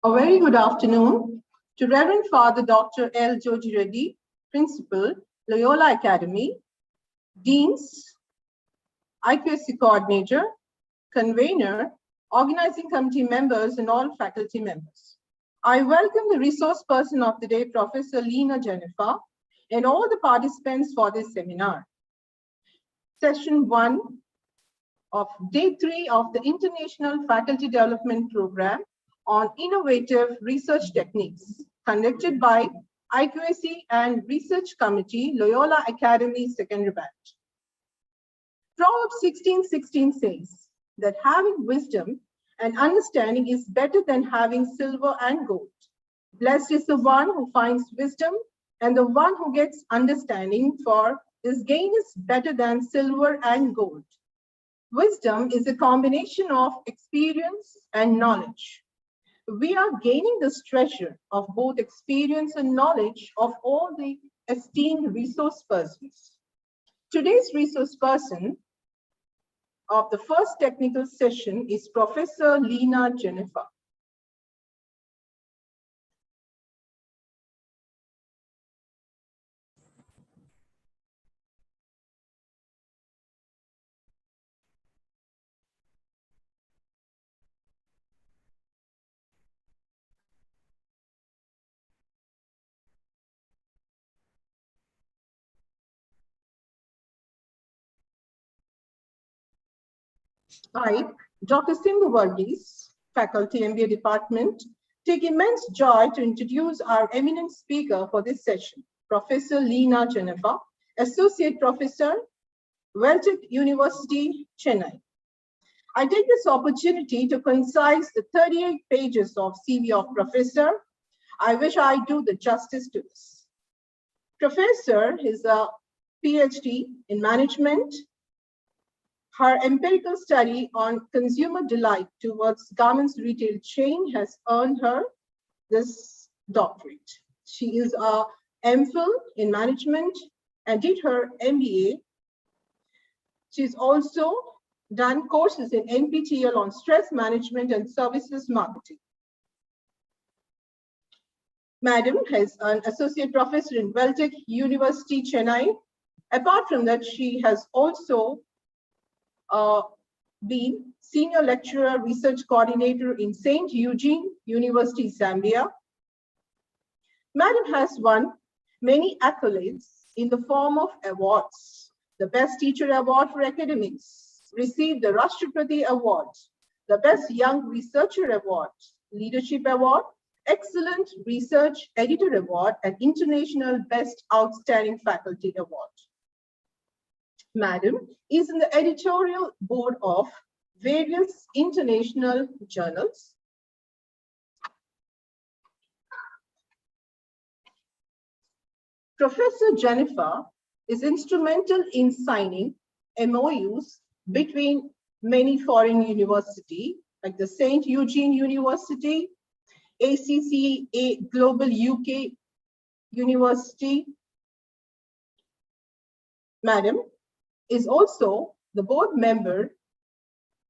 A very good afternoon to Reverend Father Dr. L. Joji Reddy, Principal, Loyola Academy, Deans, IQSC Coordinator, Convener, Organizing Committee members, and all faculty members. I welcome the resource person of the day, Professor Lena Jennifer, and all the participants for this seminar. Session 1 of Day 3 of the International Faculty Development Program on Innovative Research Techniques, conducted by IQSC and Research Committee, Loyola Academy Secondary Batch. Proverbs 16:16 says that having wisdom and understanding is better than having silver and gold. Blessed is the one who finds wisdom and the one who gets understanding, for his gain is better than silver and gold. Wisdom is a combination of experience and knowledge. We are gaining this treasure of both experience and knowledge of all the esteemed resource persons. Today's resource person of the first technical session is Professor Lena Jennifer. I, Dr. Sindhu Varghese, Faculty MBA Department, take immense joy to introduce our eminent speaker for this session, Professor Lena Jennifer, Associate Professor, Weltec University, Chennai. I take this opportunity to concise the 38 pages of CV of Professor. I wish I do the justice to this. Professor is a PhD in management. Her empirical study on consumer delight towards garments retail chain has earned her this doctorate. She is a MPhil in management and did her MBA. She's also done courses in NPTEL on stress management and services marketing. Madam is an associate professor in Weltec University, Chennai. Apart from that, she has also been senior lecturer, research coordinator in St. Eugene University, Zambia. Madam has won many accolades in the form of awards. The Best Teacher Award for Academics, received the Rashtrapati Award, the Best Young Researcher Award, Leadership Award, Excellent Research Editor Award, and International Best Outstanding Faculty Award. Madam is in the editorial board of various international journals. Professor Jennifer is instrumental in signing MOUs between many foreign universities, like the St. Eugene University, ACCA Global UK University. Madam is also the board member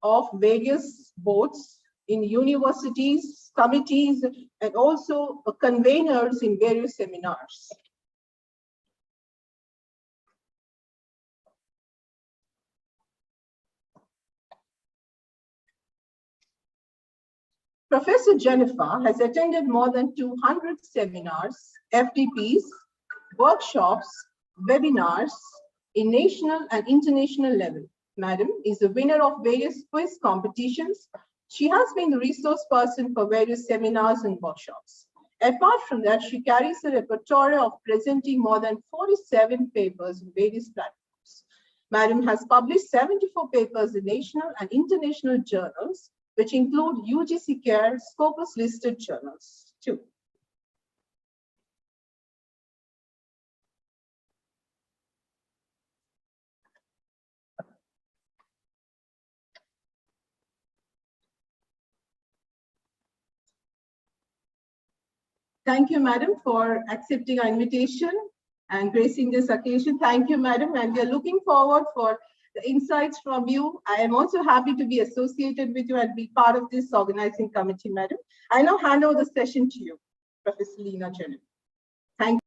of various boards in universities, committees, and also conveners in various seminars. Professor Jennifer has attended more than 200 seminars, FDPs, workshops, webinars in national and international level. Madam is a winner of various quiz competitions. She has been the resource person for various seminars and workshops. Apart from that, she carries a repertoire of presenting more than 47 papers in various platforms. Madam has published 74 papers in national and international journals, which include UGC CARE Scopus listed journals too. Thank you, Madam, for accepting our invitation and gracing this occasion. Thank you, Madam, and we are looking forward for the insights from you. I am also happy to be associated with you and be part of this organizing committee, Madam. I now hand over the session to you, Professor Lena Jennifer. Thank you.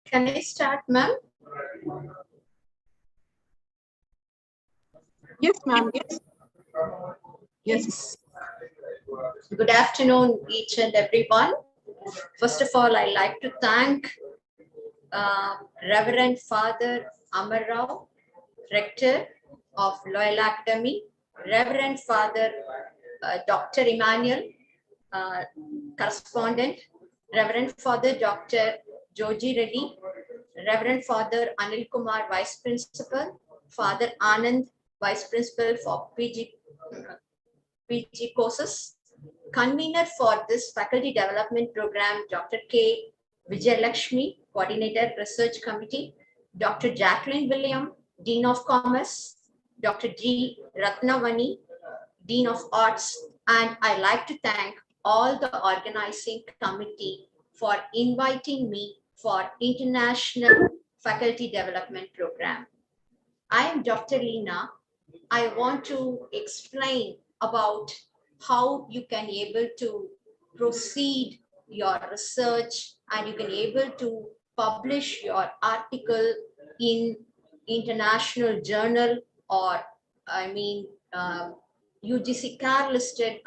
Can I start, ma'am? Yes, ma'am. Yes. Yes. Good afternoon, each and everyone. First of all, I'd like to thank Reverend Father Amar Rao, Rector of Loyola Academy, Reverend Father Dr. Emmanuel, Correspondent, Reverend Father Dr. Joji Reddy, Reverend Father Anil Kumar, Vice Principal, Father Anand, Vice Principal for PG courses, convener for this faculty development program, Dr. K. Vijayalakshmi, Coordinator, Research Committee, Dr. Jacqueline William, Dean of Commerce, Dr. G. Ratnavani, Dean of Arts, and I'd like to thank all the organizing committee for inviting me for International Faculty Development Program. I am Dr. Lena. I want to explain about how you can able to proceed your research and you can able to publish your article in international journal or UGC CARE listed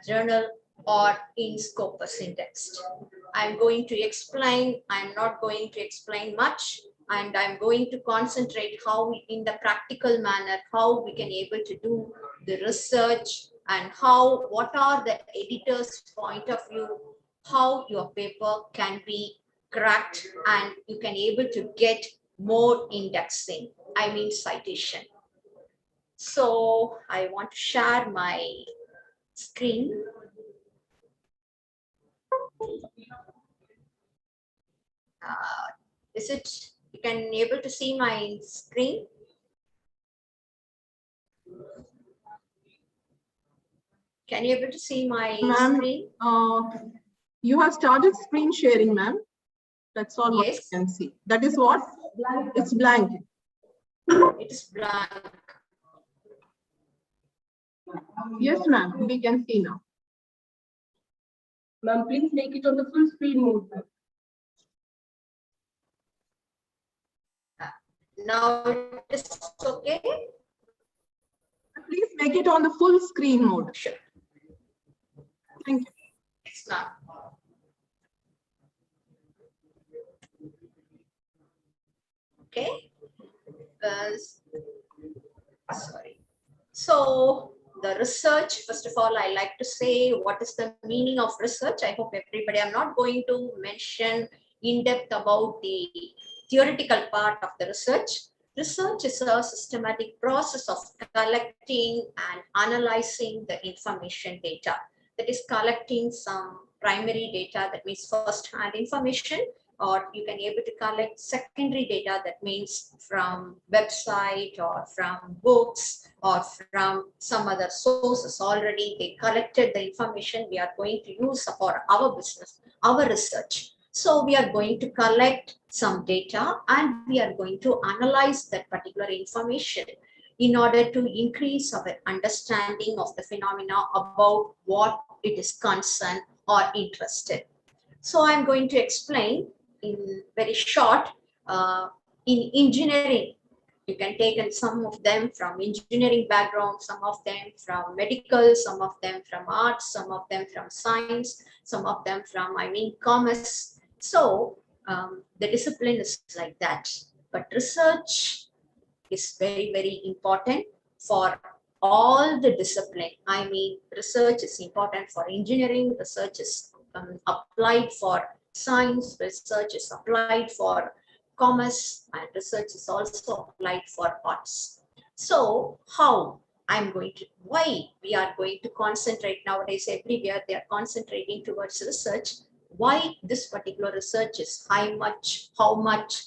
journal or in Scopus indexed. I'm going to explain, I'm not going to explain much, and I'm going to concentrate how in the practical manner, how we can able to do the research and how, what are the editor's point of view, how your paper can be cracked and you can able to get more indexing, I mean citation. So I want to share my screen. Is it, you can able to see my screen? Can you able to see my screen? You have started screen sharing, ma'am. That's all. Yes. I can see. That is what? Blank. It's blank. It is blank. Yes, ma'am. We can see now. Ma'am, please make it on the full screen mode. Now it's okay. Please make it on the full screen mode. Sure. Thank you. It's not. Okay. Sorry. So the research, first of all, I like to say what is the meaning of research. I hope everybody, I'm not going to mention in depth about the theoretical part of the research. Research is a systematic process of collecting and analyzing the information data. That is collecting some primary data, that means first-hand information, or you can able to collect secondary data, that means from website or from books or from some other sources. Already they collected the information we are going to use for our business, our research. So we are going to collect some data and we are going to analyze that particular information in order to increase our understanding of the phenomena about what it is concerned or interested. So I'm going to explain in very short. In engineering, you can take in some of them from engineering background, some of them from medical, some of them from arts, some of them from science, some of them from, commerce. So the discipline is like that. But research is very, very important for all the discipline. Research is important for engineering, research is applied for science, research is applied for commerce, and research is also applied for arts. So why we are going to concentrate nowadays, everywhere they are concentrating towards research. Why this particular research is how much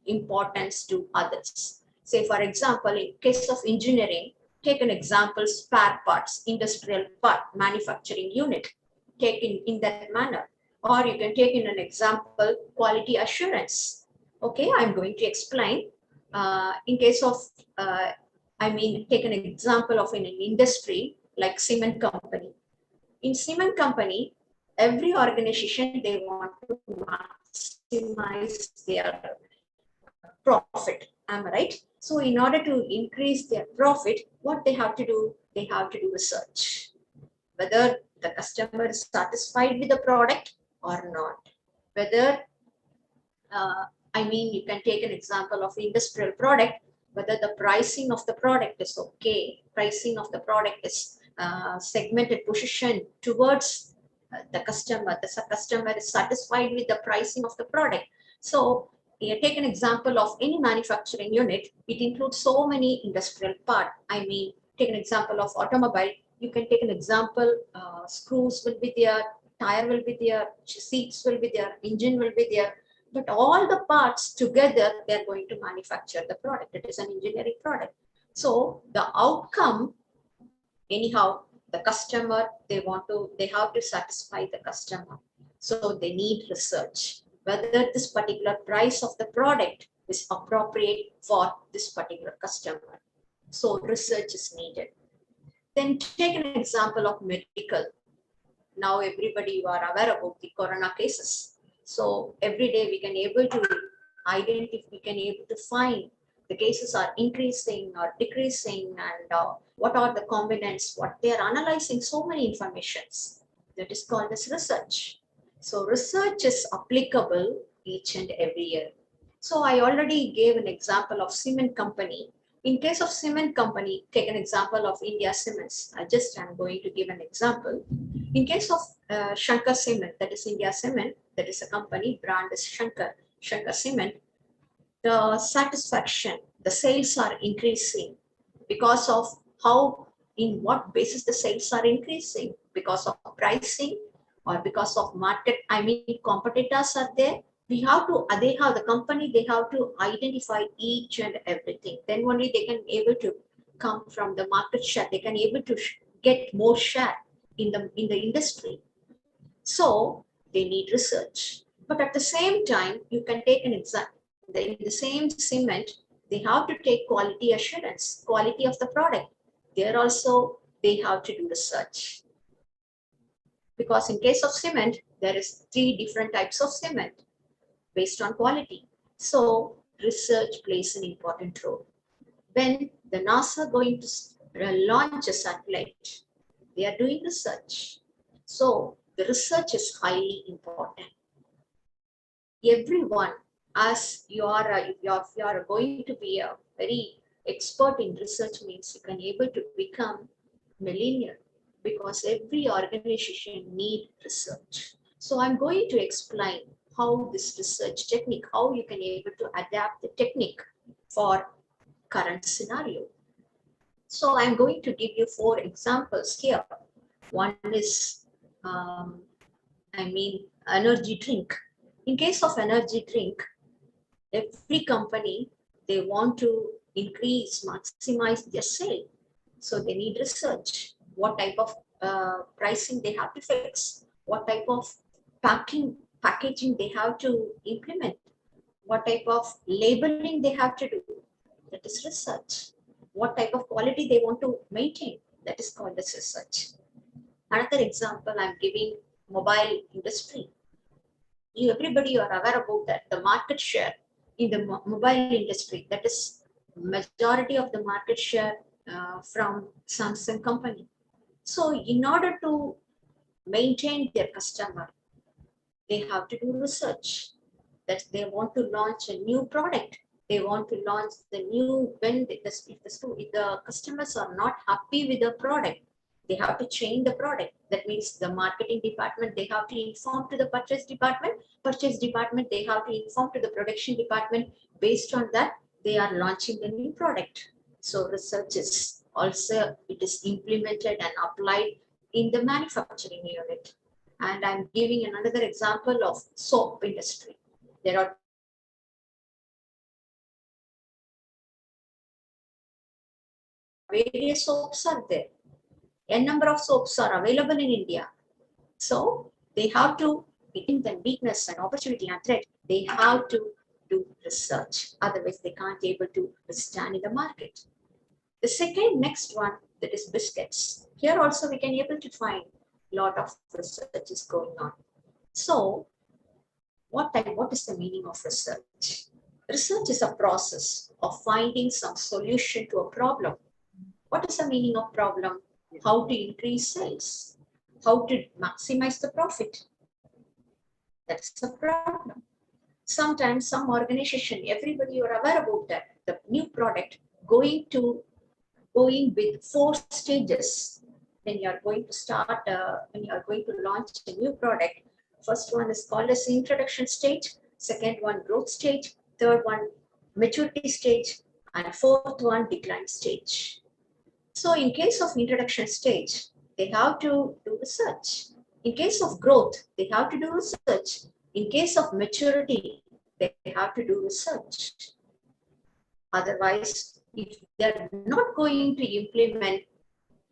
importance to others. Say, for example, in case of engineering, take an example, spare parts, industrial part, manufacturing unit, take in that manner. Or you can take in an example, quality assurance. Okay, I'm going to explain. In case of, take an example of in an industry like cement company. In cement company, every organization, they want to maximize their profit. Am I right? So in order to increase their profit, what they have to do? They have to do research. Whether the customer is satisfied with the product or not. Whether, you can take an example of industrial product, whether the pricing of the product is okay. Pricing of the product is segmented position towards the customer. The customer is satisfied with the pricing of the product. So take an example of any manufacturing unit. It includes so many industrial parts. Take an example of automobile. You can take an example, screws will be there, tire will be there, seats will be there, engine will be there. But all the parts together, they're going to manufacture the product. It is an engineering product. So the outcome, anyhow, the customer, they have to satisfy the customer. So they need research. Whether this particular price of the product is appropriate for this particular customer. So research is needed. Then take an example of medical. Now everybody, you are aware about the corona cases. So every day we can able to identify, we can able to find the cases are increasing or decreasing, and what are the components, what they are analyzing, so many informations. That is called as research. So research is applicable each and every year. So I already gave an example of cement company. In case of cement company, take an example of India Cements. I'm going to give an example. In case of Shankar Cement, that is India Cement, that is a company, brand is Shankar Cement. The satisfaction, the sales are increasing because of in what basis the sales are increasing, because of pricing or because of market, competitors are there. They have the company, they have to identify each and everything. Then only they can able to come from the market share. They can able to get more share in the industry. So they need research. But at the same time, you can take an example. In the same cement, they have to take quality assurance, quality of the product. There also, they have to do research. Because in case of cement, there is 3 different types of cement based on quality. So research plays an important role. When the NASA going to launch a satellite, they are doing research. So the research is highly important. Everyone, as if you are going to be a very expert in research, means you can able to become millennial because every organization needs research. So I'm going to explain how this research technique, how you can able to adapt the technique for current scenario. So I'm going to give you 4 examples here. One is, energy drink. In case of energy drink, every company, they want to increase, maximize their sale. So they need research. What type of pricing they have to fix? What type of packaging they have to implement? What type of labeling they have to do? That is research. What type of quality they want to maintain? That is called as research. Another example I'm giving, mobile industry. Everybody are aware about that. The market share in the mobile industry, that is majority of the market share from Samsung company. So in order to maintain their customer, they have to do research. That they want to launch a new product. They want to launch the new, when if the customers are not happy with the product, they have to change the product. That means the marketing department, they have to inform to the purchase department. Purchase department, they have to inform to the production department. Based on that, they are launching the new product. So research is also, it is implemented and applied in the manufacturing unit. And I'm giving another example of soap industry. There are various soaps are there. A number of soaps are available in India. So they have to, in the weakness and opportunity and threat, they have to do research. Otherwise, they can't able to stand in the market. The second next one, that is biscuits. Here also we can able to find a lot of research is going on. So what is the meaning of research? Research is a process of finding some solution to a problem. What is the meaning of problem? How to increase sales? How to maximize the profit? That's the problem. Sometimes some organization, everybody are aware about that. The new product going with 4 stages. When you are going to start, when you are going to launch a new product, first one is called as introduction stage, second one growth stage, third one maturity stage, and fourth one decline stage. So in case of introduction stage, they have to do research. In case of growth, they have to do research. In case of maturity, they have to do research. Otherwise, if they're not going to implement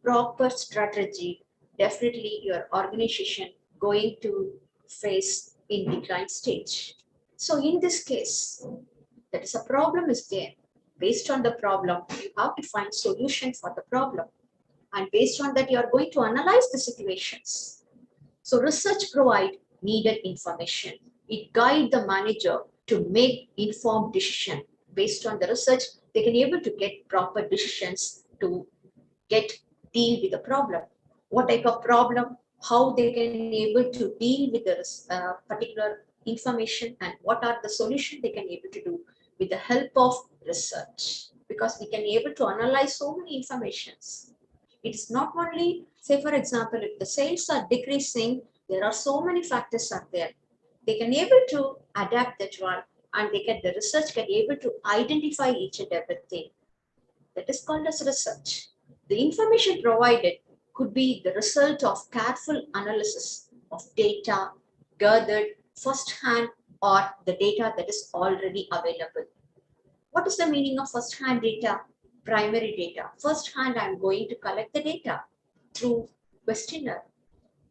proper strategy, definitely your organization going to face in decline stage. So in this case, that is a problem is there. Based on the problem, you have to find solution for the problem. And based on that, you are going to analyze the situations. So research provide needed information. It guide the manager to make informed decision. Based on the research, they can able to get proper decisions to deal with the problem. What type of problem, how they can able to deal with the particular information, and what are the solution they can able to do with the help of research. Because we can able to analyze so many informations. It is not only, say for example, if the sales are decreasing, there are so many factors are there. They can able to adapt that one, and the research can able to identify each and everything. That is called as research. The information provided could be the result of careful analysis of data gathered first-hand or the data that is already available. What is the meaning of first-hand data? Primary data. First-hand, I'm going to collect the data through questionnaire,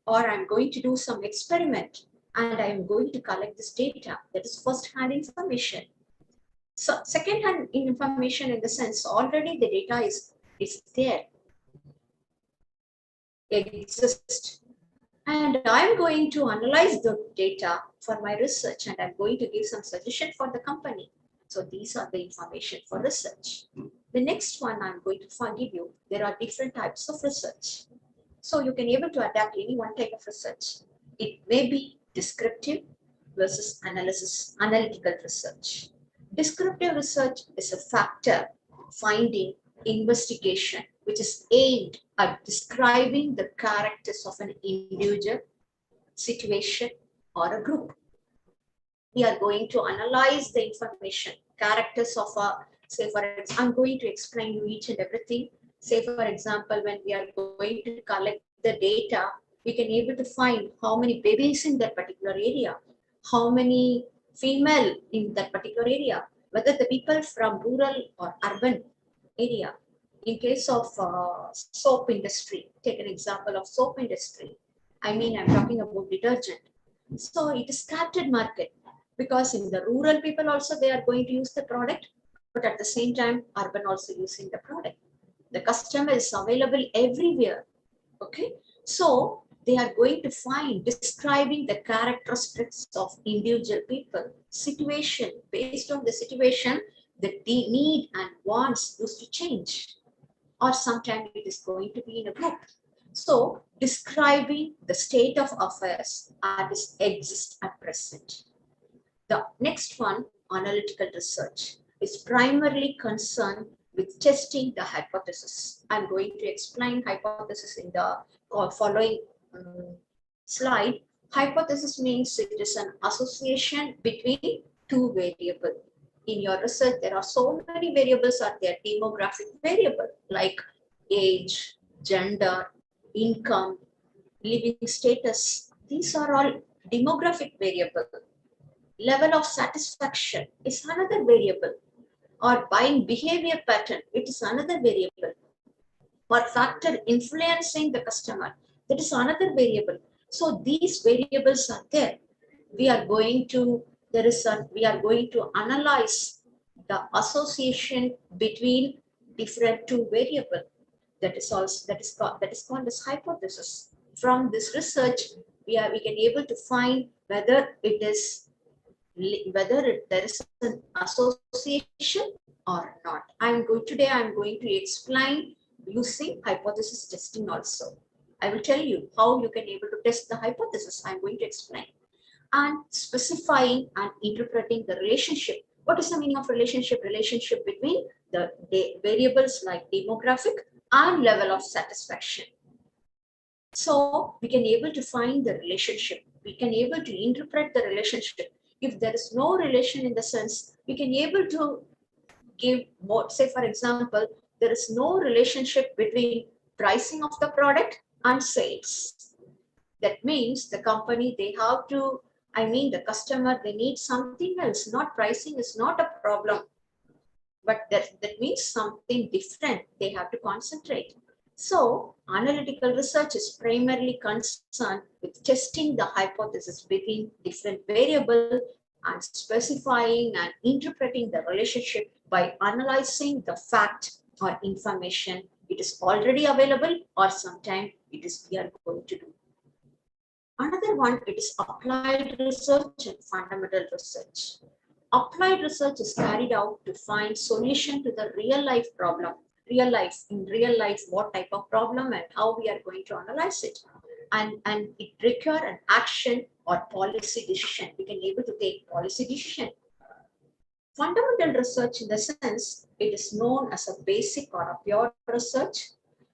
or I'm going to do some experiment and I'm going to collect this data. That is first-hand information. So second-hand information, in the sense already the data is there, exists, and I'm going to analyze the data for my research, and I'm going to give some suggestion for the company. So these are the information for research. The next one I'm going to give you, there are different types of research. So you can able to adapt any one type of research. It may be descriptive versus analytical research. Descriptive research is a factor, finding, investigation, which is aimed at describing the characters of an individual, situation, or a group. We are going to analyze the information, characters of a, say for example, I'm going to explain you each and everything. Say for example, when we are going to collect the data, we can able to find how many babies in that particular area, how many female in that particular area, whether the people from rural or urban area. In case of soap industry, take an example of soap industry. I mean, I'm talking about detergent. So it is captured market, because in the rural people also they are going to use the product, but at the same time urban also using the product. The customer is available everywhere. Okay, so they are going to find describing the characteristics of individual people, situation, based on the situation, the need and wants used to change, or sometimes it is going to be in a group. So describing the state of affairs as exist at present. The next one, analytical research, is primarily concerned with testing the hypothesis. I'm going to explain hypothesis in the following slide. Hypothesis means it is an association between two variables. In your research, there are so many variables are there, demographic variable like age, gender, income, living status. These are all demographic variable. Level of satisfaction is another variable, or buying behavior pattern, it is another variable, or factor influencing the customer, that is another variable. So these variables are there. We are going to analyze the association between different two variables. That is called as hypothesis. From this research, we can able to find whether there is an association or not. Today I'm going to explain using hypothesis testing also. I will tell you how you can able to test the hypothesis. I'm going to explain. And specifying and interpreting the relationship. What is the meaning of relationship? Relationship between the variables like demographic and level of satisfaction. So we can able to find the relationship. We can able to interpret the relationship. If there is no relation in the sense, we can able to give more, say for example, there is no relationship between pricing of the product and sales. That means the company, they have to, the customer, they need something else, not pricing is not a problem, but that means something different, they have to concentrate. So analytical research is primarily concerned with testing the hypothesis between different variables and specifying and interpreting the relationship by analyzing the fact or information it is already available, or sometime it is we are going to do. Another one, it is applied research and fundamental research. Applied research is carried out to find solution to the real life problem. In real life, what type of problem and how we are going to analyze it. And it require an action or policy decision. We can able to take policy decision. Fundamental research, in the sense, it is known as a basic or a pure research,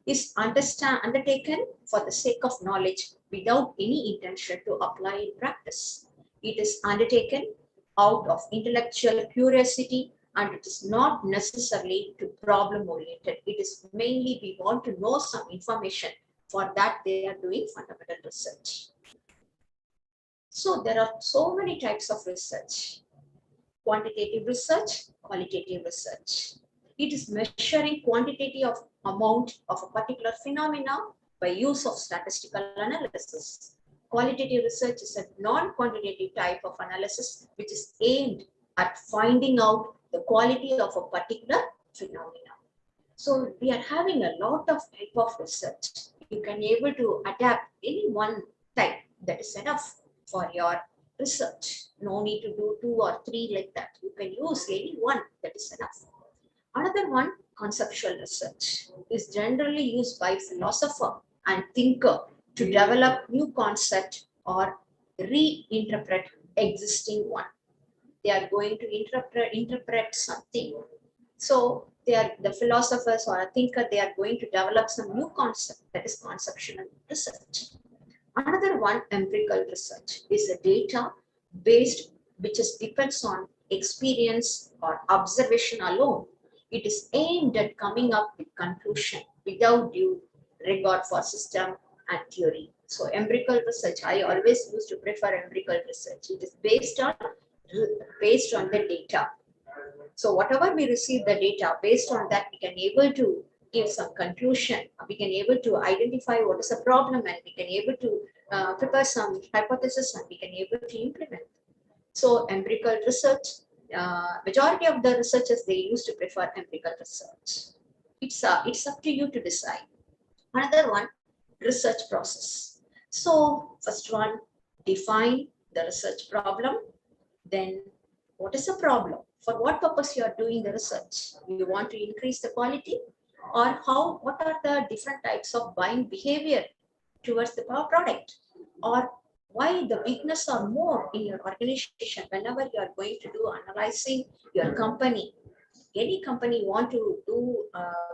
is undertaken for the sake of knowledge without any intention to apply in practice. It is undertaken out of intellectual curiosity, and it is not necessarily to problem oriented. It is mainly we want to know some information. For that, they are doing fundamental research. So there are so many types of research. Quantitative research, qualitative research. It is measuring quantity of amount of a particular phenomena by use of statistical analysis. Qualitative research is a non-quantitative type of analysis which is aimed at finding out the quality of a particular phenomena. So we are having a lot of type of research. You can able to adapt any one type, that is enough for your research. No need to do 2 or 3 like that. You can use any one, that is enough. Another one, conceptual research, is generally used by philosopher and thinker to develop new concept or reinterpret existing one. They are going to interpret something. So the philosophers or a thinker, they are going to develop some new concept, that is conceptual research. Another one, empirical research, is a data based, which is depends on experience or observation alone. It is aimed at coming up with conclusion without due regard for system and theory. So empirical research, I always used to prefer empirical research. It is based on the data. So whatever we receive the data, based on that, we can able to give some conclusion. We can able to identify what is the problem, and we can able to prepare some hypothesis, and we can able to implement. So empirical research, majority of the researchers, they used to prefer empirical research. It's up to you to decide. Another one, research process. So first one, define the research problem. Then what is the problem? For what purpose you are doing the research? You want to increase the quality, or what are the different types of buying behavior towards the product, or why the weakness are more in your organization whenever you are going to do analyzing your company. Any company want to do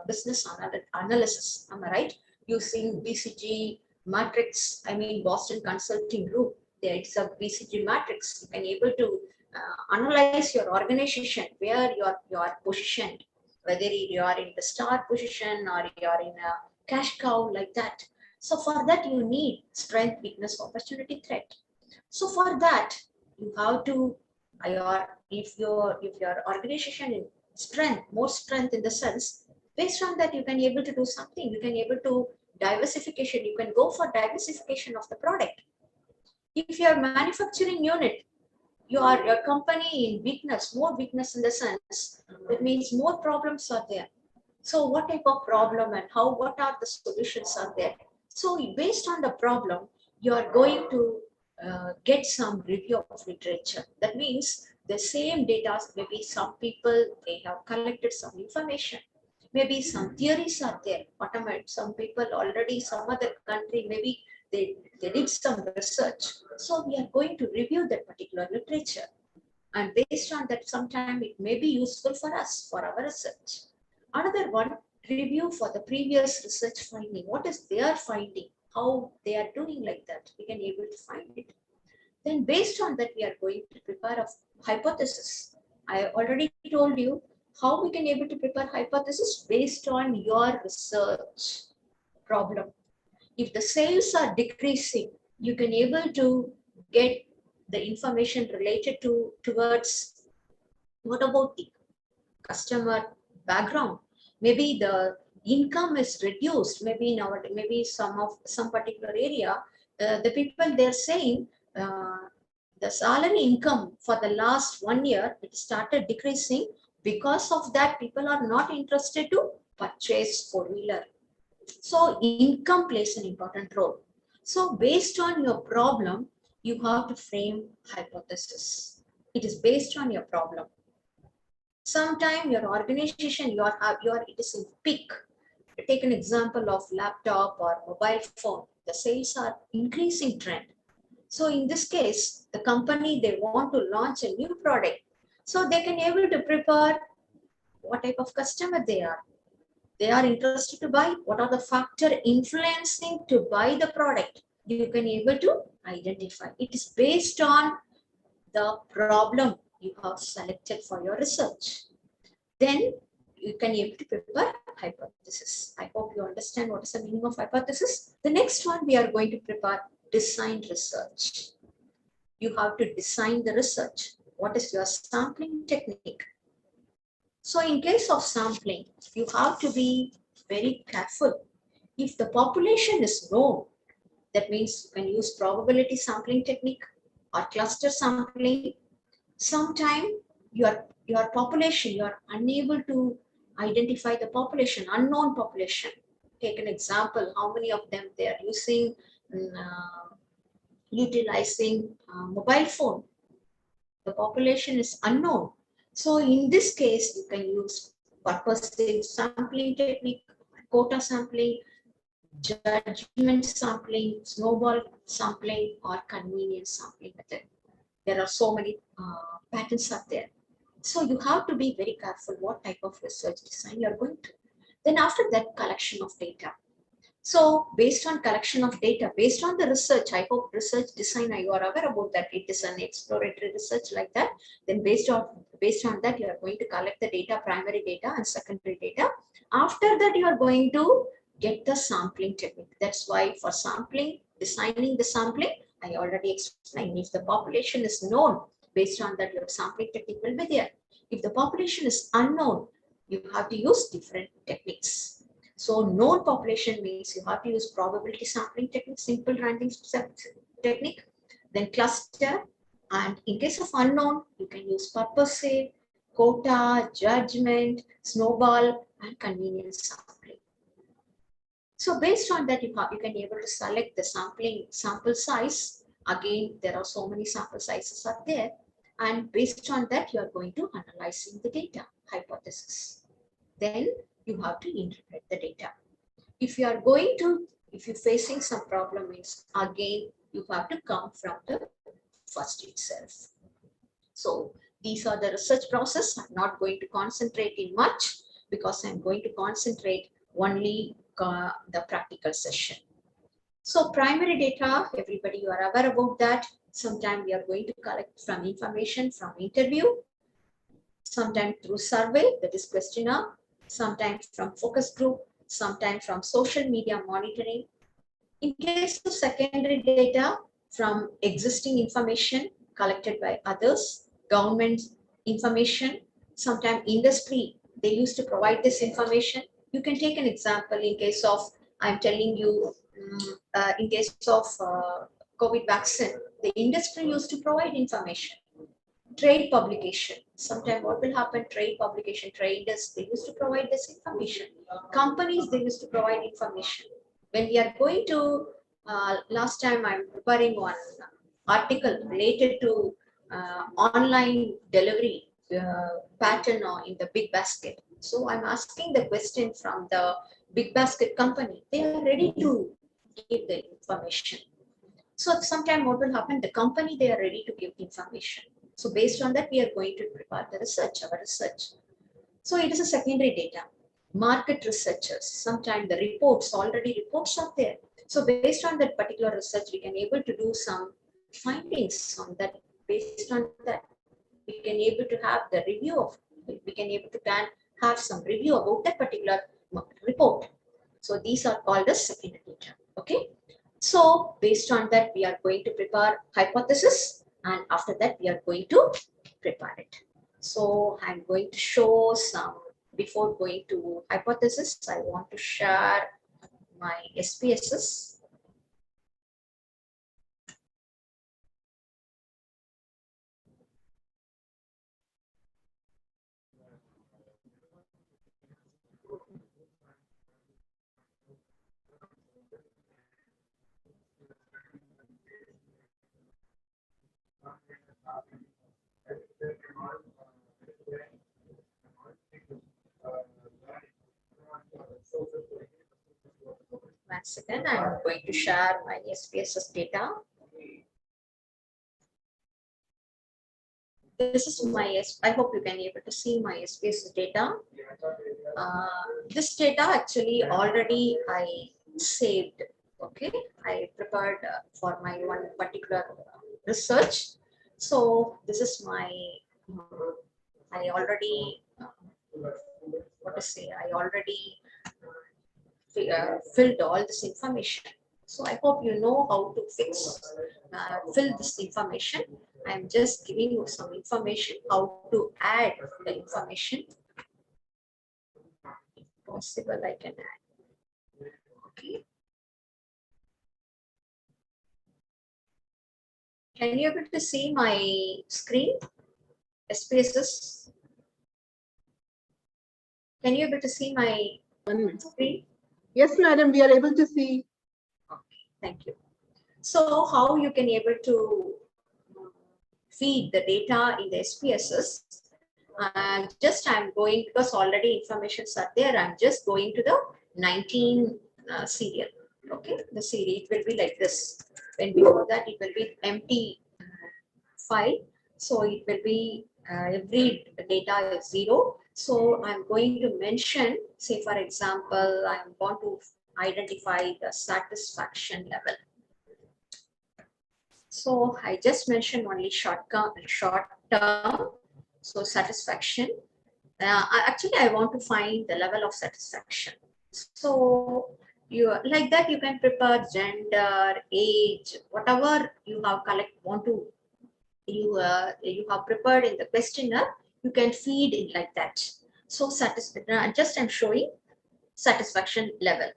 business analysis, am I right? Using BCG matrix, I mean Boston Consulting Group, there is a BCG matrix. You can able to analyze your organization, where you are positioned, whether you are in the star position or you are in a cash cow, like that. So for that, you need strength, weakness, opportunity, threat. So for that, you have to, if your organization is strength, more strength in the sense, based on that, you can able to do something. You can able to diversification. You can go for diversification of the product. If your manufacturing unit, your company in weakness, more weakness in the sense, that means more problems are there. So what type of problem and what are the solutions are there? So based on the problem, you are going to get some review of literature. That means the same data, maybe some people, they have collected some information. Maybe some theories are there. Some people already, some other country, maybe they did some research. So we are going to review that particular literature. And based on that, sometime it may be useful for us, for our research. Another one, review for the previous research finding. What is their finding? How they are doing like that? We can able to find it. Then based on that, we are going to prepare a hypothesis. I already told you how we can able to prepare hypothesis based on your research problem. If the sales are decreasing, you can able to get the information related towards what about the customer background. Maybe the income is reduced. Maybe some particular area, the people they're saying the salary income for the last 1 year, it started decreasing. Because of that, people are not interested to purchase four-wheeler. So income plays an important role. So based on your problem, you have to frame hypothesis. It is based on your problem. Sometime your organization, it is in peak. Take an example of laptop or mobile phone. The sales are increasing trend. So in this case, the company, they want to launch a new product. So they can able to prepare what type of customer they are. They are interested to buy. What are the factors influencing to buy the product? You can able to identify. It is based on the problem you have selected for your research. Then you can able to prepare hypothesis. I hope you understand what is the meaning of hypothesis. The next one, we are going to prepare design research. You have to design the research. What is your sampling technique? So in case of sampling, you have to be very careful. If the population is known, that means you can use probability sampling technique or cluster sampling. Sometime your population, you are unable to identify the population, unknown population. Take an example, how many of them they are using, utilizing mobile phone. The population is unknown. So in this case, you can use purposive sampling technique, quota sampling, judgment sampling, snowball sampling, or convenience sampling method. There are so many patterns out there. So you have to be very careful what type of research design you're going to. Then after that, collection of data. So based on collection of data, based on the research, I hope research design, you are aware about that. It is an exploratory research like that. Then based on that, you are going to collect the data, primary data and secondary data. After that, you are going to get the sampling technique. That's why for sampling, designing the sampling, I already explained. If the population is known, based on that, your sampling technique will be there. If the population is unknown, you have to use different techniques. So known population means you have to use probability sampling technique, simple random technique, then cluster, and in case of unknown, you can use purposive, quota, judgment, snowball, and convenience sampling. So based on that, you can be able to select the sample size. Again, there are so many sample sizes are there. And based on that, you are going to analyzing the data hypothesis. Then you have to interpret the data. If you're facing some problem, means again, you have to come from the first itself. So these are the research process. I'm not going to concentrate in much because I'm going to concentrate only the practical session. So primary data, everybody, you are aware about that. Sometimes we are going to collect from information from interview, sometimes through survey, that is questionnaire, sometimes from focus group, sometimes from social media monitoring. In case of secondary data, from existing information collected by others, government information, sometimes industry, they used to provide this information. You can take an example in case of, I'm telling you, in case of COVID vaccine, the industry used to provide information. Trade publication. Sometimes what will happen, trade publication, traders, they used to provide this information. Companies, they used to provide information. When we are going to, last time I'm preparing one article related to online delivery pattern in the big basket. So I'm asking the question from the big basket company. They are ready to give the information. So sometime what will happen, the company, they are ready to give information. So based on that, we are going to prepare the research, our research. So it is a secondary data. Market researchers, sometimes the reports, already reports are there. So based on that particular research, we can able to do some findings on that. Based on that, we can able to have the review of, we can able to have some review about that particular report. So these are called as secondary data. Okay. So based on that, we are going to prepare hypothesis, and after that, we are going to prepare it. So I'm going to show some, before going to hypothesis, I want to share my SPSS. Once again, I'm going to share my SPSS data. This is my, I hope you can be able to see my SPSS data. This data actually already I saved. Okay, I prepared for my one particular research. So this is my, I already, what to say, I already filled all this information. So I hope you know how to fill this information. I'm just giving you some information, how to add the information. If possible, I can add. Okay. Can you able to see my screen? SPSS. Can you able to see my screen? Yes, madam, we are able to see. Okay, thank you. So how you can able to feed the data in the SPSS? Just I'm going, because already informations are there, I'm just going to the 19 serial. Okay, the serial, it will be like this. When we do that, it will be empty file. So it will be every data is 0. So I'm going to mention, say for example, I want to identify the satisfaction level. So I just mentioned only short term. So satisfaction. Actually, I want to find the level of satisfaction. So you like that you can prepare gender, age, whatever you have you have prepared in the questionnaire. You can feed it like that. So just I'm showing satisfaction level.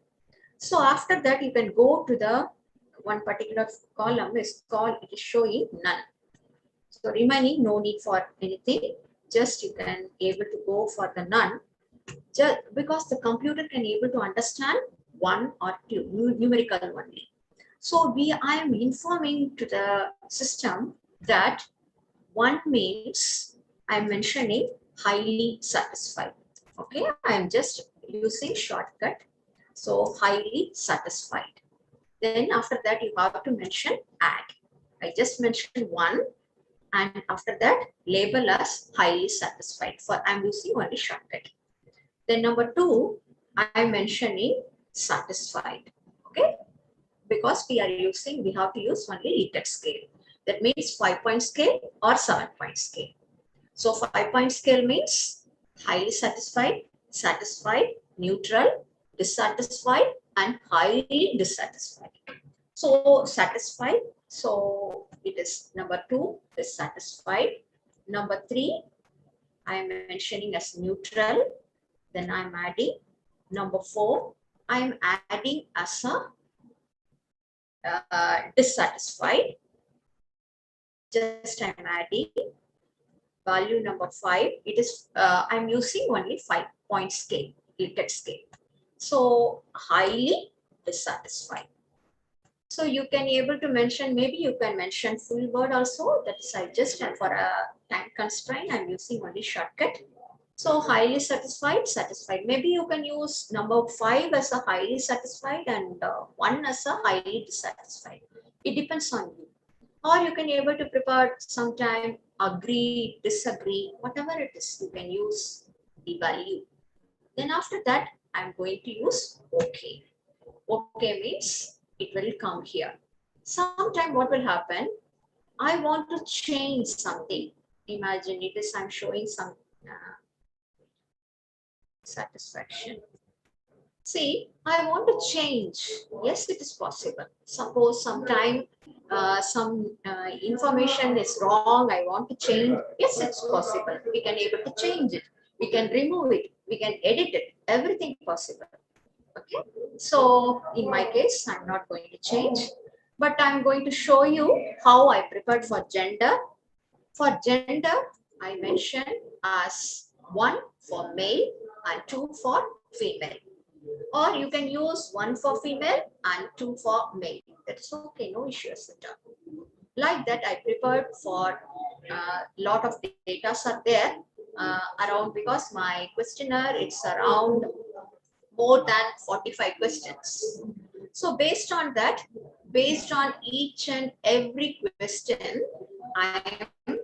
So after that, you can go to the one particular column is called, it is showing none. So remaining, no need for anything. Just you can able to go for the none, just because the computer can able to understand one or two numerical only. So I am informing to the system that one means I'm mentioning highly satisfied. Okay, I'm just using shortcut. So highly satisfied. Then after that, you have to mention add. I just mentioned one, and after that, label as highly satisfied. For I'm using only shortcut. Then number 2, I'm mentioning satisfied. Okay, because we have to use only rated scale. That means 5-point scale or 7-point scale. So 5-point scale means highly satisfied, satisfied, neutral, dissatisfied, and highly dissatisfied. So satisfied, so it is number 2 is satisfied. Number 3, I am mentioning as neutral. Then I'm adding number 4, I'm adding as a dissatisfied. Just I'm adding value number 5. It is I'm using only 5-point scale, Likert scale. So highly dissatisfied. So you can able to mention, maybe you can mention full word also. That is, I just for a time constraint, I'm using only shortcut. So highly satisfied, satisfied. Maybe you can use number 5 as a highly satisfied and 1 as a highly dissatisfied. It depends on you. Or you can able to prepare sometime agree, disagree, whatever it is, you can use the value. Then after that, I'm going to use OK. OK means it will come here. Sometime what will happen? I want to change something. Imagine it is I'm showing some satisfaction. See, I want to change. Yes, it is possible. Suppose sometime some information is wrong. I want to change. Yes, it's possible. We can able to change it. We can remove it. We can edit it. Everything possible. Okay. So in my case, I'm not going to change, but I'm going to show you how I prepared for gender. For gender, I mentioned as 1 for male and 2 for female. Or you can use 1 for female and 2 for male. That's okay, no issues at all. Like that, I prepared for a lot of data are there around, because my questionnaire it's around more than 45 questions. So based on that, based on each and every question, I am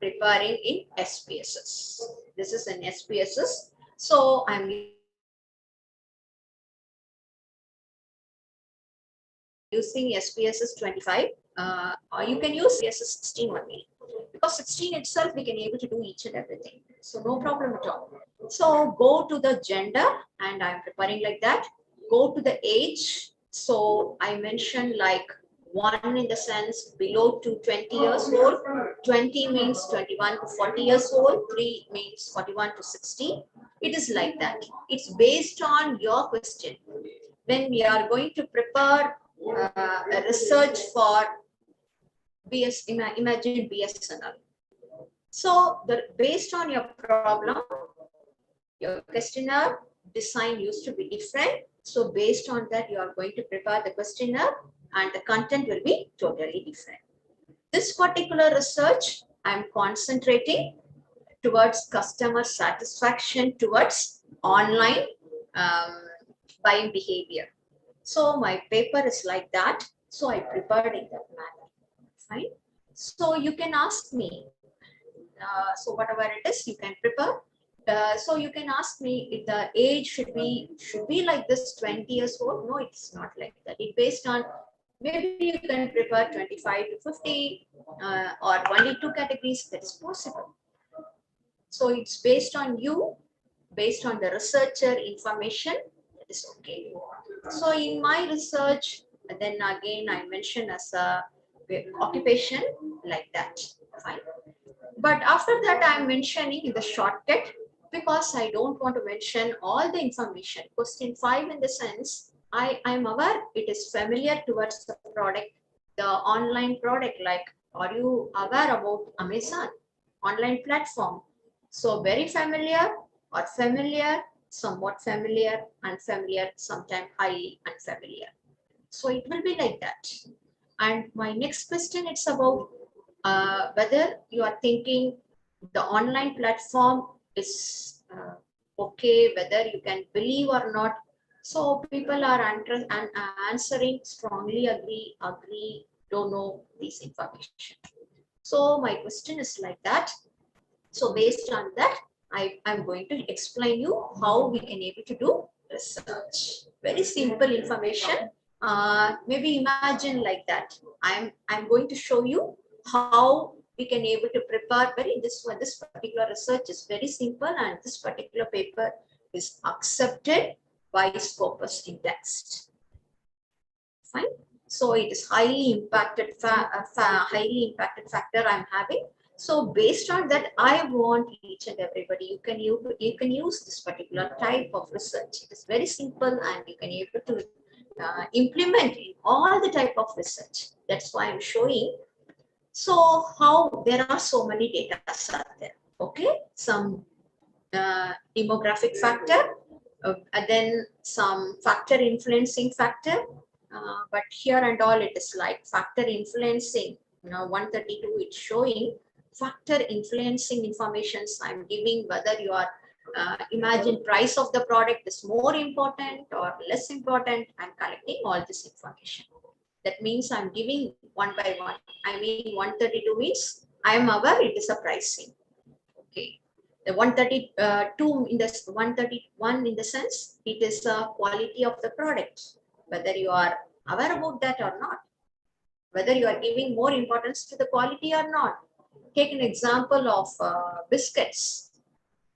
preparing in SPSS. This is an SPSS. So I'm using SPSS 25. Or you can use SPSS 16 only. Because 16 itself, we can able to do each and everything. So no problem at all. So go to the gender, and I'm preparing like that. Go to the age. So I mentioned like 1 in the sense below to 20 years old. 20 means 21 to 40 years old. 3 means 41 to 60. It is like that. It's based on your question. When we are going to prepare a research for imagine BSNL. So based on your problem, your questionnaire design used to be different. So based on that, you are going to prepare the questionnaire and the content will be totally different. This particular research, I'm concentrating towards customer satisfaction, towards online buying behavior. So my paper is like that. So I prepared in that manner. Fine. So you can ask me, So whatever it is, you can prepare. So you can ask me if the age should be like this 20 years old. No, it's not like that. It's based on, maybe you can prepare 25 to 50 or only 2 categories. That is possible. So it's based on you, based on the researcher information. That is okay. So in my research, then again I mention as a occupation like that. Fine. But after that, I'm mentioning in the shortcut because I don't want to mention all the information. Question 5, in the sense, I'm aware it is familiar towards the product, the online product. Like, are you aware about Amazon online platform? So very familiar or familiar, somewhat familiar, unfamiliar, sometimes highly unfamiliar. So it will be like that. And my next question, it's about whether you are thinking the online platform is okay, whether you can believe or not. So people are answering strongly agree, don't know this information. So my question is like that. So based on that, I'm going to explain you how we can able to do research. Very simple information. Maybe imagine like that. I'm going to show you how we can able to prepare this one. This particular research is very simple, and this particular paper is accepted by Scopus Index. Fine. So it is highly impacted factor I'm having. So based on that, I want each and everybody, you can use this particular type of research. It is very simple, and you can able to implement in all the type of research. That's why I'm showing. So how there are so many data are there. Okay, some demographic factor, and then some factor influencing factor. But here and all, it is like factor influencing. 132, it's showing factor influencing informations. I'm giving whether you are imagine price of the product is more important or less important. I'm collecting all this information. That means I'm giving one by one. I mean, 132 means I am aware it is a pricing. Okay. The 132 in the 131 in the sense it is a quality of the product. Whether you are aware about that or not, whether you are giving more importance to the quality or not. Take an example of biscuits.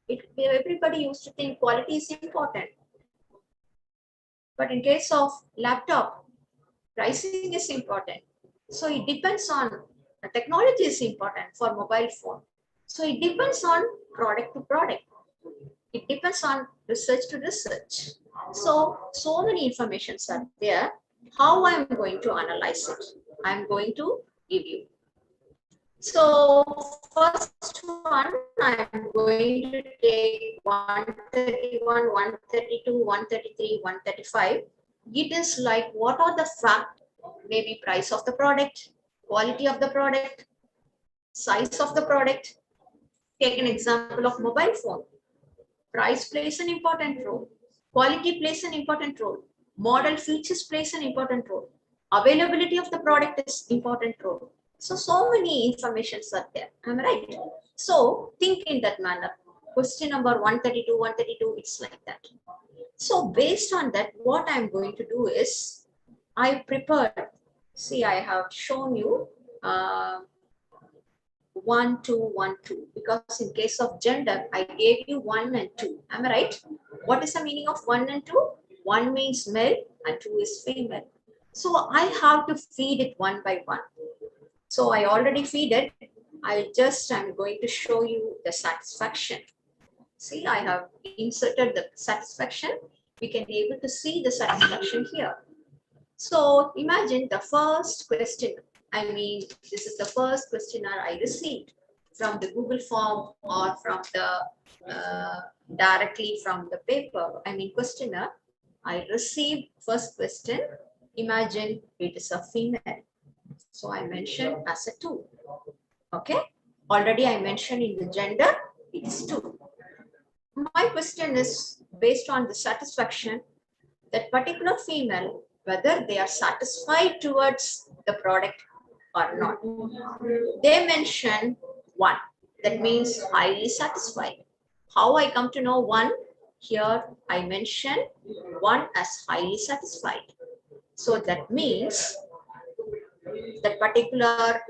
Everybody used to think quality is important. But in case of laptop, pricing is important. So it depends on technology is important for mobile phone. So it depends on product to product. It depends on research to research. So many informations are there. How I'm going to analyze it? I'm going to give you. So first one, I'm going to take 131, 132, 133, 135. It is like what are the fact, maybe price of the product, quality of the product, size of the product. Take an example of mobile phone. Price plays an important role. Quality plays an important role. Model features plays an important role. Availability of the product is important role. So many informations are there. Am I right? So think in that manner. Question number 132, 132, it's like that. So based on that, what I'm going to do is I prepared. See, I have shown you 1, 2, 1, 2. Because in case of gender, I gave you 1 and 2. Am I right? What is the meaning of 1 and 2? 1 means male and 2 is female. So I have to feed it one by one. So I already feed it. I'm going to show you the satisfaction. See, I have inserted the satisfaction. We can be able to see the satisfaction here. So imagine the first question. I mean, this is the first questionnaire I received from the Google form or from the directly from the paper. I mean, questionnaire. I received first question. Imagine it is a female. So I mentioned as a 2. Okay. Already I mentioned in the gender, it is 2. My question is based on the satisfaction, that particular female, whether they are satisfied towards the product or not. They mention 1. That means highly satisfied. How I come to know 1? Here I mention 1 as highly satisfied. So that means that particular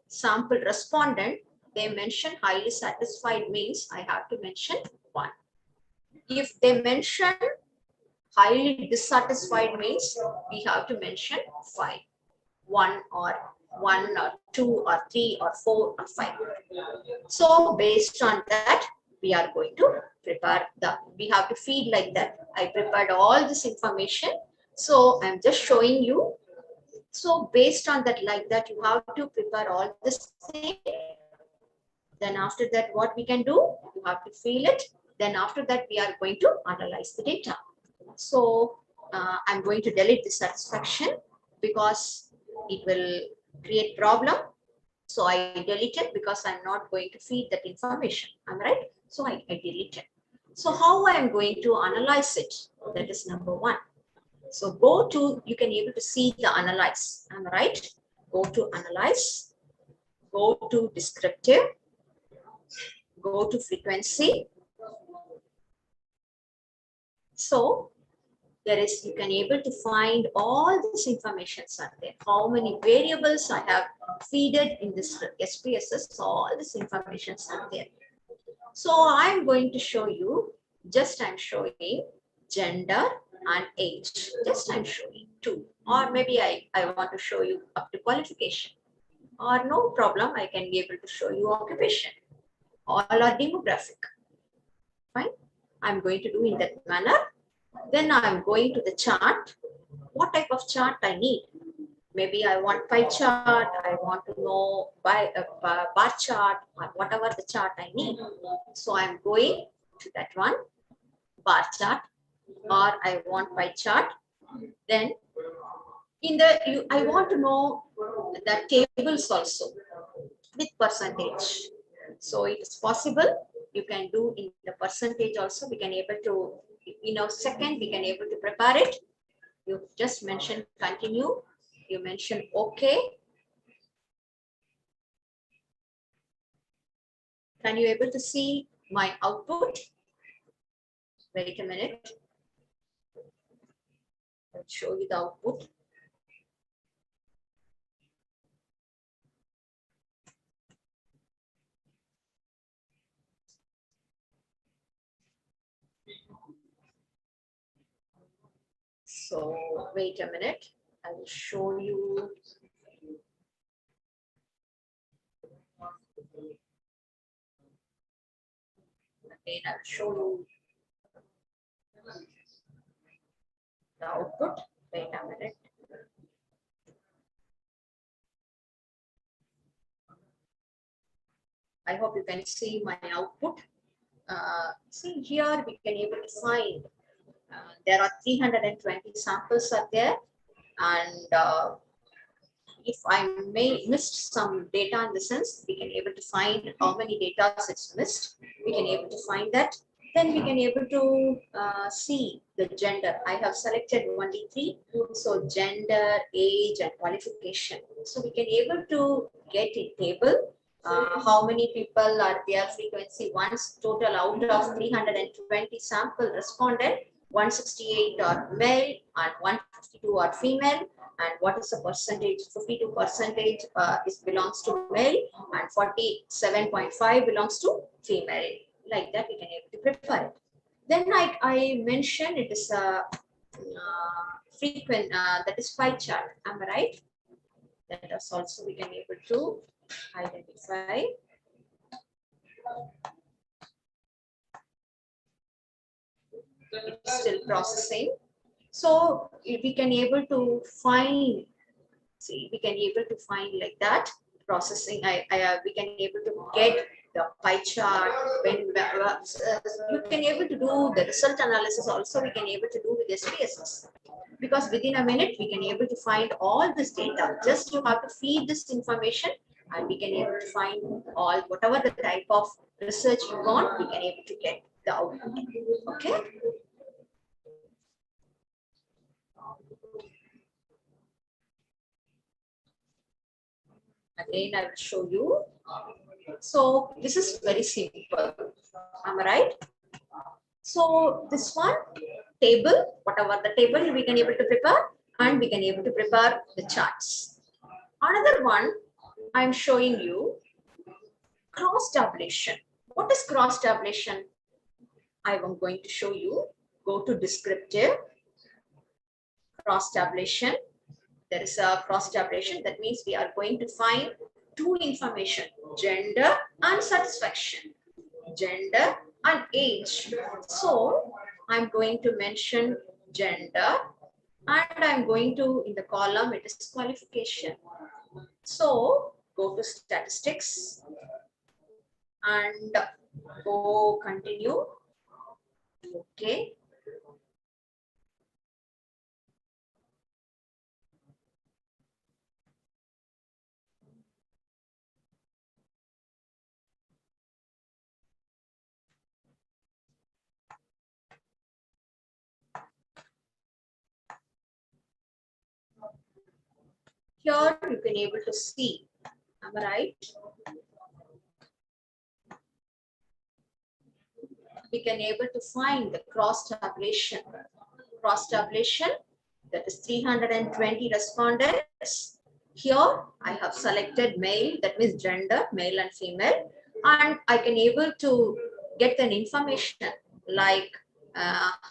sample respondent, they mention highly satisfied means I have to mention 1. If they mention highly dissatisfied means we have to mention 5. 1 or 2 or 3 or 4 or 5. So based on that, we are going to prepare we have to feed like that. I prepared all this information. So I'm just showing you. So based on that, like that, you have to prepare all this thing. Then after that, what we can do, you have to fill it. Then after that, we are going to analyze the data. So I'm going to delete the satisfaction because it will create problem. So I delete it because I'm not going to feed that information. Am I right? So I delete it. So how I am going to analyze it? That is number 1. So go to, you can able to see the analyze. Am I right? Go to analyze. Go to descriptive. Go to frequency. So there is, you can able to find all this information are there. How many variables I have feeded in this SPSS, all this information are there. So I'm going to show you, just I'm showing gender and age. Just I'm showing 2. Or maybe I want to show you up to qualification. Or no problem, I can be able to show you occupation. All are demographic. Fine. I'm going to do in that manner. Then I'm going to the chart. What type of chart I need? Maybe I want pie chart. I want to know by a bar chart or whatever the chart I need. So I'm going to that one, bar chart, or I want pie chart. Then in the I want to know the tables also with percentage. So it is possible. You can do in the percentage also. We can able to, in a second, we can able to prepare it. You just mention continue. You mention OK. Can you able to see my output? Wait a minute. I'll show you the output. So wait a minute. I will show you. Again, I'll show you the output. Wait a minute. I hope you can see my output. See here, we can able to find there are 320 samples are there, and if I may missed some data in the sense, we can able to find how many data it's missed. We can able to find that. Then we can able to see the gender. I have selected only 3. So gender, age, and qualification. So we can able to get a table. How many people are there, frequency once, total out of 320 sample responded, 168 are male and 152 are female. And what is the percentage? 52% belongs to male and 47.5 belongs to female. Like that, we can able to prepare it. Then I mentioned it is a frequent, that is pie chart. Am I right? That is also we can able to identify. It's still processing. So we can able to find, see, we can able to find like that processing. We can able to get the pie chart. When you can able to do the result analysis also, we can able to do with SPSS. Because within a minute, we can able to find all this data. Just you have to feed this information and we can able to find all, whatever the type of research you want, we can able to get the output. Okay. Again, I will show you. So this is very simple. Am I right? So this one table, whatever the table we can able to prepare, and we can able to prepare the charts. Another one I'm showing you cross tabulation. What is cross tabulation? I am going to show you. Go to descriptive cross tabulation. There is a cross tabulation. That means we are going to find two information, gender and satisfaction, gender and age. So I'm going to mention gender, and I'm going to, in the column, it is qualification. So go to statistics and go continue. Okay. Here you can able to see, am I right? We can able to find the cross tabulation. Cross tabulation, that is 320 respondents. Here I have selected male, that means gender, male and female, and I can able to get an information like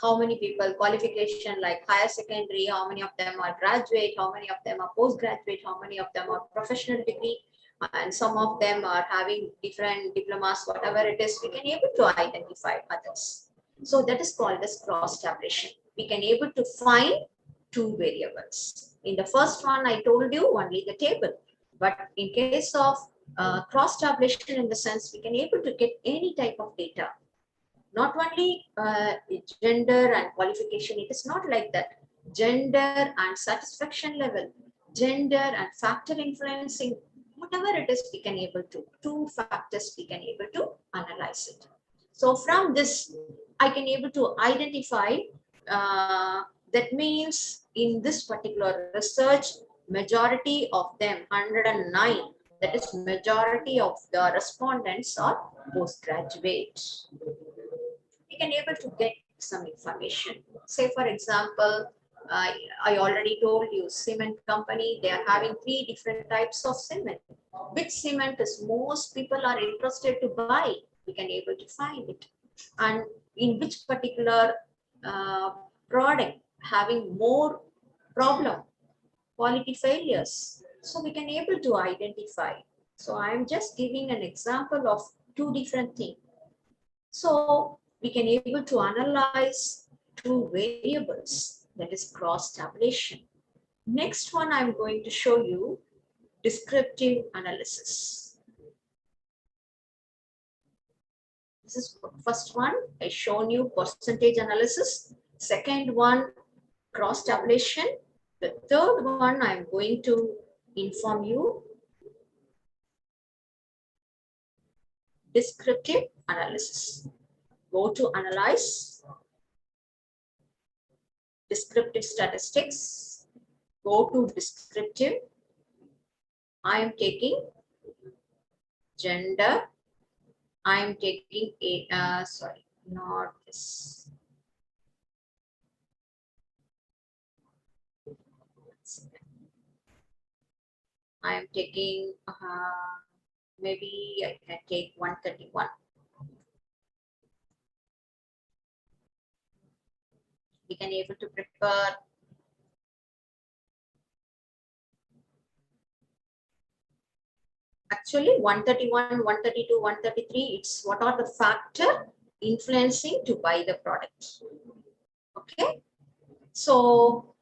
how many people, qualification like higher secondary, how many of them are graduate, how many of them are postgraduate, how many of them are professional degree, and some of them are having different diplomas, whatever it is, we can able to identify others. So that is called as cross tabulation. We can able to find two variables. In the first one, I told you only the table, but in case of cross tabulation, in the sense we can able to get any type of data, not only gender and qualification. It is not like that. Gender and satisfaction level, gender and factor influencing, whatever it is, we can able to, two factors we can able to analyze it. So from this, I can able to identify, that means in this particular research, majority of them, 109, that is majority of the respondents are postgraduate. We can able to get some information. Say for example, I already told you cement company, they are having 3 different types of cement. Which cement is most people are interested to buy? We can able to find it. And in which particular product having more problem, quality failures. So we can able to identify. So I'm just giving an example of 2 different things. So we can able to analyze 2 variables, that is cross tabulation. Next one I'm going to show you descriptive analysis. This is first one, I shown you percentage analysis. Second one, cross tabulation. The third one I'm going to inform you descriptive analysis. Go to analyze, descriptive statistics, go to descriptive. I am taking gender. I am taking a, sorry, not this. I am taking, maybe I can take 131. We can able to prepare actually 131, 132, 133. It's what are the factor influencing to buy the product. Okay. So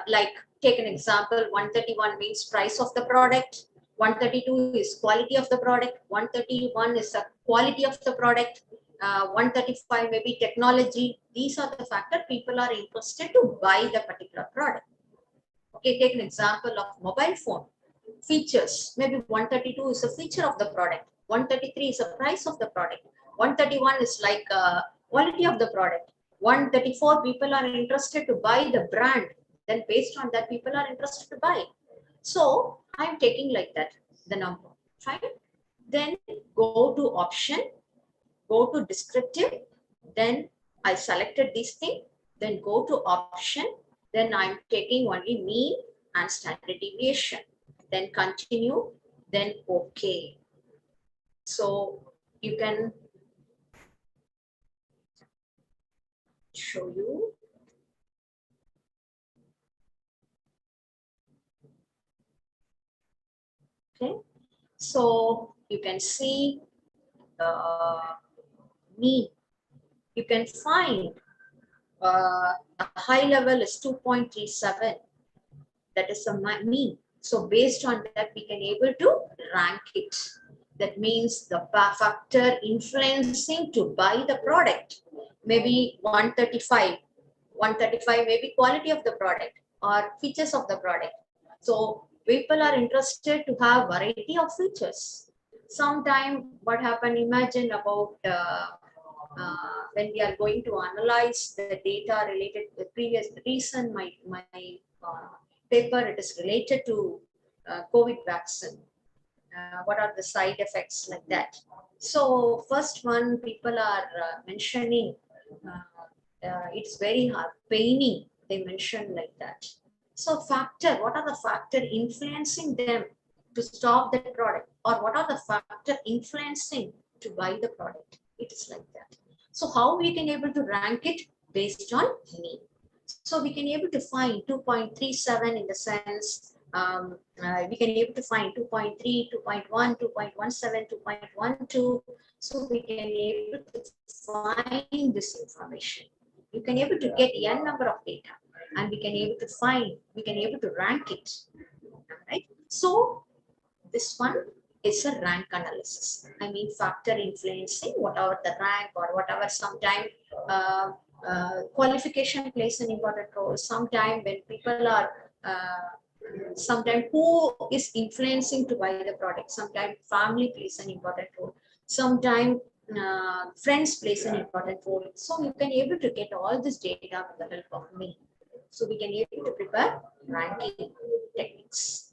like take an example, 131 means price of the product. 132 is quality of the product. 131 is the quality of the product. 135 maybe technology. These are the factors people are interested to buy the particular product. Okay, take an example of mobile phone. Features, maybe 132 is a feature of the product. 133 is a price of the product. 131 is like quality of the product. 134 people are interested to buy the brand. Then based on that, people are interested to buy. So I'm taking like that. the number. Fine. Then go to option, go to descriptive. Then I selected this thing. Then go to option. Then I'm taking only mean and standard deviation. Then continue. Then OK. So you can show you. Okay. So you can see the mean. You can find the high level is 2.37. That is the mean. So based on that, we can able to rank it. That means the factor influencing to buy the product. Maybe 135. 135 may be quality of the product or features of the product. So people are interested to have variety of features. Sometime what happened, imagine about when we are going to analyze the data related to the previous reason, my paper, it is related to COVID vaccine. What are the side effects like that? So first one, people are mentioning it's very hard, paining, they mention like that. So factor, what are the factor influencing them to stop the product, or what are the factor influencing to buy the product? It is like that. So how we can able to rank it based on mean? So we can able to find 2.37 in the sense we can able to find 2.3, 2.1, 2.17, 2.12. So we can able to find this information. You can able to get n number of data, and we can able to find, we can able to rank it. Right. So this one is a rank analysis. I mean, factor influencing whatever the rank or whatever. Sometime qualification plays an important role. Sometime when people are sometimes who is influencing to buy the product. Sometimes family plays an important role. Sometimes friends plays an important role. So you can able to get all this data with the help of me. So we can able to prepare ranking techniques.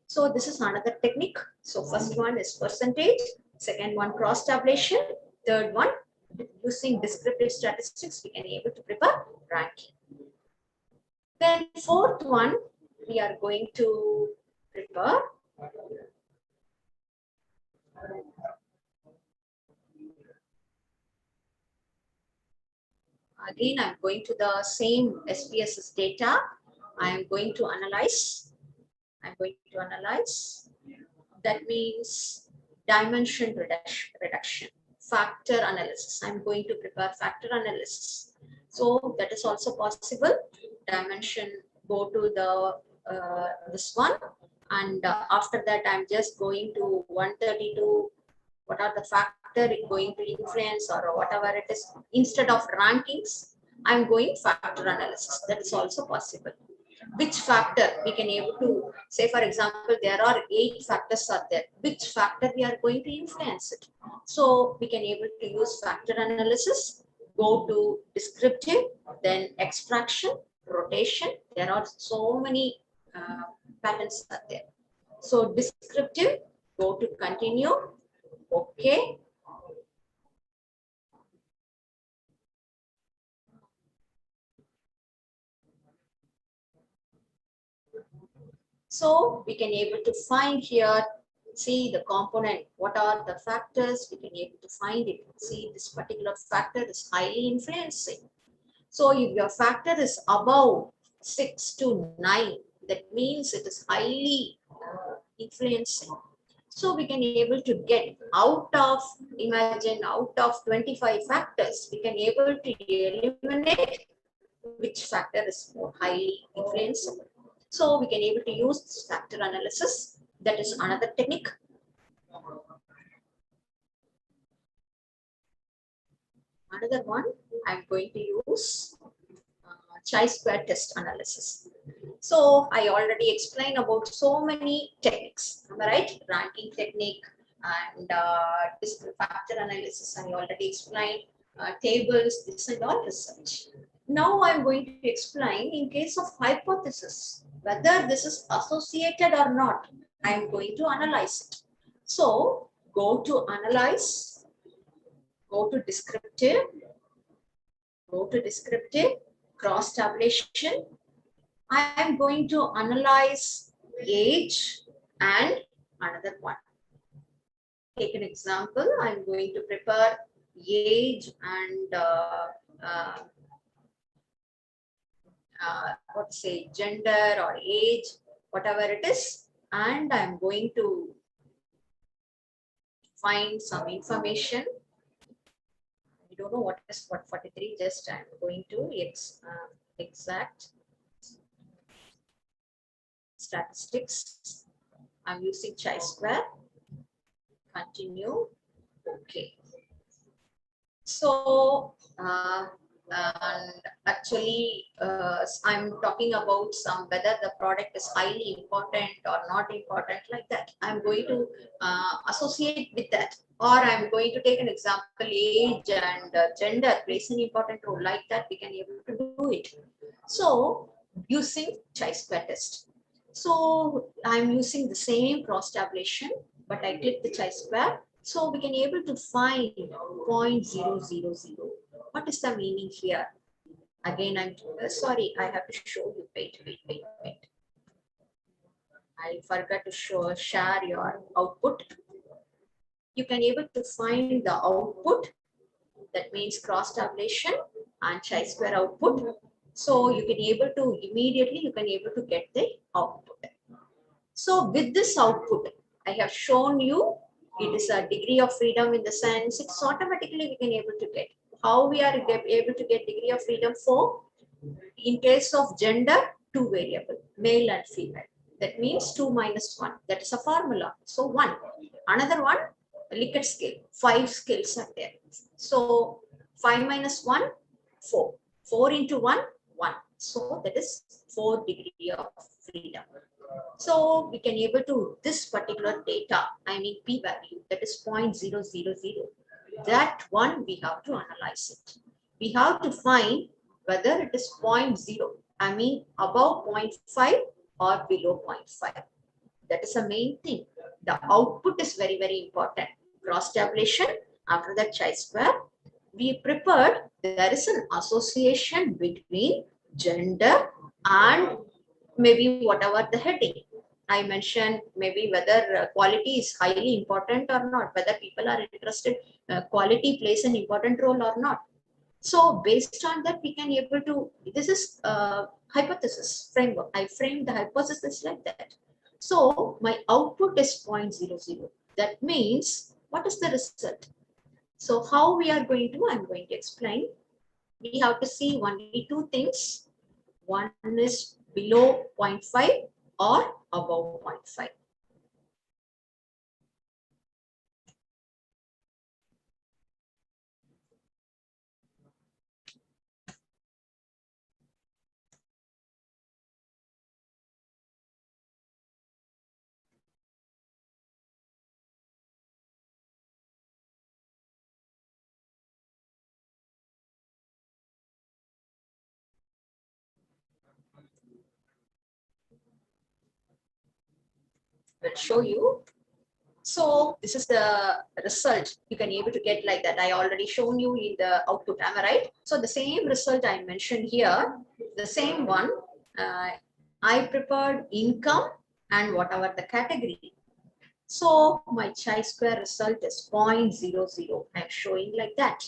So this is another technique. So first one is percentage, second one cross tabulation, third one using descriptive statistics we can able to prepare ranking. Then fourth one we are going to prepare again. I'm going to the same SPSS data. I am going to analyze. I'm going to analyze. That means dimension reduction, factor analysis. I'm going to prepare factor analysis. So that is also possible. Dimension, go to the this one, and after that I'm just going to 132. What are the factor it going to influence or whatever it is? Instead of rankings, I'm going factor analysis. That is also possible. Which factor we can able to say, for example, there are 8 factors are there. Which factor we are going to influence it? So we can able to use factor analysis, go to descriptive, then extraction, rotation. There are so many patterns are there. So descriptive, go to continue. Okay. So we can able to find here, see the component, what are the factors, we can able to find it. See, this particular factor is highly influencing. So if your factor is above 6 to 9, that means it is highly influencing. So we can able to get out of, imagine out of 25 factors, we can able to eliminate which factor is more highly influencing. So we can able to use this factor analysis. That is another technique. Another one I'm going to use chi-square test analysis. So I already explained about so many techniques, am I right? Ranking technique and factor analysis I already explained, tables, this and all research. Now I'm going to explain in case of hypothesis. whether this is associated or not, I am going to analyze it. So go to analyze, go to descriptive, cross tabulation. I am going to analyze age and another one. Take an example. I'm going to prepare age and what say gender or age, whatever it is, and I'm going to find some information. I don't know what is what 43. Just I'm going to exact statistics. I'm using chi-square. Continue. Okay. So and actually I'm talking about some whether the product is highly important or not important, like that. I'm going to associate with that, or I'm going to take an example, age and gender plays an important role, like that we can able to do it. So using chi-square test. So I'm using the same cross tabulation, but I click the chi-square. So we can able to find 0.000. What is the meaning here? Again, I'm sorry, I have to show you. Wait. I forgot to share your output. You can able to find the output. That means cross tabulation and chi-square output. So you can able to immediately get the output. So with this output, I have shown you it is a degree of freedom in the sense it's automatically we can able to get. How we are able to get degree of freedom for? In case of gender, 2 variable, male and female. That means 2 minus 1. That is a formula. So 1. Another one, Likert scale. 5 scales are there. So 5 minus 1, 4. 4 into 1, 1. So that is 4 degree of freedom. So we can able to this particular data, I mean p value, that is 0.000. That one we have to analyze it. We have to find whether it is 0.0, I mean above 0.5 or below 0.5. That is the main thing. The output is very, very important. Cross tabulation, after that chi-square, we prepared there is an association between gender and maybe whatever the heading. I mentioned maybe whether quality is highly important or not, whether people are interested, quality plays an important role or not. So based on that, we can able to, this is hypothesis framework. I framed the hypothesis like that. So my output is 0.00. That means what is the result? So how we are going to, I'm going to explain. We have to see only 2 things. One is below 0.5 or above 0.5. Will show you. So this is the result you can able to get like that. I already shown you in the output, am I right? So the same result I mentioned here, the same one, I prepared income and whatever the category. So my chi-square result is 0.00. I'm showing like that.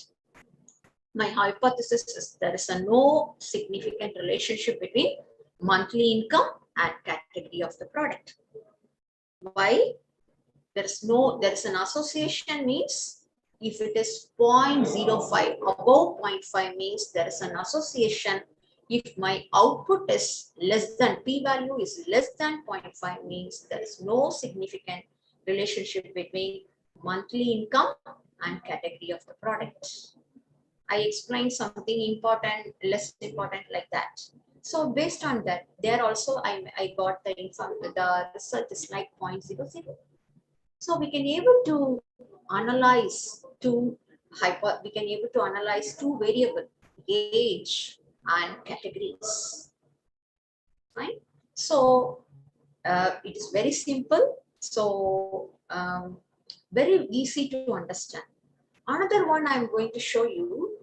My hypothesis is there is a no significant relationship between monthly income and category of the product. Why? There is an association means if it is 0.05, above 0.5 means there is an association. If my output is less than, p-value is less than 0.5 means there is no significant relationship between monthly income and category of the product. I explained something important, less important, like that. So based on that, there also I got the result is like 0.00. So we can able to analyze two variables, age and categories. Fine. So it is very simple. So very easy to understand. Another one I'm going to show you,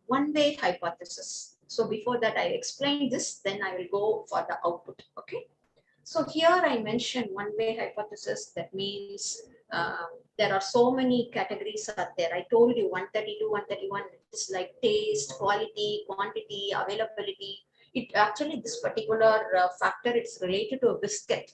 one-way hypothesis. So before that I explain this, then I will go for the output. Okay. So here I mentioned one-way hypothesis. That means there are so many categories out there. I told you 132, 131. It's like taste, quality, quantity, availability. It actually, this particular factor, it's related to a biscuit.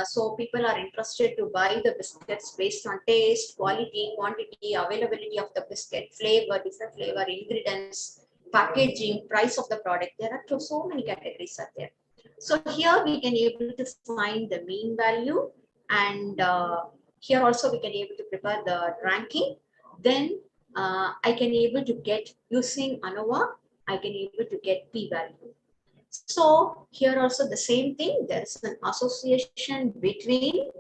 So people are interested to buy the biscuits based on taste, quality, quantity, availability of the biscuit, flavor, different flavor, ingredients, packaging, price of the product. There are so many categories out there. So here we can able to find the mean value, and here also we can able to prepare the ranking. Then I can able to get, using ANOVA, I can able to get p-value. So here also the same thing, there is an association between,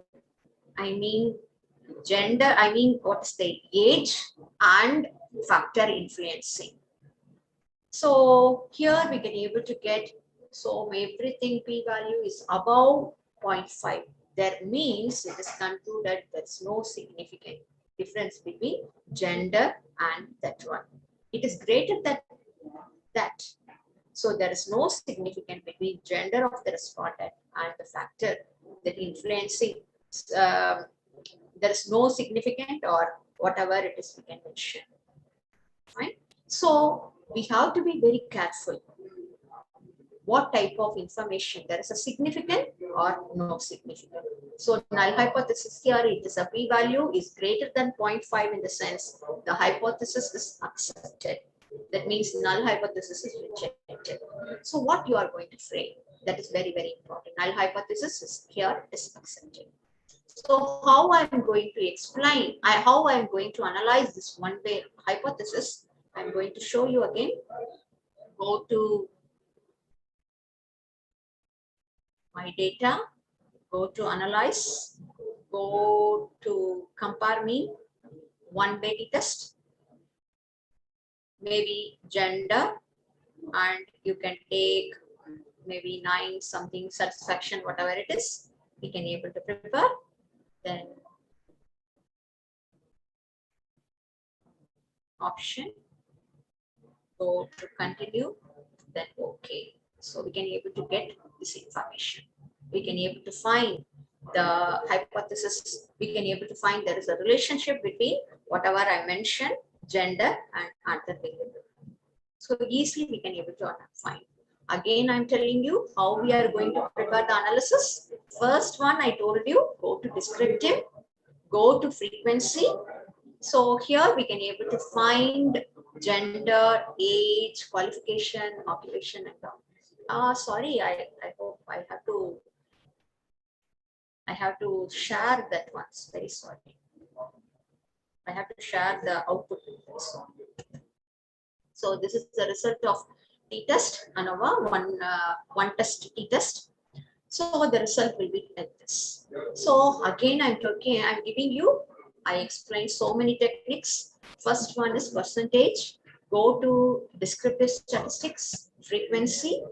gender, what's the age and factor influencing. So here we can able to get, so everything p-value is above 0.5. That means it is concluded there's no significant difference between gender and that one. It is greater than that. So there is no significance between gender of the respondent and the factor that influencing. There is no significant, or whatever it is we can mention. Fine. So we have to be very careful. What type of information, there is a significant or no significant. So null hypothesis here, it is a p-value is greater than 0.5 in the sense the hypothesis is accepted. That means null hypothesis is rejected. So what you are going to frame, that is very, very important. Null hypothesis is here is accepted. So how I am going to explain, how I am going to analyze this one-way hypothesis, I am going to show you again. Go to my data, go to analyze, go to compare mean, one-way test, maybe gender, and you can take maybe 9 something, satisfaction, whatever it is, we can able to prepare. Then option, go to continue, then okay. So we can able to get this information. We can able to find the hypothesis. We can able to find there is a relationship between whatever I mentioned, gender and other variable. So easily we can able to find. Again, I'm telling you how we are going to prepare the analysis. First one I told you, go to descriptive, go to frequency. So here we can able to find gender, age, qualification, occupation, and all. Sorry, I hope I have to share that once. Very sorry. I have to share the output. So this is the result of t-test, ANOVA, one test t-test. So the result will be like this. So again, I'm giving you, I explained so many techniques. First one is percentage. Go to descriptive statistics, frequency.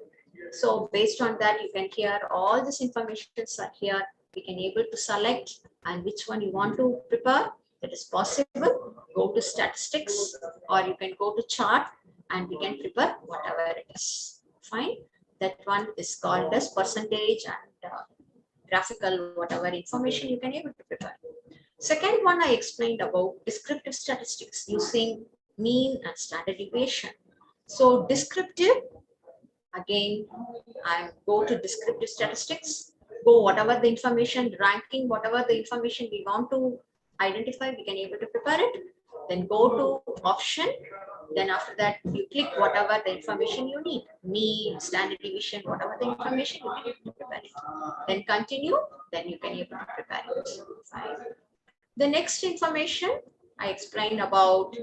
So based on that, you can hear all this information are here. We can able to select and which one you want to prepare. That is possible. Go to statistics, or you can go to chart and we can prepare whatever it is. Fine. That one is called as percentage and graphical, whatever information you can able to prepare. Second one I explained about descriptive statistics using mean and standard deviation. So descriptive, again, I go to descriptive statistics, go whatever the information, ranking, whatever the information we want to identify, we can able to prepare it. Then go to option. Then after that, you click whatever the information you need, mean, standard deviation, whatever the information you can able to prepare it. Then continue, then you can able to prepare it. Fine. The next information I explained about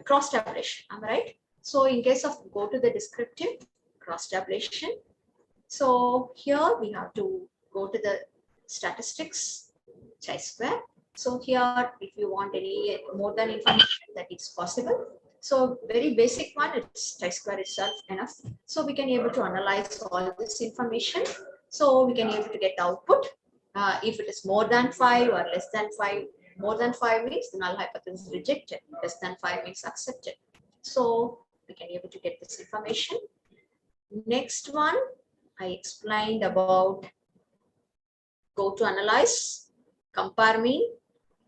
cross tabulation. Am I right? So in case of go to the descriptive cross tabulation. So here we have to go to the statistics chi-square. So here, if you want any more than information, that is possible. So very basic one, it's chi-square itself enough. So we can able to analyze all this information. So we can able to get output. If it is more than 5 or less than 5, more than 5 means the null hypothesis is rejected, less than 5 means accepted. So we can able to get this information. Next one, I explained about go to analyze, compare mean.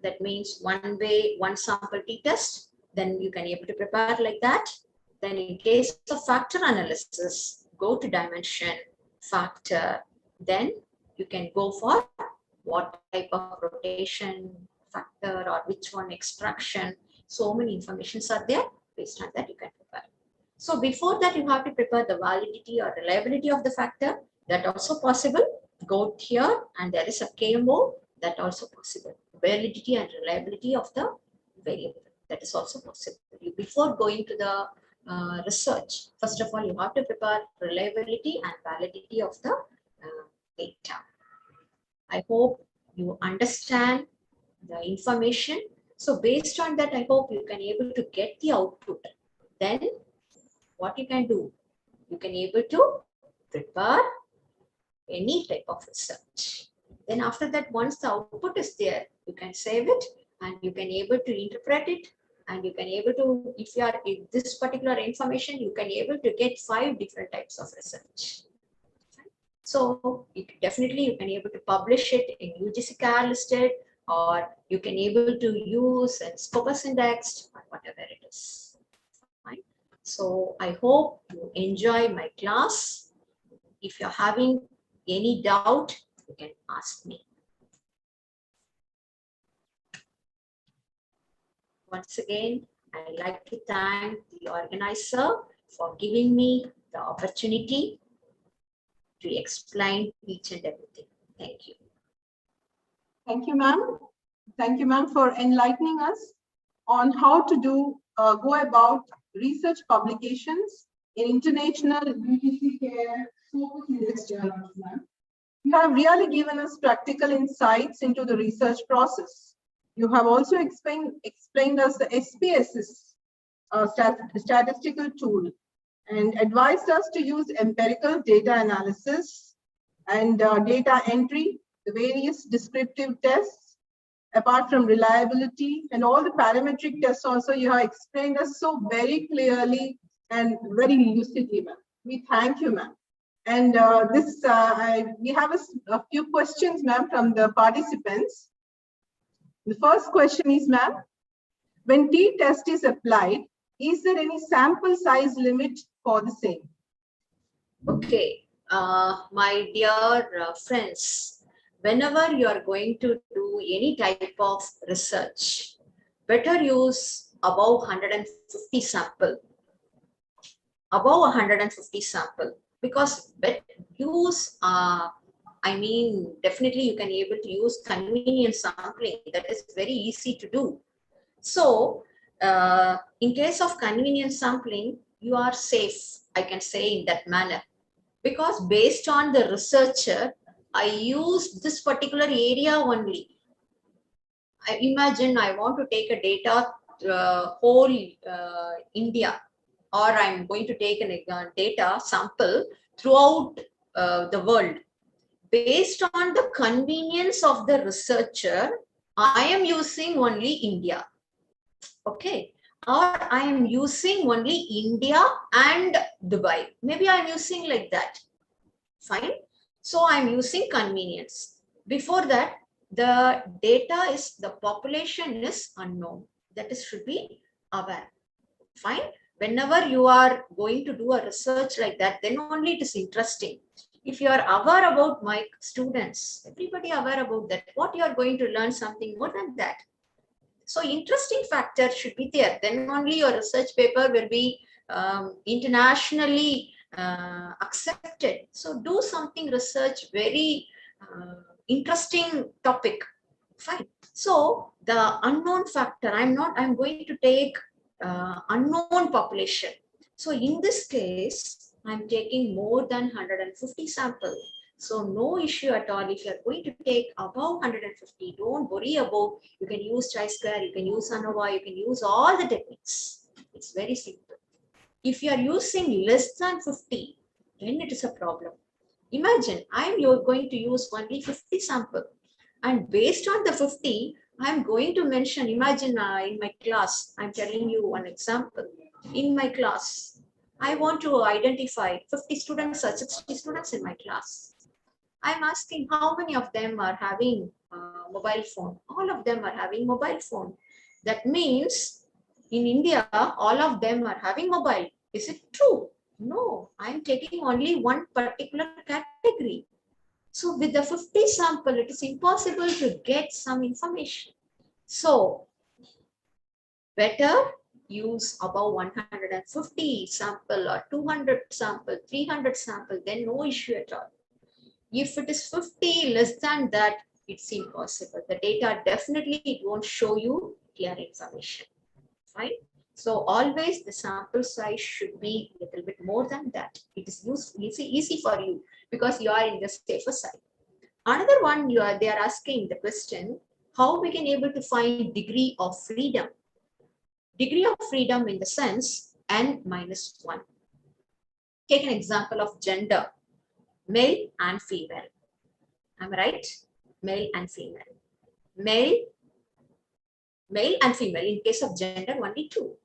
That means one way, one sample t-test. Then you can able to prepare like that. Then in case of factor analysis, go to dimension, factor. Then you can go for what type of rotation factor or which one extraction. So many informations are there. Based on that, you can prepare. So before that, you have to prepare the validity or reliability of the factor. That also possible. Go here and there is a KMO. That also possible. Validity and reliability of the variable. That is also possible. Before going to the research, first of all, you have to prepare reliability and validity of the data. I hope you understand the information. So based on that, I hope you can able to get the output. Then what you can do, you can able to prepare any type of research. Then after that, once the output is there, you can save it and you can able to interpret it, and you can able to, if you are in this particular information, you can able to get 5 different types of research. So definitely you can able to publish it in UGC CAR listed, or you can able to use a Scopus indexed, or whatever it is. Fine. So I hope you enjoy my class. If you're having any doubt, you can ask me. Once again, I'd like to thank the organizer for giving me the opportunity to explain each and everything. Thank you. Thank you, ma'am. Thank you, ma'am, for enlightening us on how to go about research publications in international UGC CARE Scopus Index journals, ma'am. You have really given us practical insights into the research process. You have also explained us the SPSS statistical tool and advised us to use empirical data analysis and data entry, the various descriptive tests, apart from reliability and all the parametric tests also. You have explained us so very clearly and very lucidly, ma'am. We thank you, ma'am. And we have a few questions, ma'am, from the participants. The first question is, ma'am, when t-test is applied, is there any sample size limit for the same? Okay, my dear friends, whenever you are going to do any type of research, better use above 150 sample. Above 150 sample, because use definitely you can able to use convenience sampling. That is very easy to do. So in case of convenience sampling, you are safe, I can say, in that manner, because based on the researcher, I use this particular area only. I imagine I want to take a data whole India, or I'm going to take a data sample throughout the world. Based on the convenience of the researcher, I am using only India. Okay. Or I am using only India and Dubai. Maybe I'm using like that. Fine. So I'm using convenience. Before that, the data is, the population is unknown. That is should be aware. Fine. Whenever you are going to do a research like that, then only it is interesting. If you are aware about my students, everybody aware about that, what you are going to learn something more than that. So interesting factor should be there. Then only your research paper will be internationally accepted. So do something research, very interesting topic. Fine. So the unknown factor, I'm going to take unknown population. So in this case, I'm taking more than 150 sample. So no issue at all. If you're going to take above 150, don't worry about, you can use chi-square, you can use ANOVA, you can use all the techniques. It's very simple. If you are using less than 50, then it is a problem. Imagine you're going to use only 50 sample, and based on the 50, I'm going to mention, imagine in my class, I'm telling you one example. In my class, I want to identify 50 students or 60 students in my class. I'm asking how many of them are having mobile phone. All of them are having mobile phone. That means in India, all of them are having mobile. Is it true? No, I'm taking only one particular category. So with the 50 sample, it is impossible to get some information. So better use above 150 sample or 200 sample, 300 sample, then no issue at all. If it is 50 less than that, it's impossible. The data definitely it won't show you clear information. Fine. So always the sample size should be a little bit more than that. It is easy for you because you are in the safer side. Another one they are asking the question, how we can able to find degree of freedom? Degree of freedom in the sense n minus 1. Take an example of gender, male and female. Am I right? Male and female. Male and female. In case of gender, only 2.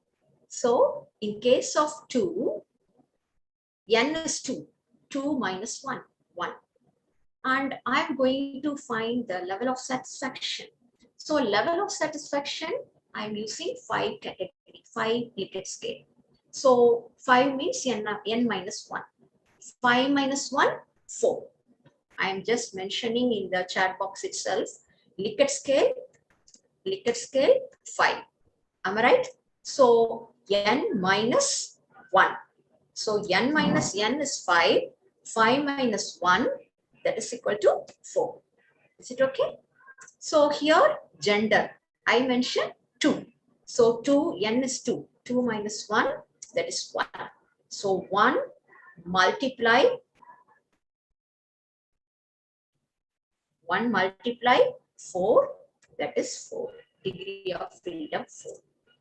So in case of 2, n is 2. 2 minus 1, 1. And I'm going to find the level of satisfaction. So level of satisfaction, I'm using 5 category, 5 Likert scale. So 5 means n minus 1. 5 minus 1, 4. I'm just mentioning in the chat box itself, Likert scale, 5. Am I right? So n minus 1. So n minus n is 5. 5 minus 1, that is equal to 4. Is it okay? So here, gender, I mentioned 2. So 2, n is 2. 2 minus 1, that is 1. So 1 multiply 4, that is 4. Degree of freedom 4.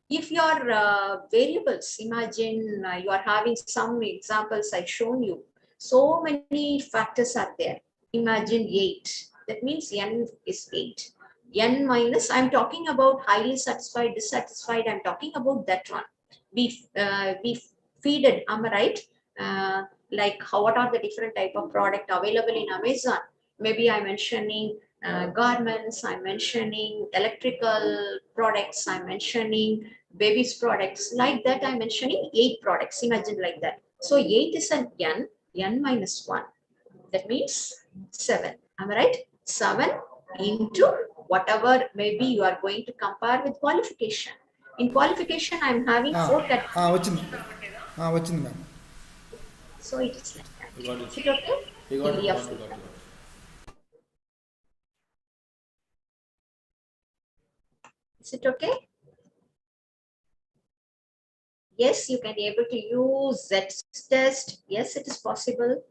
If your variables, imagine you are having some examples I've shown you. So many factors are there. Imagine 8. That means n is 8. N minus, I'm talking about highly satisfied, dissatisfied. I'm talking about that one. We feed it, am I right? Like what are the different type of product available in Amazon? Maybe I'm mentioning garments, I'm mentioning electrical products, I'm mentioning babies products. Like that, I'm mentioning 8 products. Imagine like that. So 8 is an n minus 1. That means 7. Am I right? 7 into whatever maybe you are going to compare with qualification. In qualification, I'm having 4 categories. So it is like that. Is it okay? Degree of freedom. Is it okay? Yes, you can be able to use that test. Yes, it is possible.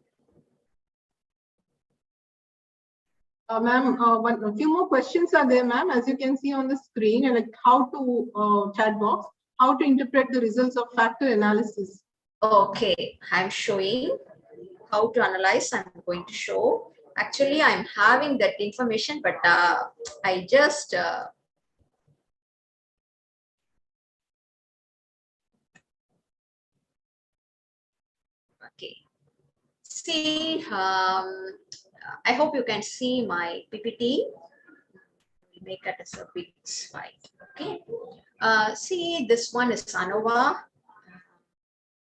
Ma'am, a few more questions are there, ma'am, as you can see on the screen, and like how to chat box, how to interpret the results of factor analysis. Okay, I'm showing how to analyze. I'm going to show. Actually, I'm having that information, but I just okay. See, I hope you can see my PPT. Make it as a big slide. Okay. See, this one is ANOVA.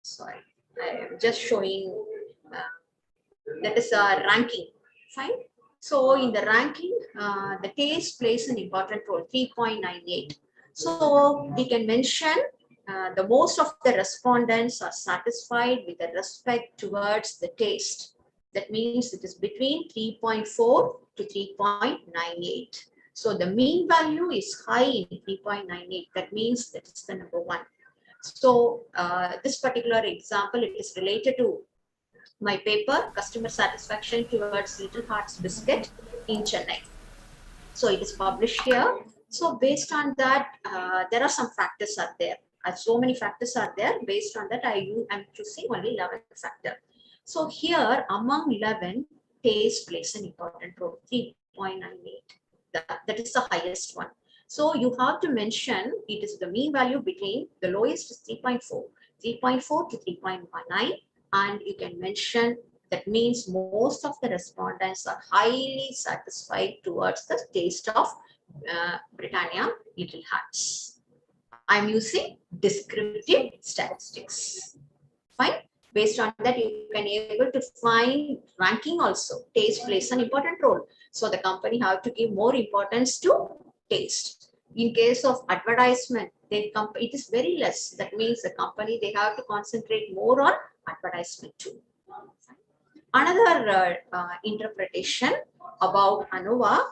Sorry, I am just showing that is a ranking. Fine. So in the ranking, the taste plays an important role, 3.98. So we can mention the most of the respondents are satisfied with the respect towards the taste. That means it is between 3.4 to 3.98. So the mean value is high in 3.98. That means that's the number 1. So this particular example, it is related to my paper, Customer Satisfaction Towards Little Hearts Biscuit in Chennai. So it is published here. So based on that, there are some factors are there. So many factors are there. Based on that, I'm choosing only 11th factor. So here among 11, taste plays an important role, 3.98. That is the highest one. So you have to mention it is the mean value between the lowest is 3.4 to 3.19, and you can mention that means most of the respondents are highly satisfied towards the taste of Britannia Little Hearts. I'm using descriptive statistics. Fine. Based on that, you can able to find ranking also. Taste plays an important role. So the company have to give more importance to taste. In case of advertisement, it is very less. That means the company, they have to concentrate more on advertisement too. Another interpretation about ANOVA.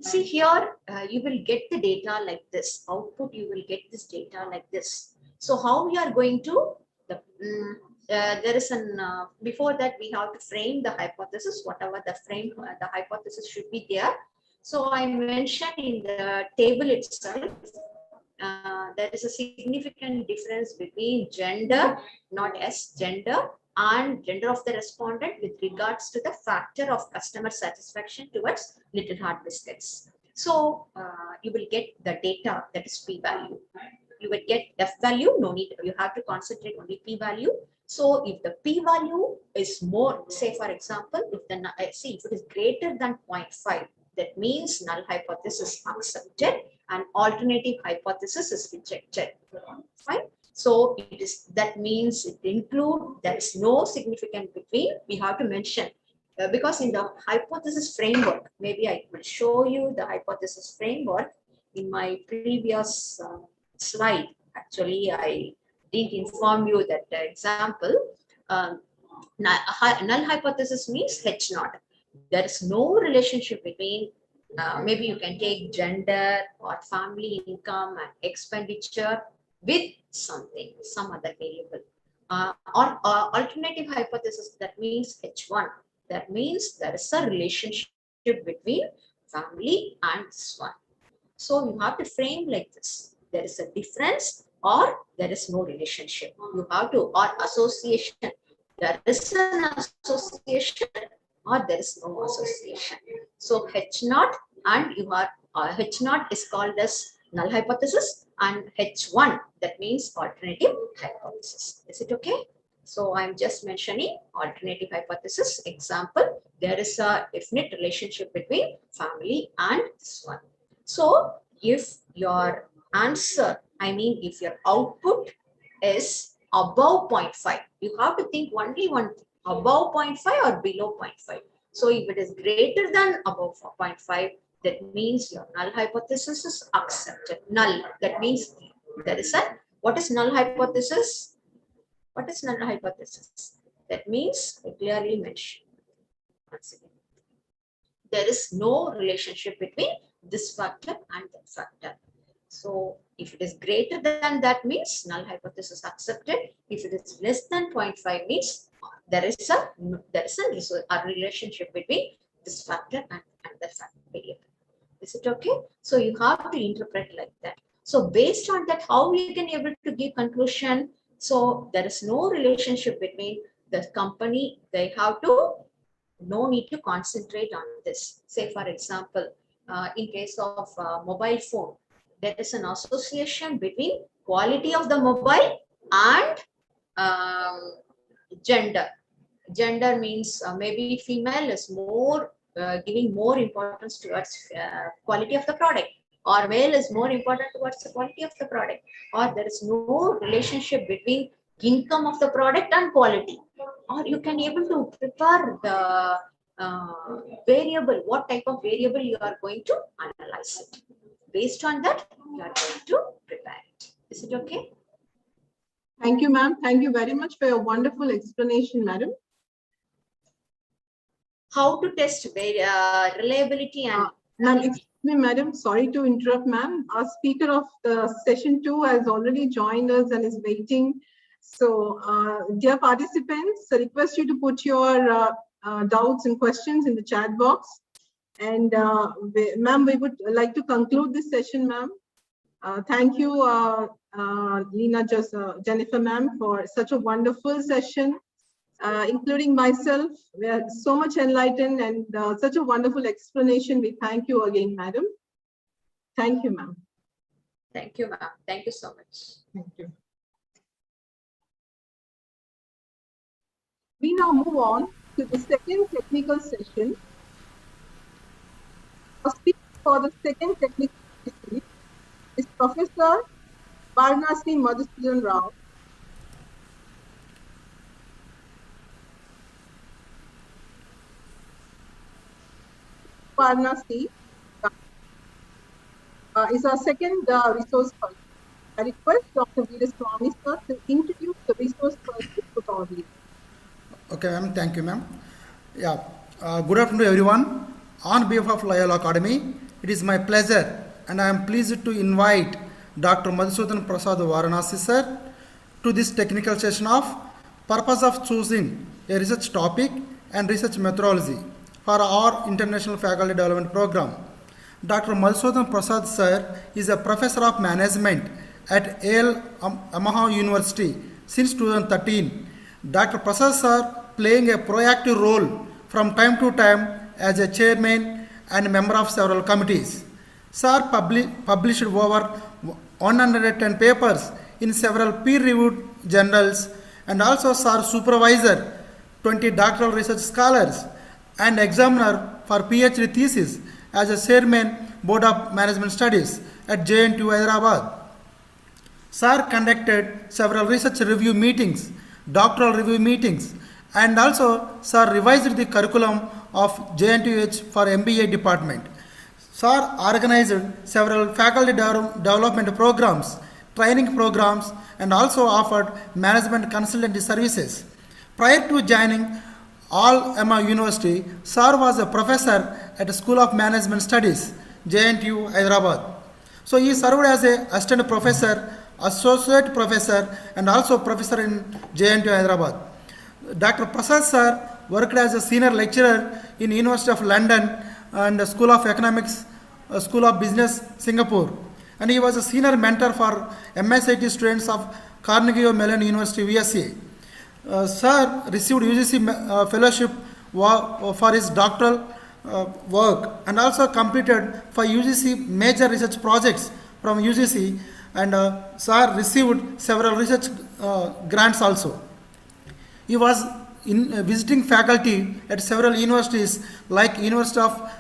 See here, you will get the data like this. Output, you will get this data like this. So how we are going to, there is an, before that we have to frame the hypothesis, whatever the frame, the hypothesis should be there. So I mentioned in the table itself, there is a significant difference between gender, not as gender, and gender of the respondent with regards to the factor of customer satisfaction towards Little Heart biscuits. So you will get the data, that is p-value. You will get f value, no need, you have to concentrate only p-value. So if the p-value is more, say for example, if the if it is greater than 0.5, that means null hypothesis accepted and alternative hypothesis is rejected. Fine. So it is, that means it include, there is no significant between, we have to mention, because in the hypothesis framework, maybe I will show you the hypothesis framework in my previous slide. Actually, I didn't inform you that the example. Null hypothesis means H naught. There is no relationship between, maybe you can take gender or family income and expenditure with something, some other variable. Or alternative hypothesis, that means H1. That means there is a relationship between family and this one. So you have to frame like this. There is a difference or there is no relationship. You have to, or association. There is an association or there is no association. So H naught, and you are H naught is called as null hypothesis, and H1, that means alternative hypothesis. Is it okay? So I'm just mentioning alternative hypothesis example. There is a definite relationship between family and this one. So if your answer, I mean if your output is above 0.5, you have to think only one thing, above 0.5 or below 0.5. So if it is greater than above 0.5, that means your null hypothesis is accepted. Null, that means there is a, what is null hypothesis? What is null hypothesis? That means I clearly mentioned. Once again, there is no relationship between this factor and that factor. So if it is greater than that means null hypothesis accepted. If it is less than 0.5 means there is a relationship between this factor and the factor variable. Is it okay? So you have to interpret like that. So based on that, how we can able to give conclusion? So there is no relationship between the company. They have to, no need to concentrate on this. Say for example, in case of mobile phone, there is an association between quality of the mobile and gender. Gender means maybe female is more giving more importance towards quality of the product, or male is more important towards the quality of the product, or there is no relationship between income of the product and quality. Or you can able to prepare the variable, what type of variable you are going to analyze it. Based on that, you are going to prepare it. Is it okay? Thank you, ma'am. Thank you very much for your wonderful explanation, madam. How to test reliability and... Ma'am, excuse me, madam. Sorry to interrupt, ma'am. Our speaker of the session 2 has already joined us and is waiting. So, dear participants, I request you to put your doubts and questions in the chat box. And ma'am, we would like to conclude this session, ma'am. Thank you, Jennifer ma'am, for such a wonderful session, including myself. We are so much enlightened and such a wonderful explanation. We thank you again, madam. Thank you, ma'am. Thank you, ma'am. Thank you so much. Thank you. We now move on to the second technical session. Our speaker for the second technical session is Professor Varanasi Madhusudan Rao. Varanasi is our second resource person. I request Dr. Veeraswamy sir to introduce the resource person to the audience. Okay, ma'am. Thank you, ma'am. Yeah. Good afternoon, everyone. On behalf of Loyola Academy, it is my pleasure and I am pleased to invite Dr. Madhusudan Prasad Varanasi sir to this technical session of purpose of choosing a research topic and research methodology for our International Faculty Development Program. Dr. Madhusudan Prasad sir is a professor of management at Yale Omaha University since 2013. Dr. Prasad sir playing a proactive role from time to time as a chairman and member of several committees. Sir published over 110 papers in several peer-reviewed journals and also sir supervisor 20 doctoral research scholars and examiner for PhD thesis as a chairman Board of Management Studies at JNTU Hyderabad. Sir conducted several research review meetings, doctoral review meetings, and also sir revised the curriculum of JNTUH for MBA department. Sir organized several faculty development programs, training programs, and also offered management consultancy services. Prior to joining All Emma University, Sir was a professor at the School of Management Studies, JNTU Hyderabad. So he served as a assistant professor, associate professor, and also professor in JNTU Hyderabad. Dr. Prasad sir worked as a senior lecturer in University of London and the School of Economics, School of Business, Singapore. And he was a senior mentor for MSIT students of Carnegie Mellon University, USA. Sir received UGC fellowship for his doctoral work and also completed for UGC major research projects from UGC, and Sir received several research grants also. He was visiting faculty at several universities like University of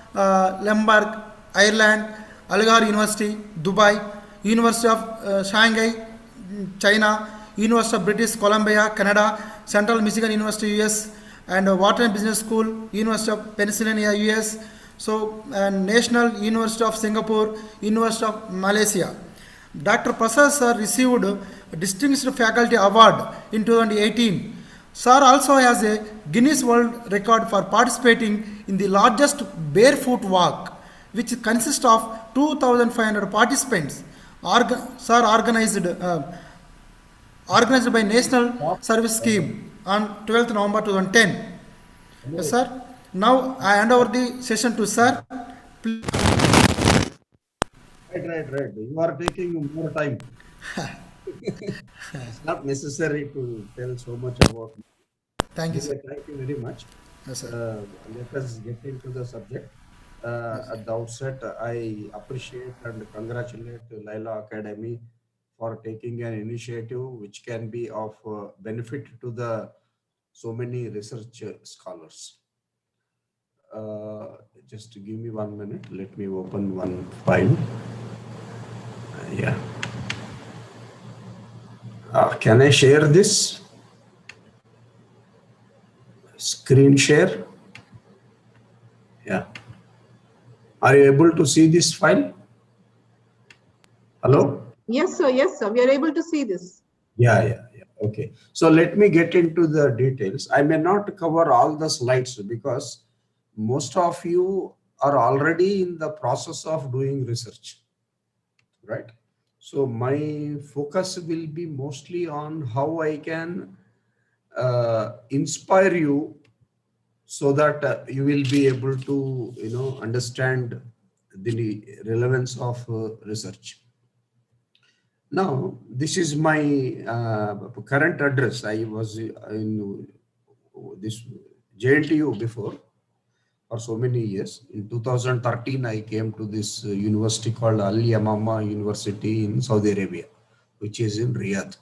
Lemberg, Ireland, Aligarh University, Dubai, University of Shanghai, China, University of British Columbia, Canada, Central Michigan University, US, and Wharton Business School, University of Pennsylvania, US, so and National University of Singapore, University of Malaysia. Dr. Prasad sir received a Distinguished Faculty Award in 2018. Sir also has a Guinness World Record for participating in the largest barefoot walk, which consists of 2,500 participants. Sir organized by National Service Scheme on 12th November 2010. Yes, sir. Now I hand over the session to sir. Please. Right. You are taking more time. It's not necessary to tell so much about me. Thank you, sir. Thank you very much. Yes, sir. Let us get into the subject. At the outset, I appreciate and congratulate Loyola Academy for taking an initiative which can be of benefit to the so many research scholars. Just give me 1 minute. Let me open one file. Yeah. Can I share this? Screen share. Yeah. Are you able to see this file? Hello? Yes, sir. Yes, sir. We are able to see this. Yeah. Okay. So let me get into the details. I may not cover all the slides because most of you are already in the process of doing research, right? So my focus will be mostly on how I can inspire you so that you will be able to, understand the relevance of research. Now, this is my current address. I was in this JNTU before for so many years. In 2013, I came to this university called Al Yamama University in Saudi Arabia, which is in Riyadh.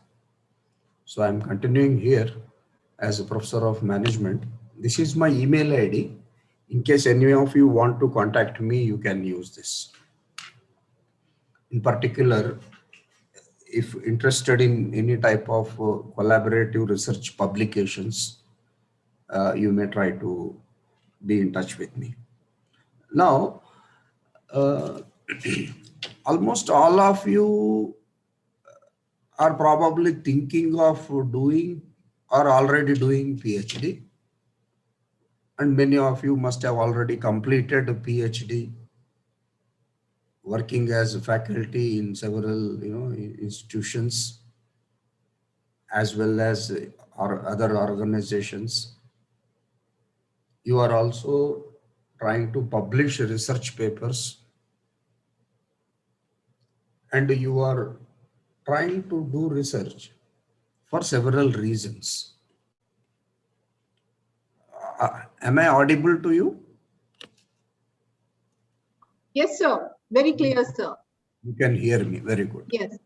So I'm continuing here as a professor of management. This is my email ID. In case any of you want to contact me, you can use this. In particular, if interested in any type of collaborative research publications, you may try to be in touch with me. Now, almost all of you are probably thinking of doing or already doing PhD. And many of you must have already completed a PhD, working as a faculty in several institutions, as well as other organizations. You are also trying to publish research papers, and you are trying to do research for several reasons. Am I audible to you? Yes, sir. Very clear, sir. You can hear me. Very good. Yes.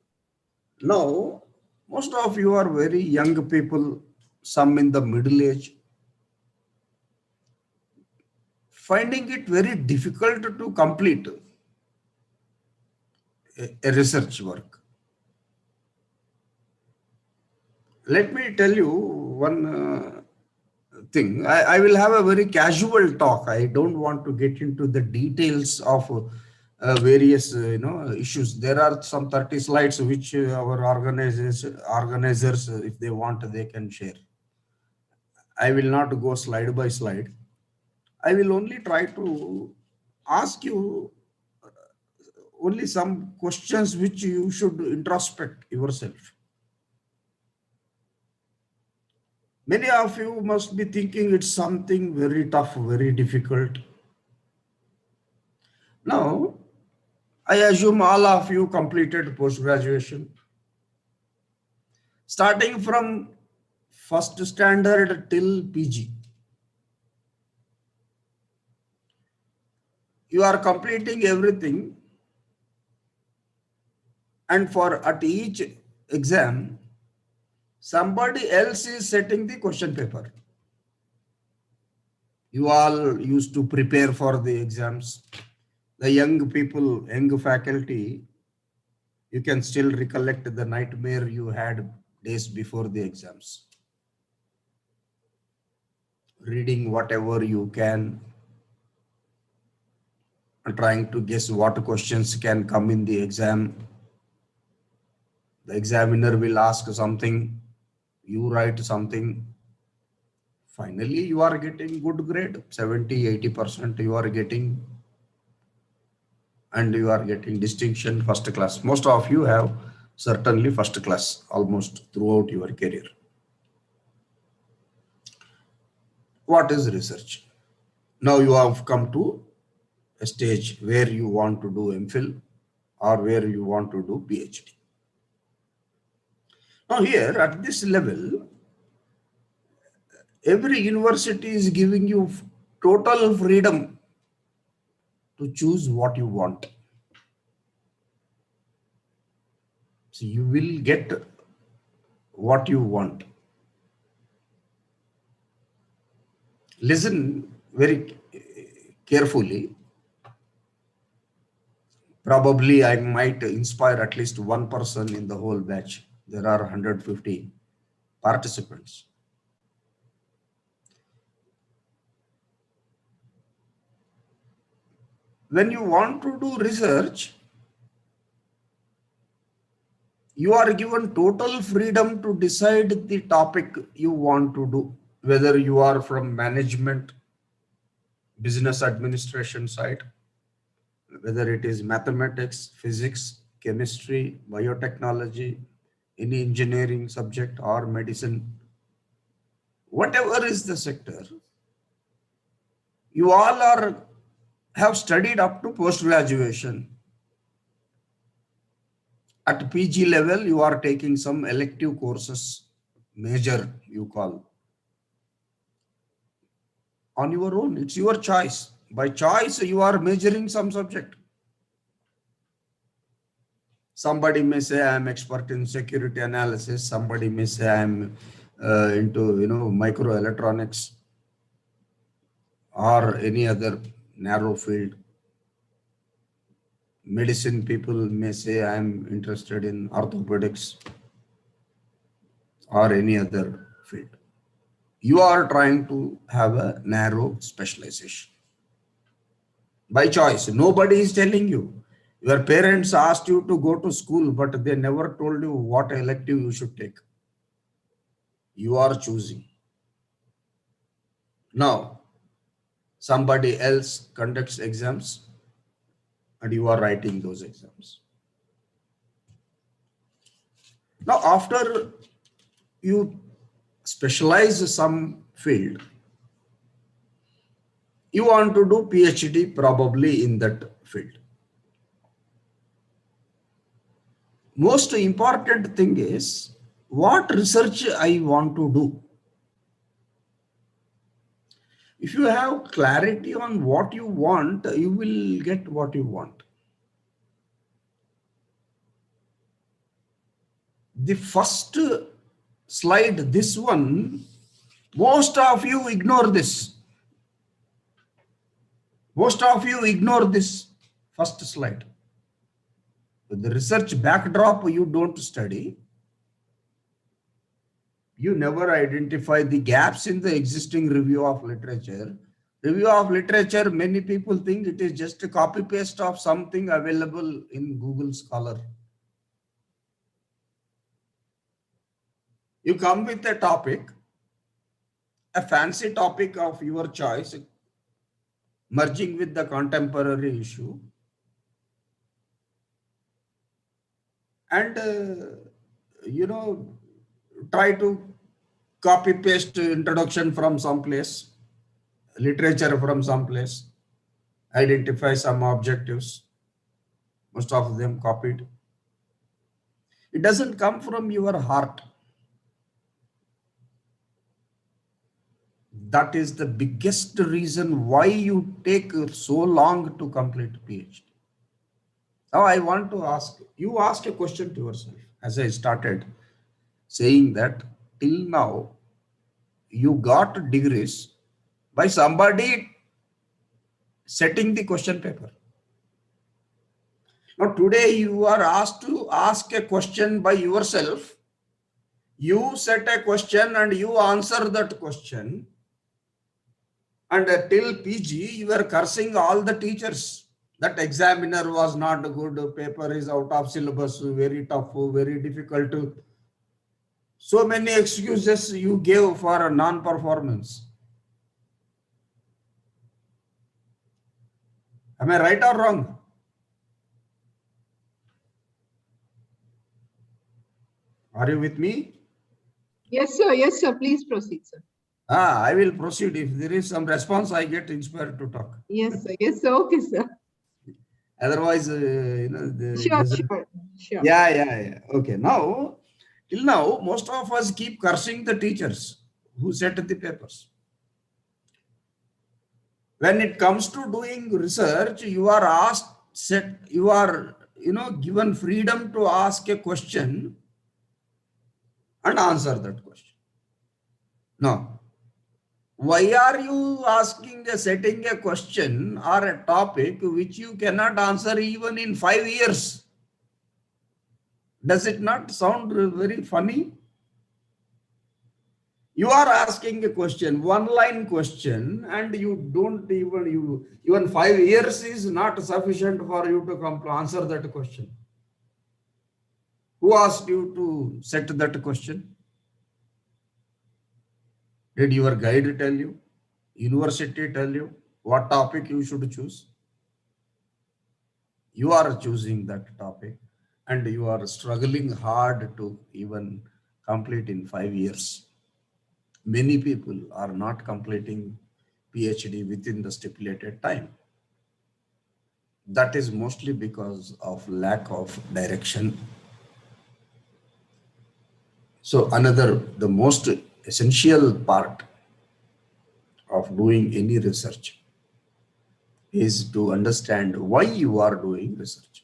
Now, most of you are very young people, some in the middle age, finding it very difficult to complete a research work. Let me tell you one thing. I will have a very casual talk. I don't want to get into the details of various issues. There are some 30 slides which our organizers, if they want, they can share. I will not go slide by slide. I will only try to ask you only some questions which you should introspect yourself. Many of you must be thinking it's something very tough, very difficult. Now, I assume all of you completed post-graduation. Starting from first standard till PG. You are completing everything, and for at each exam, somebody else is setting the question paper. You all used to prepare for the exams. The young people, young faculty, you can still recollect the nightmare you had days before the exams. Reading whatever you can, trying to guess what questions can come in the exam. The examiner will ask something, you write something. Finally, you are getting good grade, 70–80% you are getting, and you are getting distinction, first class. Most of you have certainly first class almost throughout your career. What is research? Now you have come to a stage where you want to do MPhil or where you want to do PhD. Now here at this level, every university is giving you total freedom to choose what you want. So you will get what you want. Listen very carefully. Probably I might inspire at least one person in the whole batch. There are 150 participants. When you want to do research, you are given total freedom to decide the topic you want to do, whether you are from management, business administration side, whether it is mathematics, physics, chemistry, biotechnology, any engineering subject or medicine, whatever is the sector, you all have studied up to post-graduation. At PG level, you are taking some elective courses, major you call. On your own, it's your choice. By choice, you are majoring some subject. Somebody may say I am expert in security analysis. Somebody may say I am into microelectronics or any other narrow field. Medicine people may say I am interested in orthopedics or any other field. You are trying to have a narrow specialization. By choice, nobody is telling you. Your parents asked you to go to school, but they never told you what elective you should take. You are choosing. Now, somebody else conducts exams and you are writing those exams. Now, after you specialize some field, you want to do PhD probably in that field. Most important thing is what research I want to do. If you have clarity on what you want, you will get what you want. The first slide, this one, most of you ignore this. Most of you ignore this first slide. The research backdrop you don't study. You never identify the gaps in the existing review of literature. Review of literature, many people think it is just a copy paste of something available in Google Scholar. You come with a topic, a fancy topic of your choice, merging with the contemporary issue, and try to copy paste introduction from some place, literature from some place, identify some objectives, most of them copied. It doesn't come from your heart. That is the biggest reason why you take so long to complete PhD. Now I want to ask a question to yourself. As I started saying that till now you got degrees by somebody setting the question paper. Now today you are asked to ask a question by yourself. You set a question and you answer that question. And till PG, you were cursing all the teachers. That examiner was not good, paper is out of syllabus, very tough, very difficult. So many excuses you gave for a non-performance. Am I right or wrong? Are you with me? Yes, sir. Yes, sir. Please proceed, sir. I will proceed. If there is some response, I get inspired to talk. Yes, sir. Yes, sir. Okay, sir. Otherwise, Sure, sure, sure. Yeah. Okay. Now, till now, most of us keep cursing the teachers who set the papers. When it comes to doing research, you are asked, given freedom to ask a question and answer that question. Now, why are you setting a question or a topic which you cannot answer even in 5 years? Does it not sound very funny? You are asking a question, one-line question, and you don't even 5 years is not sufficient for you to answer that question. Who asked you to set that question? Did your guide tell you? University tell you what topic you should choose? You are choosing that topic and you are struggling hard to even complete in 5 years. Many people are not completing PhD within the stipulated time. That is mostly because of lack of direction, So the most essential part of doing any research is to understand why you are doing research.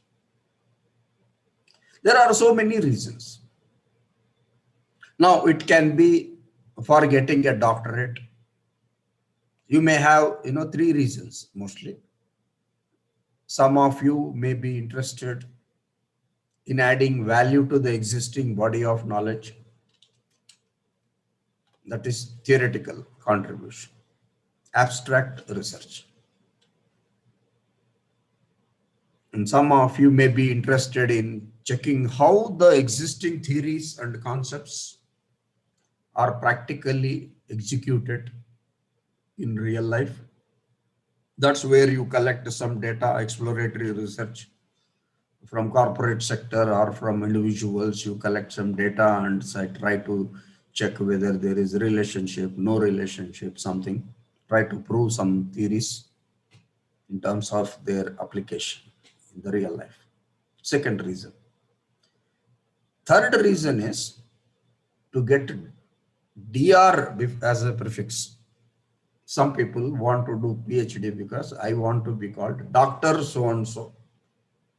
There are so many reasons. Now, it can be for getting a doctorate. You may have, 3 reasons mostly. Some of you may be interested in adding value to the existing body of knowledge. That is theoretical contribution, abstract research. And some of you may be interested in checking how the existing theories and concepts are practically executed in real life. That's where you collect some data, exploratory research from corporate sector or from individuals. You collect some data and try to check whether there is a relationship, no relationship, something. Try to prove some theories in terms of their application in the real life. Second reason. Third reason is to get DR as a prefix. Some people want to do PhD because I want to be called Dr. So-and-so.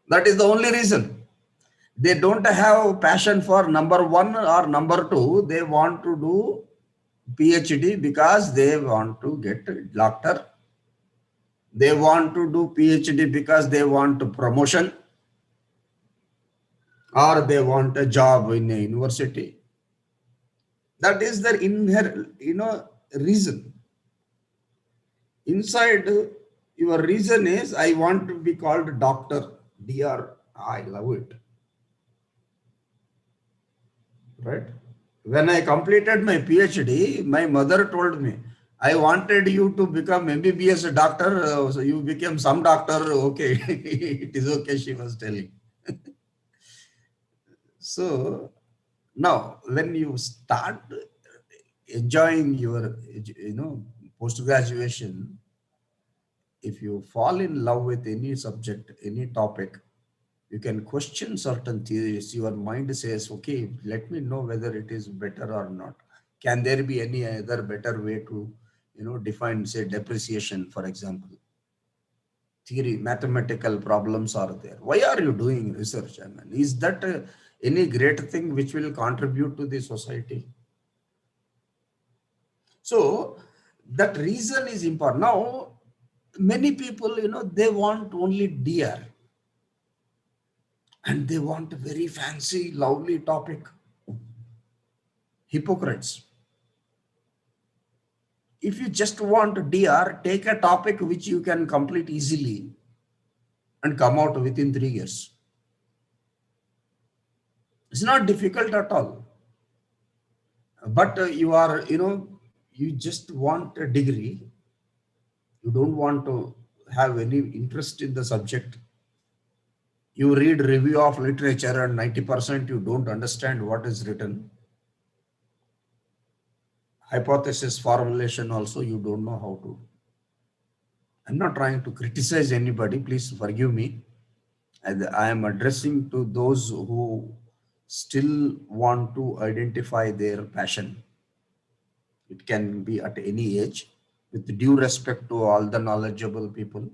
That is the only reason. They don't have passion for number 1 or number 2. They want to do PhD because they want to get doctor. They want to do PhD because they want promotion, or they want a job in a university. That is their inherent, reason. Inside your reason is, I want to be called doctor, DR. I love it. Right? When I completed my PhD, my mother told me, I wanted you to become MBBS doctor, so you became some doctor. Okay, it is okay, she was telling. So now, when you start enjoying your, post-graduation, if you fall in love with any subject, any topic, you can question certain theories. Your mind says, okay, let me know whether it is better or not. Can there be any other better way to, define, say, depreciation, for example? Theory, mathematical problems are there. Why are you doing research? I mean, is that any great thing which will contribute to the society? So that reason is important. Now, many people, they want only DR. And they want a very fancy, lovely topic. Hypocrites. If you just want DR, take a topic which you can complete easily and come out within 3 years. It's not difficult at all. But you are, you just want a degree. You don't want to have any interest in the subject. You read review of literature and 90% you don't understand what is written. Hypothesis formulation also you don't know how to. I'm not trying to criticize anybody, please forgive me. And I am addressing to those who still want to identify their passion. It can be at any age, with due respect to all the knowledgeable people.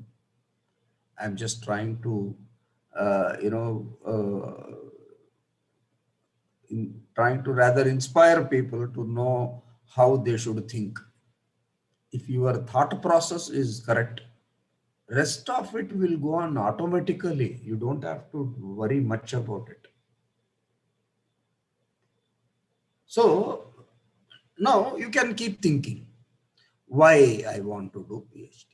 I'm just trying to, trying to rather inspire people to know how they should think. If your thought process is correct, rest of it will go on automatically. You don't have to worry much about it. So now you can keep thinking, why I want to do PhD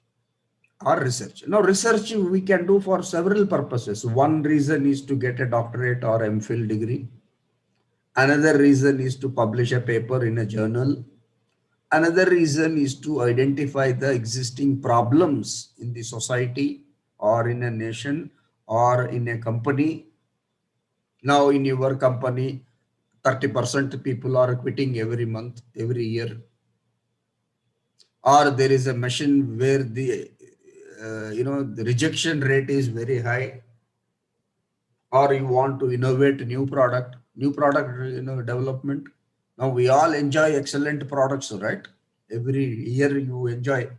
or research. Now research we can do for several purposes. One reason is to get a doctorate or MPhil degree. Another reason is to publish a paper in a journal. Another reason is to identify the existing problems in the society or in a nation or in a company. Now in your company, 30% people are quitting every month, every year. Or there is a machine where the, the rejection rate is very high. Or you want to innovate new product, development. Now we all enjoy excellent products, right? Every year you enjoy.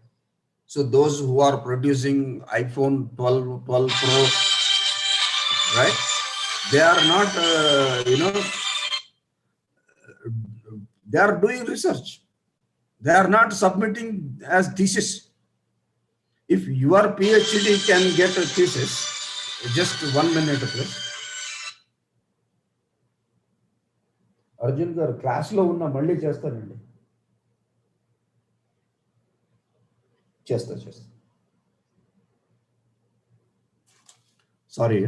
So those who are producing iPhone 12 Pro, right? They are not, they are doing research. They are not submitting as thesis. If your PhD can get a thesis, just 1 minute, please. Arjun గారు క్లాస్లో ఉన్న మళ్ళీ చేస్తానండి చేస్తా sorry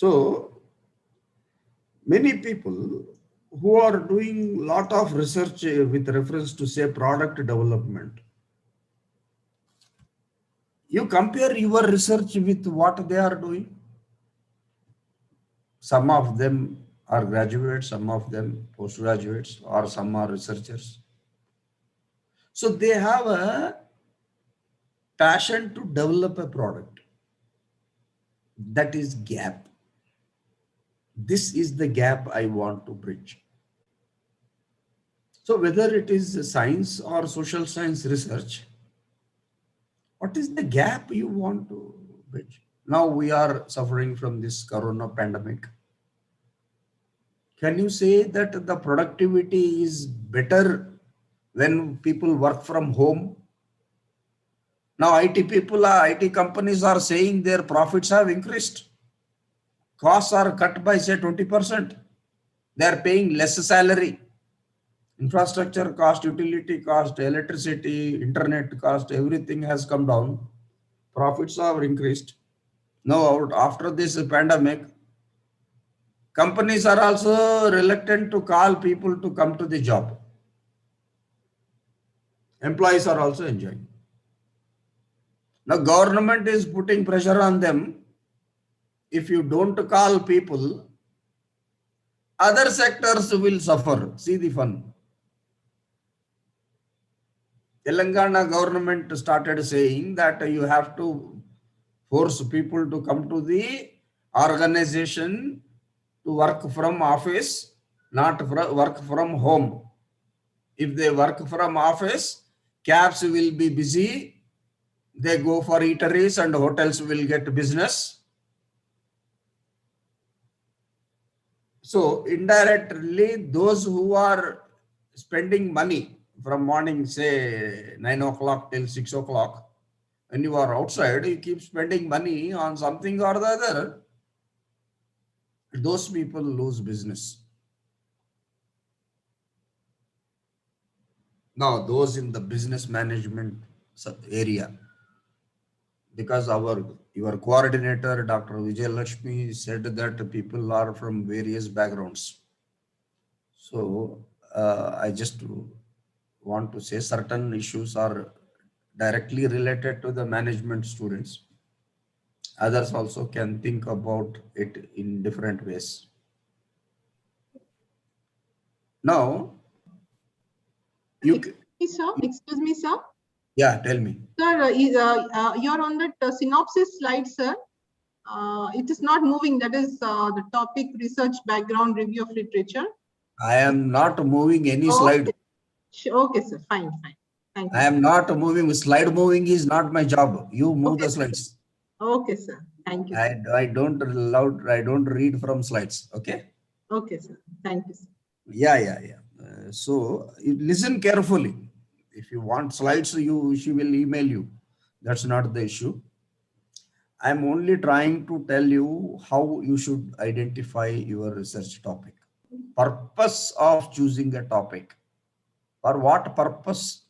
so many people who are doing lot of research with reference to say product development, you compare your research with what they are doing. Some of them are graduates, some of them postgraduates, or some are researchers. So they have a passion to develop a product. That is gap. This is the gap I want to bridge. So whether it is science or social science research, what is the gap you want to bridge? Now we are suffering from this corona pandemic. Can you say that the productivity is better when people work from home? Now IT companies are saying their profits have increased. Costs are cut by say 20%. They are paying less salary. Infrastructure cost, utility cost, electricity, internet cost, everything has come down. Profits are increased. Now after this pandemic, companies are also reluctant to call people to come to the job. Employees are also enjoying. Now government is putting pressure on them. If you don't call people, other sectors will suffer. See the fun. Telangana government started saying that you have to force people to come to the organization to work from office, not work from home. If they work from office, cabs will be busy. They go for eateries and hotels will get business. So indirectly, those who are spending money from morning, say 9 o'clock till 6 o'clock, when you are outside, you keep spending money on something or the other, those people lose business. Now, those in the business management area, because your coordinator, Dr. Vijayalakshmi, said that people are from various backgrounds. So I just want to say certain issues are directly related to the management students. Others also can think about it in different ways. Now, Excuse me, sir. Yeah, tell me. Sir, you're on that synopsis slide, sir. It is not moving. That is the topic research background review of literature. I am not moving any slide. Okay, sir. Fine. Thank you. I am not moving. Slide moving is not my job. You move the slides. Okay, sir. Thank you. I don't read from slides. Okay. Okay, sir. Thank you, sir. Yeah. So listen carefully. If you want slides, she will email you. That's not the issue. I'm only trying to tell you how you should identify your research topic. Purpose of choosing a topic. For what purpose?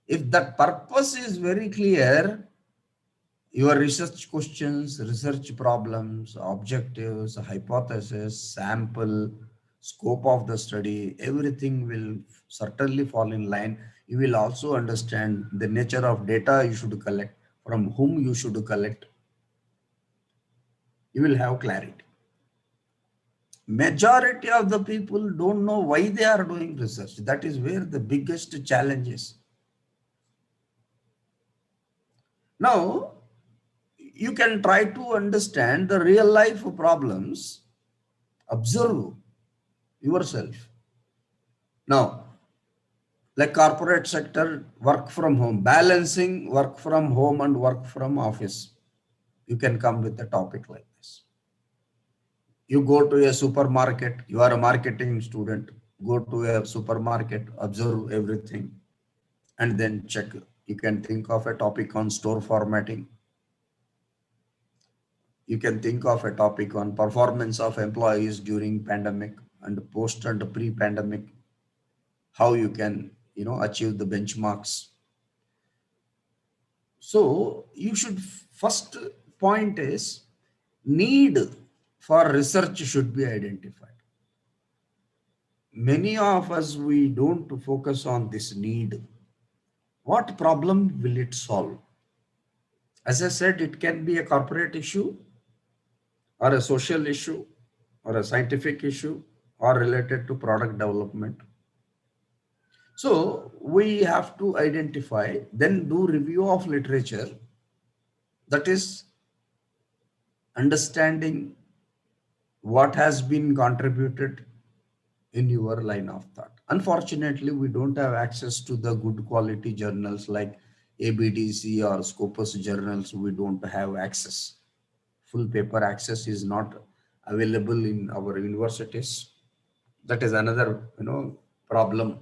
If that purpose is very clear, your research questions, research problems, objectives, hypothesis, sample, scope of the study, everything will certainly fall in line. You will also understand the nature of data you should collect, from whom you should collect. You will have clarity. Majority of the people don't know why they are doing research. That is where the biggest challenge is. Now, you can try to understand the real life problems Observe yourself. Now, like corporate sector, work from home, balancing work from home and work from office. You can come with a topic like this. You go to a supermarket, you are a marketing student, go to a supermarket, observe everything, and then check. You can think of a topic on store formatting. You can think of a topic on performance of employees during pandemic and post and pre-pandemic, how you can, achieve the benchmarks. So you should, first point is need for research should be identified. Many of us, we don't focus on this need. What problem will it solve? As I said, it can be a corporate issue or a social issue or a scientific issue or related to product development. So we have to identify, then do review of literature, that is understanding what has been contributed in your line of thought. Unfortunately, we don't have access to the good quality journals like ABDC or Scopus journals. We don't have access. Full paper access is not available in our universities. That is another, problem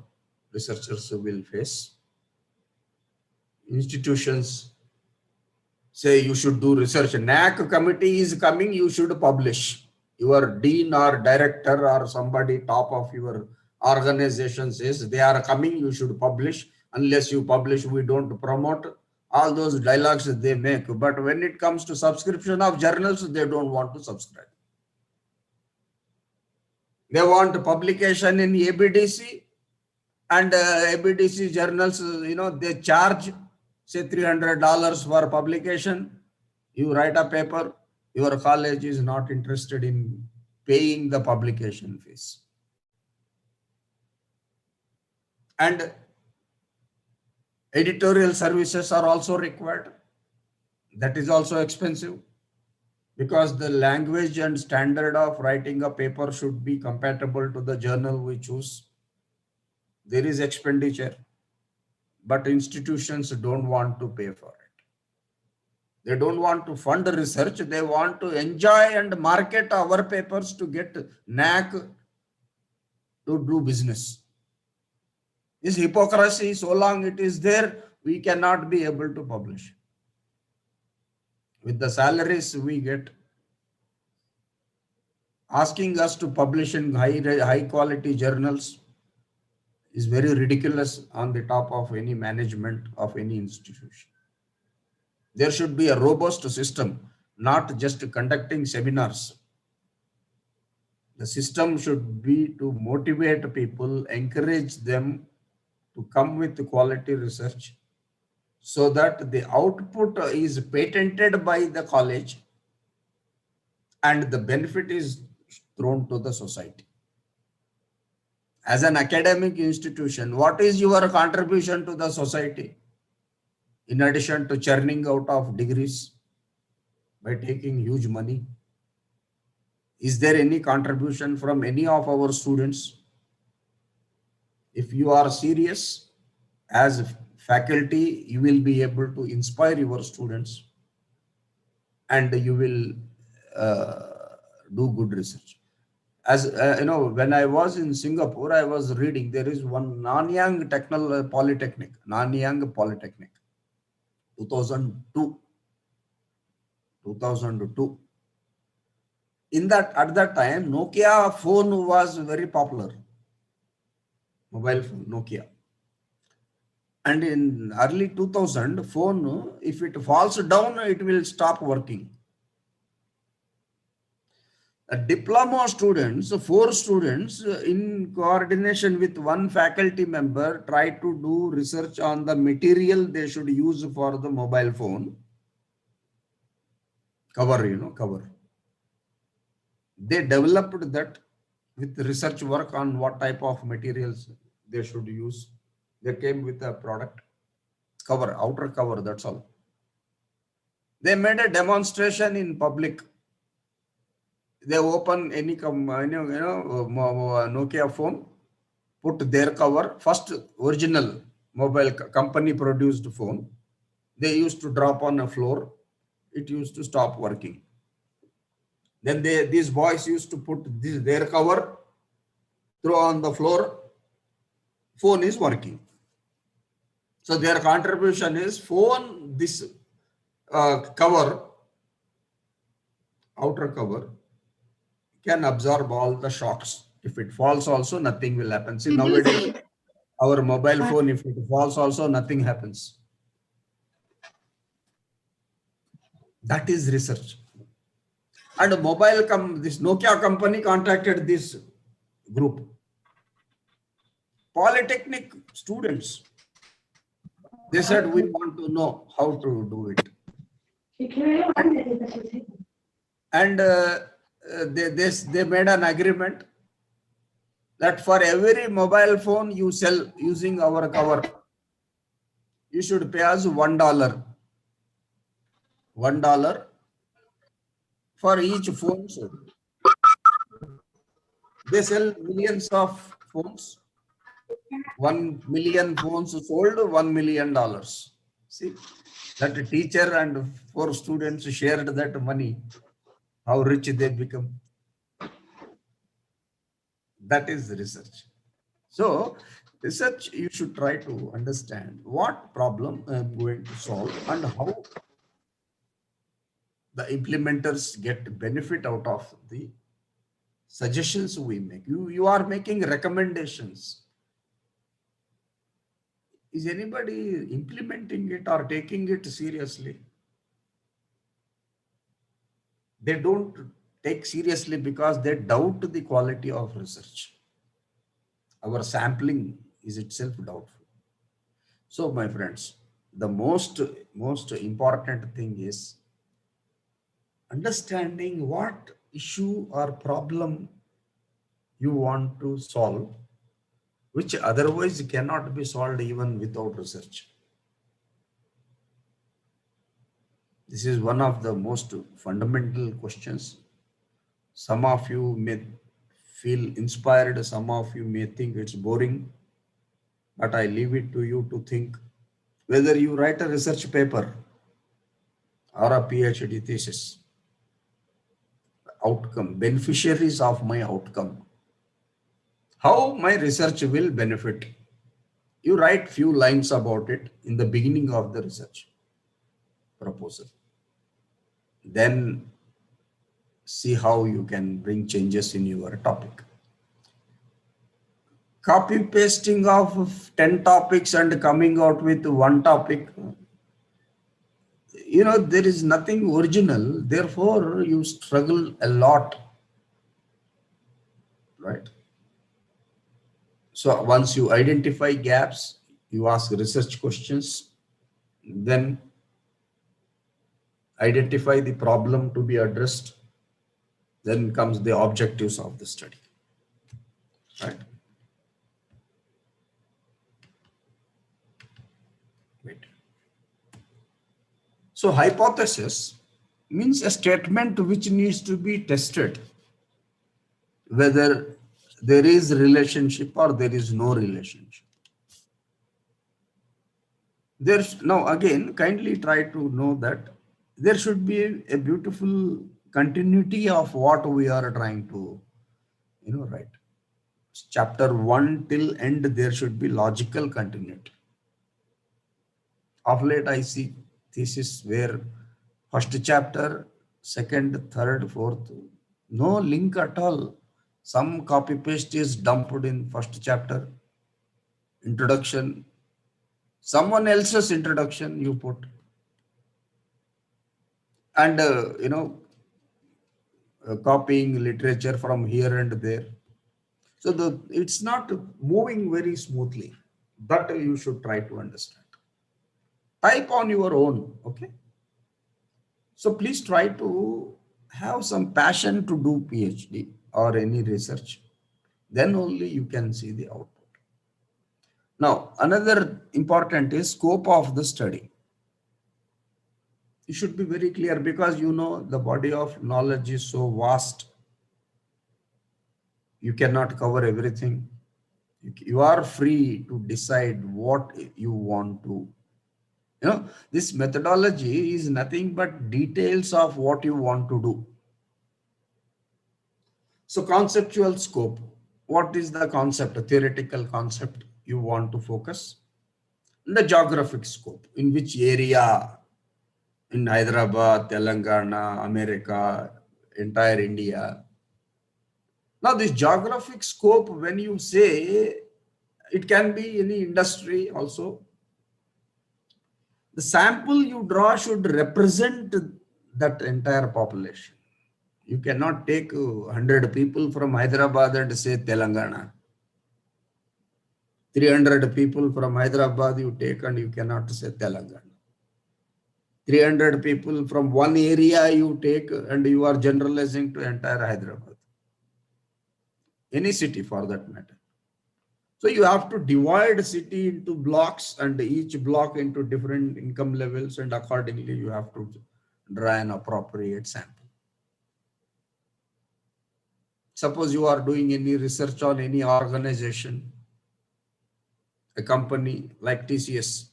researchers will face. Institutions say you should do research. NAC committee is coming, you should publish. Your dean or director or somebody top of your organization says they are coming, you should publish. Unless you publish, we don't promote. All those dialogues they make. But when it comes to subscription of journals, they don't want to subscribe. They want publication in ABDC, and ABDC journals, they charge say $300 for publication. You write a paper, your college is not interested in paying the publication fees. And editorial services are also required. That is also expensive, because the language and standard of writing a paper should be compatible to the journal we choose. There is expenditure, but institutions don't want to pay for it. They don't want to fund research. They want to enjoy and market our papers to get NAC to do business. This hypocrisy, so long it is there, we cannot be able to publish. With the salaries we get, asking us to publish in high quality journals is very ridiculous on the top of any management of any institution. There should be a robust system, not just conducting seminars. The system should be to motivate people, encourage them to come with quality research, so that the output is patented by the college and the benefit is thrown to the society. As an academic institution, what is your contribution to the society? In addition to churning out of degrees by taking huge money, is there any contribution from any of our students? If you are serious as faculty, you will be able to inspire your students and you will do good research. As when I was in Singapore, I was reading, there is one Nanyang Polytechnic, 2002. At that time, Nokia phone was very popular. Mobile phone, Nokia. And in early 2000, phone, if it falls down, it will stop working. Diploma students, 4 students in coordination with one faculty member try to do research on the material they should use for the mobile phone cover. They developed that with research work on what type of materials they should use. They came with a product cover, outer cover, that's all. They made a demonstration in public. They open any Nokia phone, put their cover, first original mobile company produced phone. They used to drop on a floor. It used to stop working. Then these boys used to put their cover, throw on the floor, phone is working. So their contribution is phone, this cover, outer cover, can absorb all the shocks. If it falls also, nothing will happen. See, nowadays, our mobile phone, if it falls also, nothing happens. That is research. And this Nokia company contacted this group. Polytechnic students. They said, we want to know how to do it. And they made an agreement that for every mobile phone you sell using our cover, you should pay us $1. $1 for each phone sold. They sell millions of phones. 1 million phones sold, $1 million. See, that teacher and 4 students shared that money, how rich they become. That is research. So research, you should try to understand what problem I am going to solve and how the implementers get benefit out of the suggestions we make. You are making recommendations. Is anybody implementing it or taking it seriously? They don't take seriously because they doubt the quality of research. Our sampling is itself doubtful. So my friends, the most important thing is understanding what issue or problem you want to solve, which otherwise cannot be solved even without research. This is one of the most fundamental questions. Some of you may feel inspired, some of you may think it's boring, but I leave it to you to think. Whether you write a research paper or a PhD thesis, outcome, beneficiaries of my outcome, how my research will benefit. You write few lines about it in the beginning of the research proposal. Then see how you can bring changes in your topic. Copy pasting of 10 topics and coming out with one topic, there is nothing original. Therefore, you struggle a lot, right? So once you identify gaps, you ask research questions, then identify the problem to be addressed, then comes the objectives of the study, right? Wait. So hypothesis means a statement which needs to be tested, whether there is relationship or there is no relationship. Now again, kindly try to know that there should be a beautiful continuity of what we are trying to, write. Chapter 1 till end, there should be logical continuity. Of late, I see thesis where first chapter, second, third, fourth, no link at all. Some copy paste is dumped in first chapter, introduction, someone else's introduction you put, and copying literature from here and there. So it's not moving very smoothly. That you should try to understand. Type on your own, okay? So please try to have some passion to do PhD or any research. Then only you can see the output. Now, another important is scope of the study. You should be very clear because the body of knowledge is so vast. You cannot cover everything. You are free to decide what you want to. This methodology is nothing but details of what you want to do. So conceptual scope, what is the concept, a theoretical concept you want to focus? The geographic scope, in which area, in Hyderabad, Telangana, America, entire India. Now this geographic scope, when you say, it can be any industry also. The sample you draw should represent that entire population. You cannot take 100 people from Hyderabad and say Telangana. 300 people from Hyderabad you take and you cannot say Telangana. 300 people from one area you take and you are generalizing to entire Hyderabad. Any city for that matter. So you have to divide city into blocks and each block into different income levels, and accordingly you have to draw an appropriate sample. Suppose you are doing any research on any organization, a company like TCS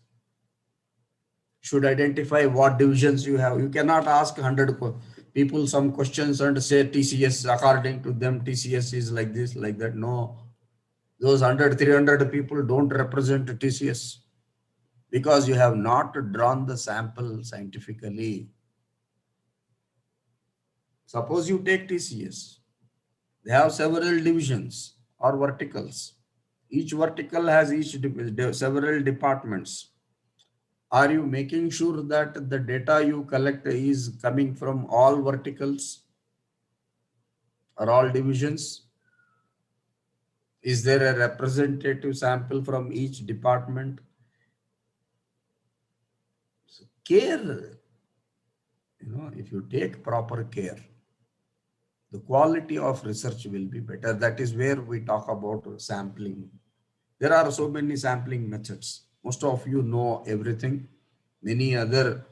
should identify what divisions you have. You cannot ask 100 people some questions and say TCS, according to them, TCS is like this, like that. No, those 100, 300 people don't represent TCS because you have not drawn the sample scientifically. Suppose you take TCS, they have several divisions or verticals. Each vertical has several departments. Are you making sure that the data you collect is coming from all verticals or all divisions? Is there a representative sample from each department? So care, if you take proper care, the quality of research will be better. That is where we talk about sampling. There are so many sampling methods. Most of you know everything. Many other,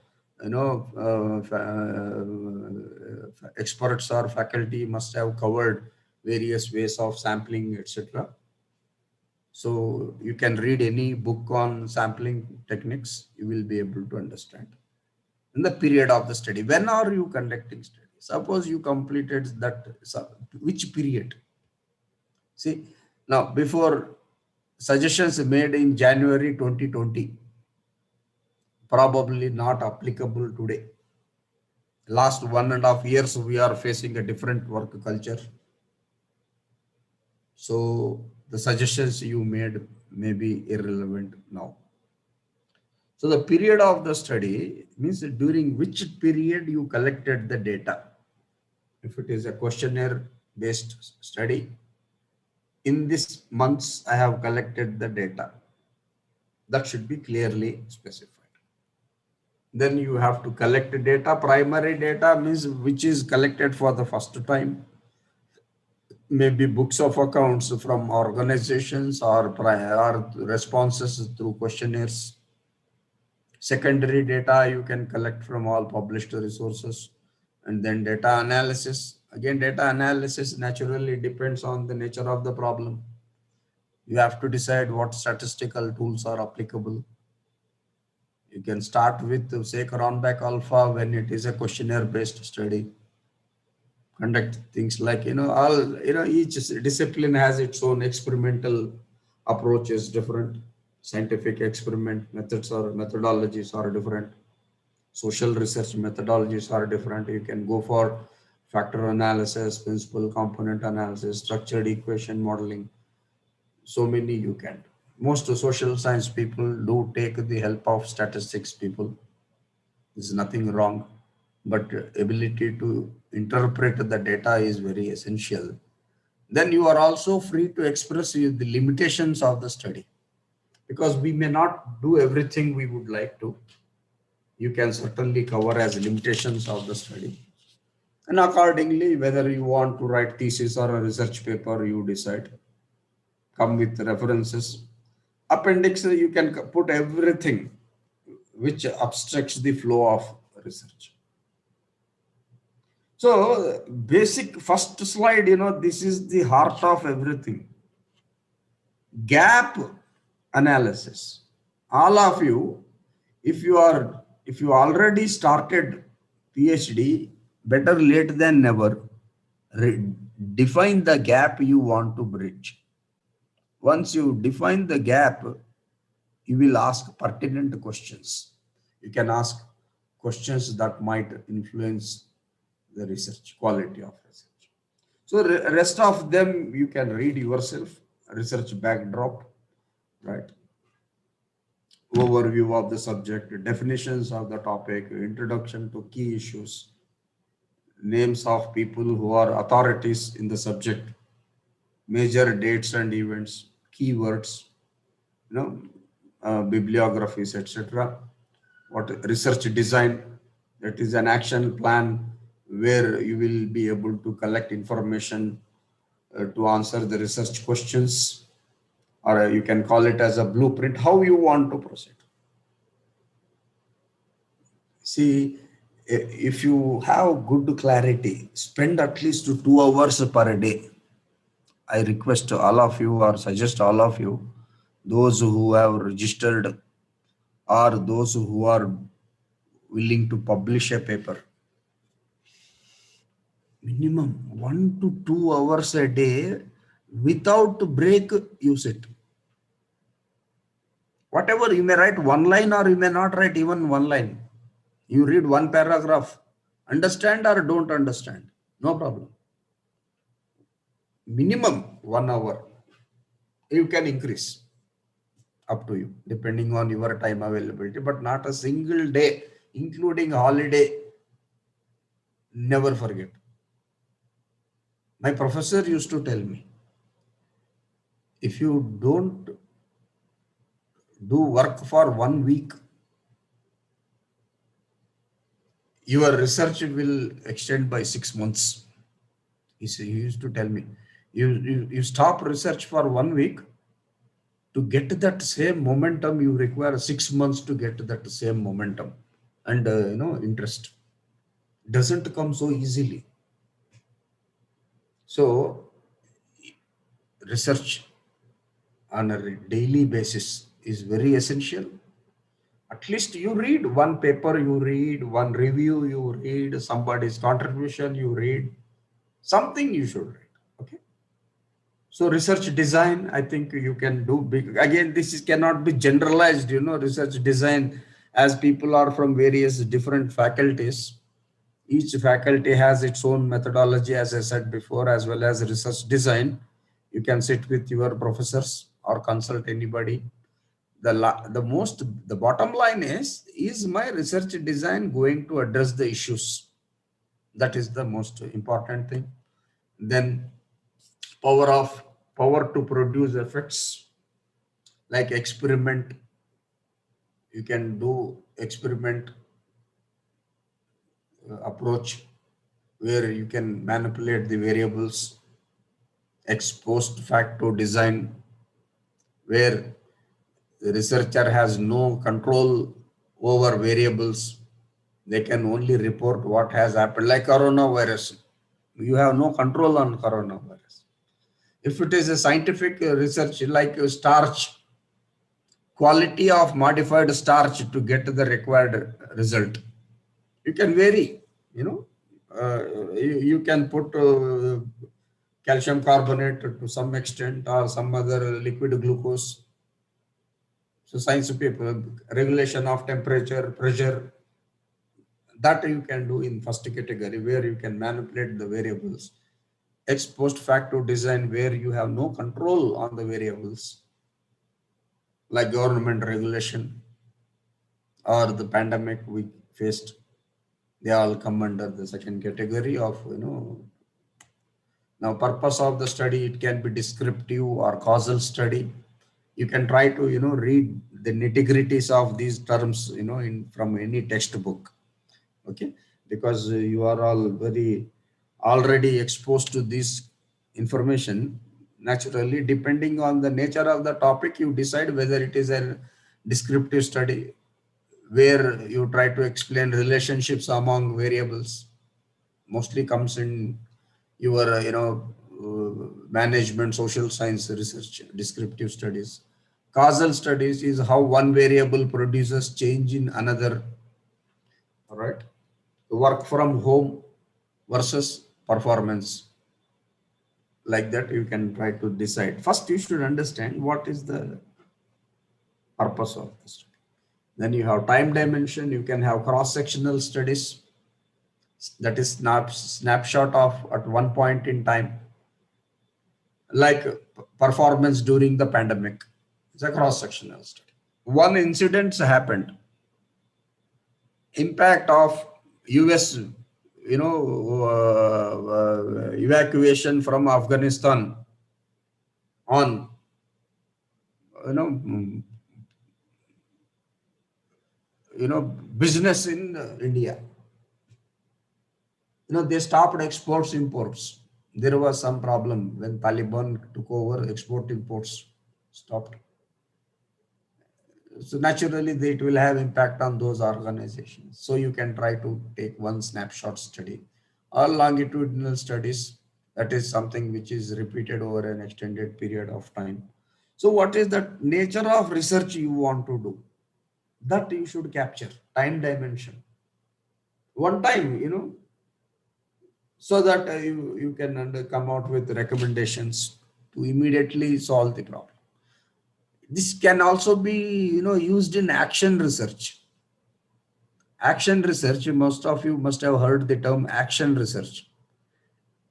experts or faculty must have covered various ways of sampling, etc. So you can read any book on sampling techniques. You will be able to understand. In the period of the study, when are you conducting study? Suppose you completed that, which period? See, now before suggestions made in January 2020, probably not applicable today. Last 1.5 years, we are facing a different work culture. So the suggestions you made may be irrelevant now. So the period of the study means during which period you collected the data. If it is a questionnaire based study, in this months I have collected the data. That should be clearly specified. Then you have to collect data. Primary data means which is collected for the first time. Maybe books of accounts from organizations or responses through questionnaires. Secondary data you can collect from all published resources. And then data analysis. Again, data analysis naturally depends on the nature of the problem. You have to decide what statistical tools are applicable. You can start with, say, Cronbach alpha when it is a questionnaire based study. Conduct things like, each discipline has its own experimental approaches, different scientific experiment methods or methodologies are different. Social research methodologies are different. You can go for factor analysis, principal component analysis, structured equation modeling. So many you can. Most social science people do take the help of statistics people. There's nothing wrong, but ability to interpret the data is very essential. Then you are also free to express the limitations of the study, because we may not do everything we would like to. You can certainly cover as limitations of the study. And accordingly, whether you want to write thesis or a research paper, you decide. Come with references. Appendix, you can put everything which obstructs the flow of research. So basic first slide, this is the heart of everything. Gap analysis. All of you, if you already started PhD, better late than never. Define the gap you want to bridge. Once you define the gap, you will ask pertinent questions. You can ask questions that might influence the research, quality of research. So rest of them you can read yourself, research backdrop, right? Overview of the subject, definitions of the topic, introduction to key issues, names of people who are authorities in the subject, major dates and events, keywords, bibliographies, etc. What research design, that is an action plan where you will be able to collect information to answer the research questions, or you can call it as a blueprint, how you want to proceed. See, if you have good clarity, spend at least 2 hours per day. I request all of you or suggest all of you, those who have registered or those who are willing to publish a paper, minimum 1 to 2 hours a day without break, use it. Whatever, you may write one line or you may not write even one line. You read one paragraph, understand or don't understand, no problem. Minimum 1 hour. You can increase up to you, depending on your time availability, but not a single day, including holiday. Never forget. My professor used to tell me, if you don't do work for 1 week, your research will extend by 6 months. He used to tell me, you stop research for 1 week, to get that same momentum, you require 6 months to get that same momentum and interest. Doesn't come so easily. So research on a daily basis is very essential. At least you read one paper, you read one review, you read somebody's contribution, you read something, you should read. Okay. So research design, I think you can do big. Again, this cannot be generalized, research design, as people are from various different faculties. Each faculty has its own methodology, as I said before, as well as research design. You can sit with your professors or consult anybody. The bottom line is my research design going to address the issues? That is the most important thing. Then power to produce effects, like experiment. You can do experiment approach where you can manipulate the variables. Ex post facto design, where the researcher has no control over variables. They can only report what has happened, like coronavirus. You have no control on coronavirus. If it is a scientific research like starch, quality of modified starch to get the required result, you can vary, you can put calcium carbonate to some extent or some other liquid glucose. So science people, regulation of temperature, pressure, that you can do in first category, where you can manipulate the variables. Ex post facto design, where you have no control on the variables, like government regulation or the pandemic we faced. They all come under the second category of, now purpose of the study, it can be descriptive or causal study. You can try to, read the nitty-gritties of these terms, from any textbook. Okay, because you are all very already exposed to this information. Naturally, depending on the nature of the topic, you decide whether it is a descriptive study, where you try to explain relationships among variables, mostly comes in your, management, social science research, descriptive studies. Causal studies is how one variable produces change in another. All right. Work from home versus performance. Like that, you can try to decide. First, you should understand what is the purpose of the study. Then you have time dimension. You can have cross-sectional studies. That is snapshot of at one point in time, like performance during the pandemic. It's a cross-sectional study. One incident happened. Impact of US, evacuation from Afghanistan on, business in India. They stopped exports, imports. There was some problem when Taliban took over, export imports stopped. So naturally, it will have impact on those organizations. So you can try to take one snapshot study or longitudinal studies. That is something which is repeated over an extended period of time. So what is the nature of research you want to do? That you should capture, time dimension. One time, so that you can come out with recommendations to immediately solve the problem. This can also be used in action research. Action research, most of you must have heard the term action research.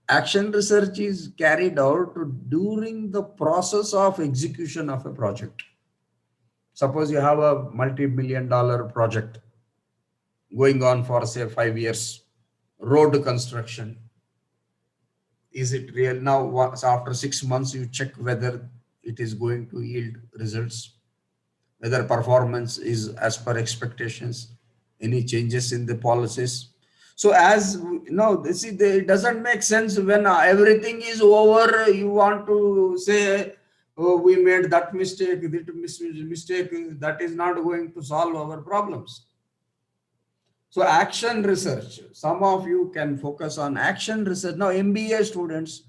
Action research is carried out during the process of execution of a project. Suppose you have a multi-million-dollar project going on for say 5 years, road construction. Is it real? Now, after 6 months, you check whether it is going to yield results, whether performance is as per expectations, any changes in the policies. So as it doesn't make sense when everything is over, you want to say, oh, we made that mistake, that is not going to solve our problems. So action research, some of you can focus on action research. Now MBA students,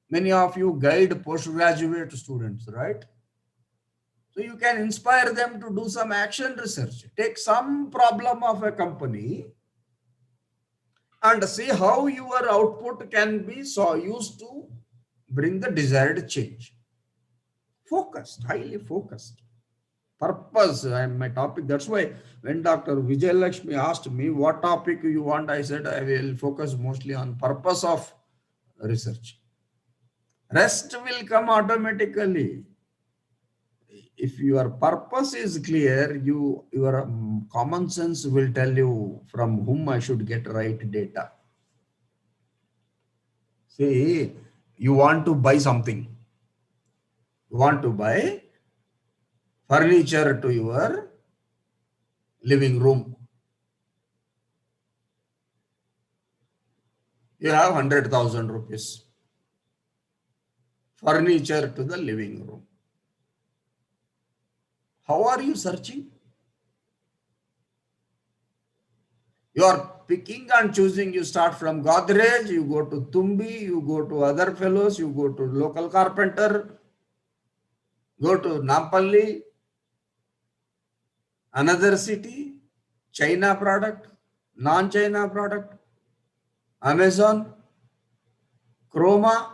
many of you guide postgraduate students, right? So you can inspire them to do some action research. Take some problem of a company and see how your output can be used to bring the desired change. Focused, highly focused. Purpose and my topic. That's why when Dr. Vijay Lakshmi asked me what topic you want, I said I will focus mostly on purpose of research. Rest will come automatically. If your purpose is clear, your common sense will tell you from whom I should get right data. See, you want to buy something. You want to buy furniture to your living room. You have 100,000 rupees. Furniture to the living room. How are you searching? You are picking and choosing. You start from Godrej, you go to Tumbi, you go to other fellows, you go to local carpenter, go to Nampalli, another city, China product, non-China product, Amazon, Chroma.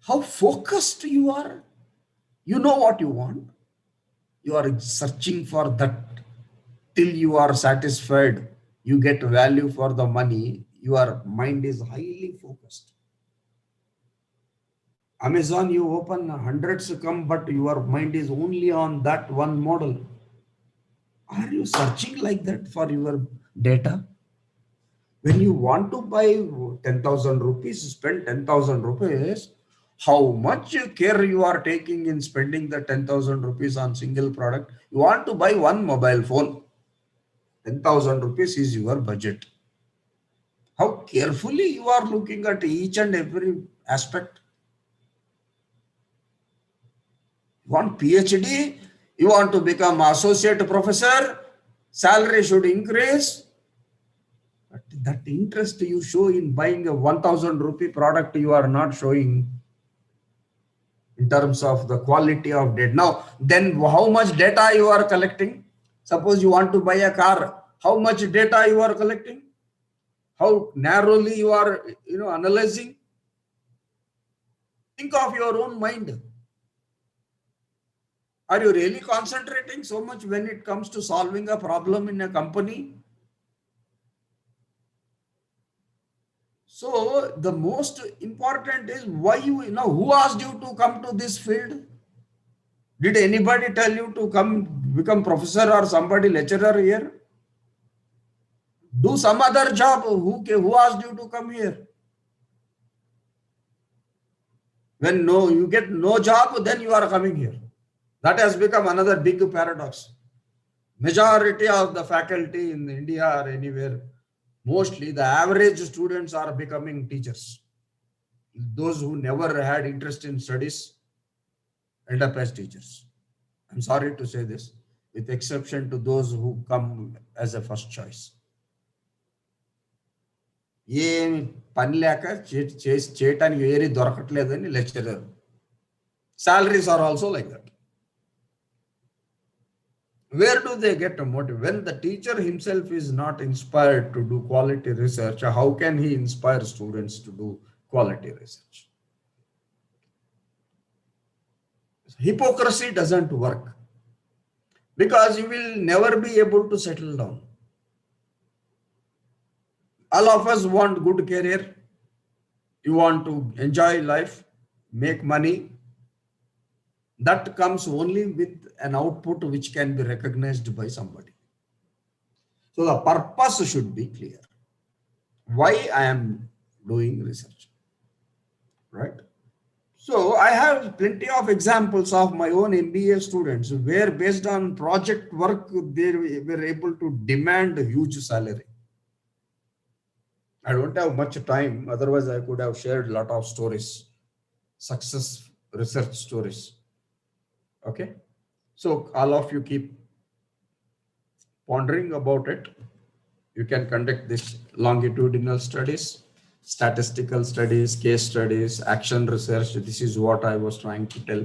How focused you are. You know what you want. You are searching for that till you are satisfied. You get value for the money. Your mind is highly focused. Amazon, you open hundreds come, but your mind is only on that one model. Are you searching like that for your data? When you want to buy 10,000 rupees, spend 10,000 rupees, how much care you are taking in spending the 10,000 rupees on single product? You want to buy one mobile phone. 10,000 rupees is your budget. How carefully you are looking at each and every aspect. You want PhD, you want to become associate professor, salary should increase. That interest you show in buying a 1,000 rupee product, you are not showing in terms of the quality of data. Now, then how much data you are collecting? Suppose you want to buy a car, how much data you are collecting? How narrowly you are, analyzing? Think of your own mind. Are you really concentrating so much when it comes to solving a problem in a company? So the most important is why who asked you to come to this field? Did anybody tell you to come become professor or somebody lecturer here? Do some other job. Who asked you to come here? When you get no job, then you are coming here. That has become another big paradox. Majority of the faculty in India or anywhere, mostly the average students are becoming teachers. Those who never had interest in studies end up as teachers. I'm sorry to say this, with exception to those who come as a first choice. ఏమి పని లేక చేయటానికి ఏరి దొరకట్లేదని lecturer. Salaries are also like that. Where do they get a motive? When the teacher himself is not inspired to do quality research, how can he inspire students to do quality research? Hypocrisy doesn't work because you will never be able to settle down. All of us want good career. You want to enjoy life, make money. That comes only with an output which can be recognized by somebody. So the purpose should be clear. Why I am doing research, right? So I have plenty of examples of my own MBA students where based on project work, they were able to demand a huge salary. I don't have much time. Otherwise, I could have shared a lot of stories, success research stories. Okay. So all of you keep pondering about it. You can conduct this longitudinal studies, statistical studies, case studies, action research. This is what I was trying to tell.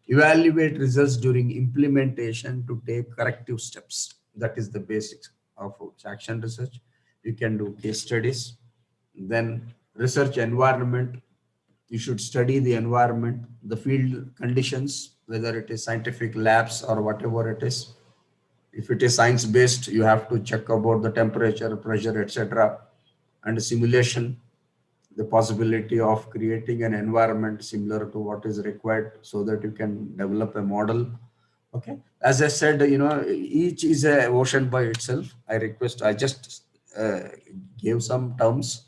Evaluate results during implementation to take corrective steps. That is the basics of action research. You can do case studies. Then research environment. You should study the environment, the field conditions, whether it is scientific labs or whatever it is. If it is science-based, you have to check about the temperature, pressure, etc. And simulation, the possibility of creating an environment similar to what is required so that you can develop a model. Okay. As I said, each is a ocean by itself. I just gave some terms.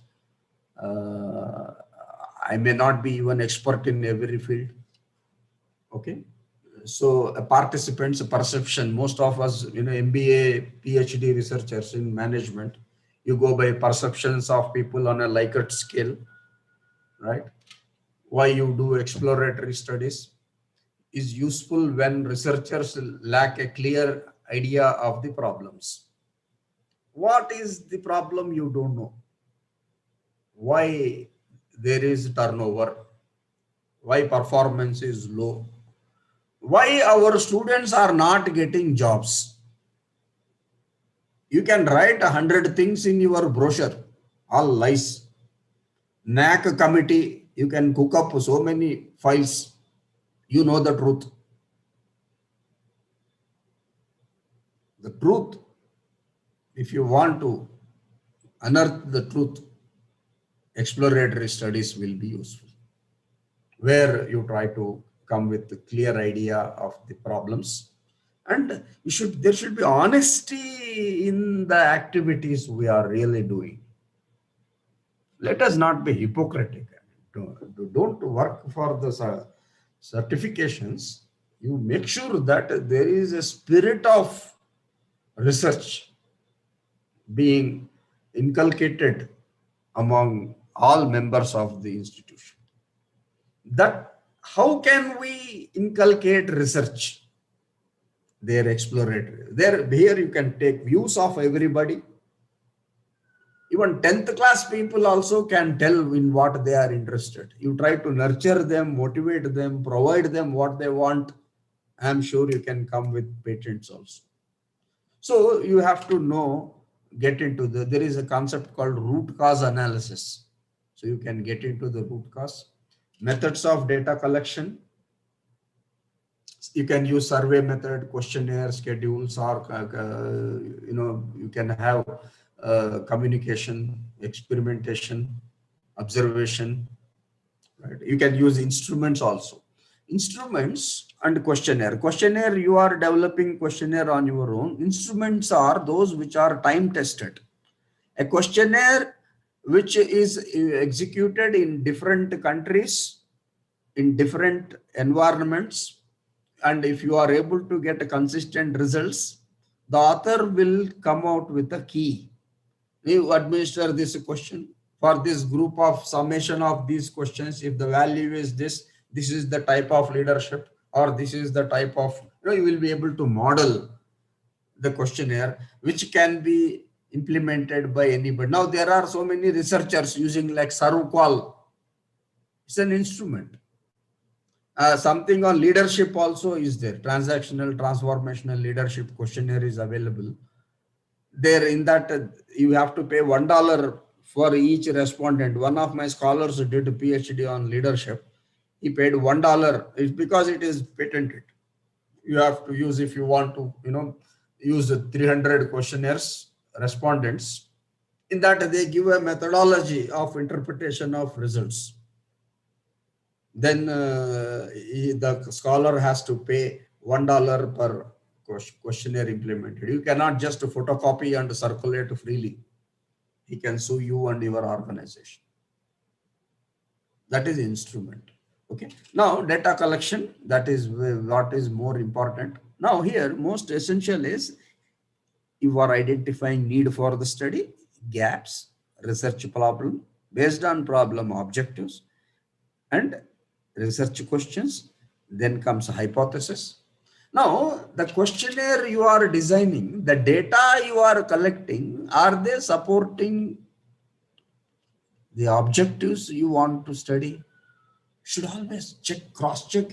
I may not be even expert in every field. Okay. So participants' perception, most of us, MBA, PhD researchers in management, you go by perceptions of people on a Likert scale, right? Why you do exploratory studies is useful when researchers lack a clear idea of the problems. What is the problem you don't know? Why there is turnover? Why performance is low? Why our students are not getting jobs? You can write 100 things in your brochure, all lies. NAC committee, you can cook up so many files. You know the truth. The truth, if you want to unearth the truth, exploratory studies will be useful, where you try to come with a clear idea of the problems. And there should be honesty in the activities we are really doing. Let us not be hypocritical. Don't work for the certifications. You make sure that there is a spirit of research being inculcated among all members of the institution. That how can we inculcate research? They're exploratory. Here you can take views of everybody. Even 10th class people also can tell in what they are interested. You try to nurture them, motivate them, provide them what they want. I'm sure you can come with patents also. So you have to know, get into there is a concept called root cause analysis. So you can get into the root cause. Methods of data collection. You can use survey method, questionnaire, schedules, or you can have communication, experimentation, observation. Right? You can use instruments also. Instruments and questionnaire. Questionnaire, you are developing questionnaire on your own. Instruments are those which are time tested. A questionnaire which is executed in different countries, in different environments, and if you are able to get consistent results, the author will come out with a key. You administer this question for this group of summation of these questions. If the value is this, this is the type of leadership, or this is the type of, you will be able to model the questionnaire, which can be implemented by anybody. Now there are so many researchers using like ServQual. It's an instrument. Something on leadership also is there. Transactional, transformational leadership questionnaire is available. There in that you have to pay $1 for each respondent. One of my scholars did a PhD on leadership. He paid $1. It's because it is patented. You have to use, if you want to, use 300 questionnaires, respondents. In that they give a methodology of interpretation of results. Then the scholar has to pay $1 per questionnaire implemented. You cannot just photocopy and circulate freely. He can sue you and your organization. That is instrument. Okay. Now data collection, that is what is more important. Now here most essential is you are identifying need for the study, gaps, research problem, based on problem objectives, and research questions. Then comes hypothesis. Now the questionnaire you are designing, the data you are collecting, are they supporting the objectives you want to study? Should always check, cross check,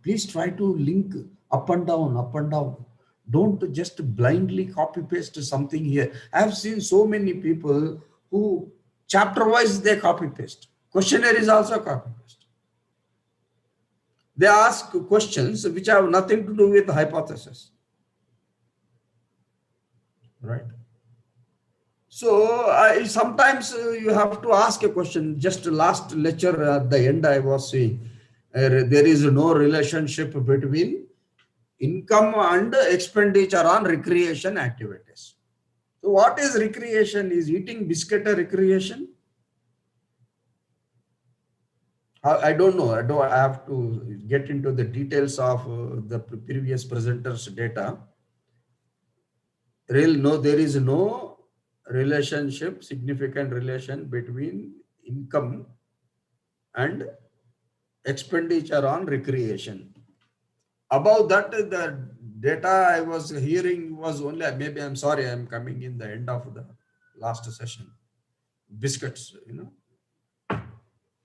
please try to link up and down, up and down. Don't just blindly copy paste something here. I have seen so many people who chapter wise they copy paste. Questionnaire is also copy paste. They ask questions which have nothing to do with the hypothesis. Right? So sometimes you have to ask a question. Just last lecture at the end I was saying, there is no relationship between income and expenditure on recreation activities. So what is recreation? Is eating biscuit a recreation? I don't know. I have to get into the details of the previous presenters' data. There is no relationship, significant relation between income and expenditure on recreation. Above that, the data I was hearing was only, maybe I'm sorry, I'm coming in the end of the last session. Biscuits,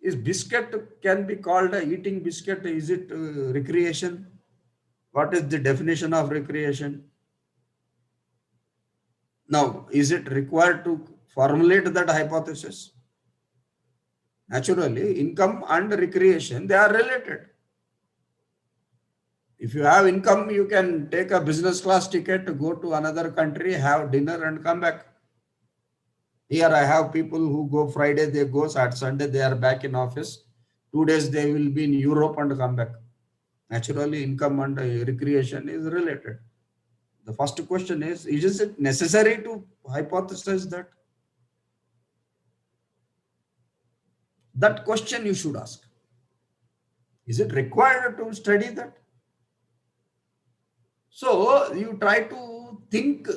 Is biscuit can be called eating biscuit? Is it recreation? What is the definition of recreation? Now, is it required to formulate that hypothesis? Naturally, income and recreation, they are related. If you have income, you can take a business class ticket to go to another country, have dinner and come back. Here I have people who go Friday, they go, Sunday they are back in office. 2 days they will be in Europe and come back. Naturally, income and recreation is related. The first question is it necessary to hypothesize that? That question you should ask. Is it required to study that? So you try to think,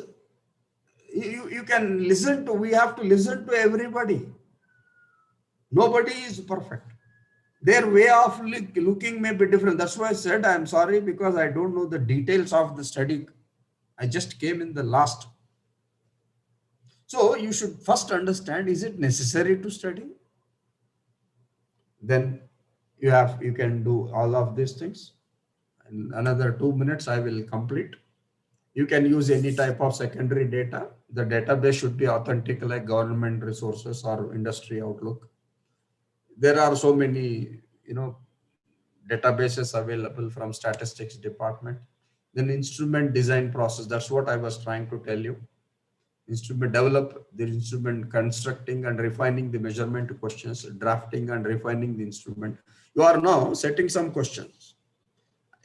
you can listen to, we have to listen to everybody. Nobody is perfect. Their way of looking may be different. That's why I said, I'm sorry, because I don't know the details of the study. I just came in the last. So you should first understand, is it necessary to study? Then you can do all of these things. In another 2 minutes, I will complete. You can use any type of secondary data. The database should be authentic, like government resources or industry outlook. There are so many, databases available from statistics department. Then instrument design process. That's what I was trying to tell you. Instrument develop the instrument, constructing and refining the measurement questions, drafting and refining the instrument. You are now setting some questions.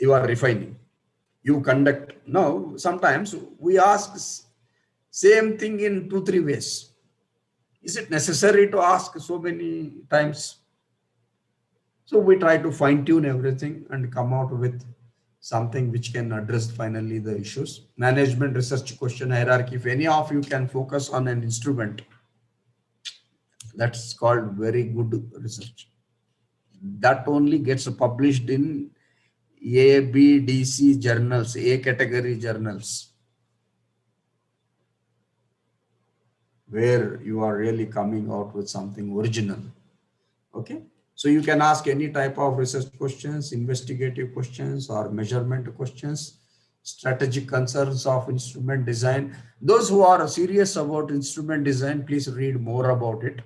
You are refining. You conduct. Now, sometimes we ask same thing in 2-3 ways. Is it necessary to ask so many times? So we try to fine tune everything and come out with something which can address finally the issues. Management research question hierarchy. If any of you can focus on an instrument, that's called very good research. That only gets published in A, B, D, C journals, A category journals, where you are really coming out with something original. Okay. So you can ask any type of research questions, investigative questions, or measurement questions, strategic concerns of instrument design. Those who are serious about instrument design, please read more about it.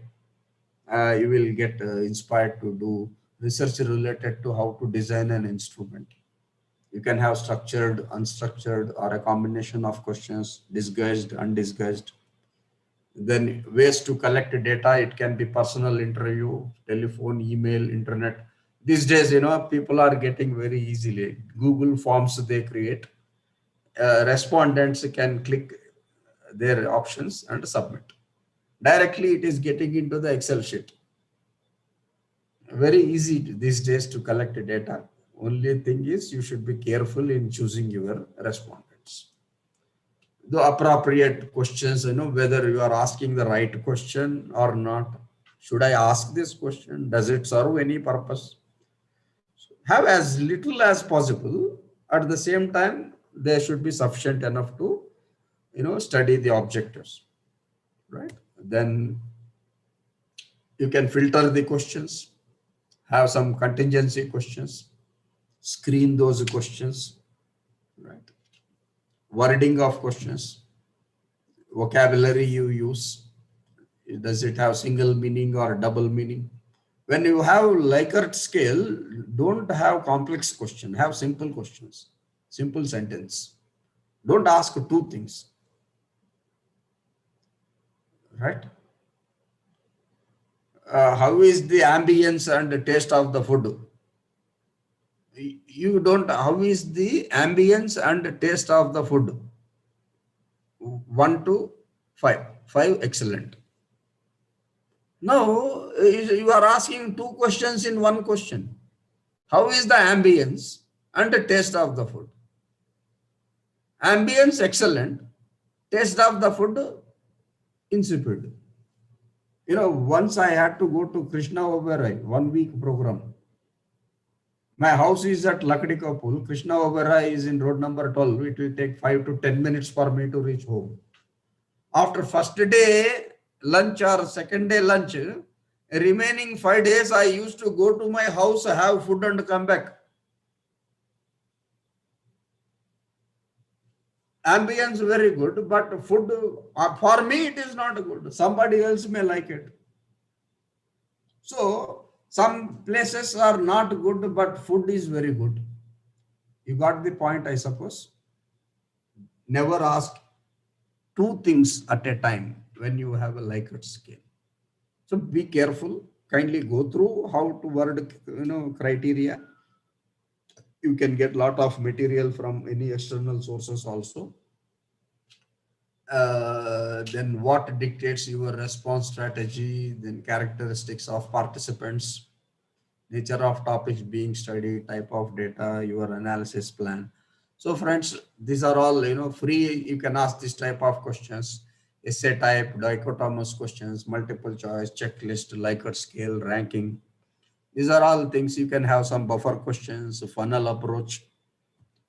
You will get inspired to do research related to how to design an instrument. You can have structured, unstructured, or a combination of questions, disguised, undisguised. Then ways to collect data. It can be personal interview, telephone, email, internet. These days, people are getting very easily. Google Forms they create. Respondents can click their options and submit. Directly, it is getting into the Excel sheet. Very easy these days to collect data. Only thing is you should be careful in choosing your respondents. The appropriate questions, whether you are asking the right question or not. Should I ask this question? Does it serve any purpose? Have as little as possible. At the same time, they should be sufficient enough to, study the objectives, right? Then you can filter the questions, have some contingency questions, screen those questions, right? Wording of questions, vocabulary you use. Does it have single meaning or double meaning? When you have Likert scale, don't have complex question, have simple questions, simple sentence. Don't ask two things, right? How is the ambience and the taste of the food? You don't, how is the ambience and taste of the food? 1 to 5. 5, excellent. Now, you are asking two questions in one question. How is the ambience and the taste of the food? Ambience, excellent. Taste of the food, insipid. Once I had to go to Krishna Oberoi, 1 week program. My house is at Lakdikapul. Krishna Oberoi is in road number 12. It will take 5 to 10 minutes for me to reach home. After first day lunch or second day lunch, remaining 5 days, I used to go to my house, have food and come back. Ambience very good, but food, for me, it is not good. Somebody else may like it. So some places are not good, but food is very good. You got the point, I suppose. Never ask two things at a time when you have a Likert scale. So be careful. Kindly go through how to word, criteria. You can get a lot of material from any external sources also. Then what dictates your response strategy, then characteristics of participants, nature of topics being studied, type of data, your analysis plan. So friends, these are all, free. You can ask this type of questions, essay type, dichotomous questions, multiple choice, checklist, Likert scale, ranking. These are all things. You can have some buffer questions, funnel approach.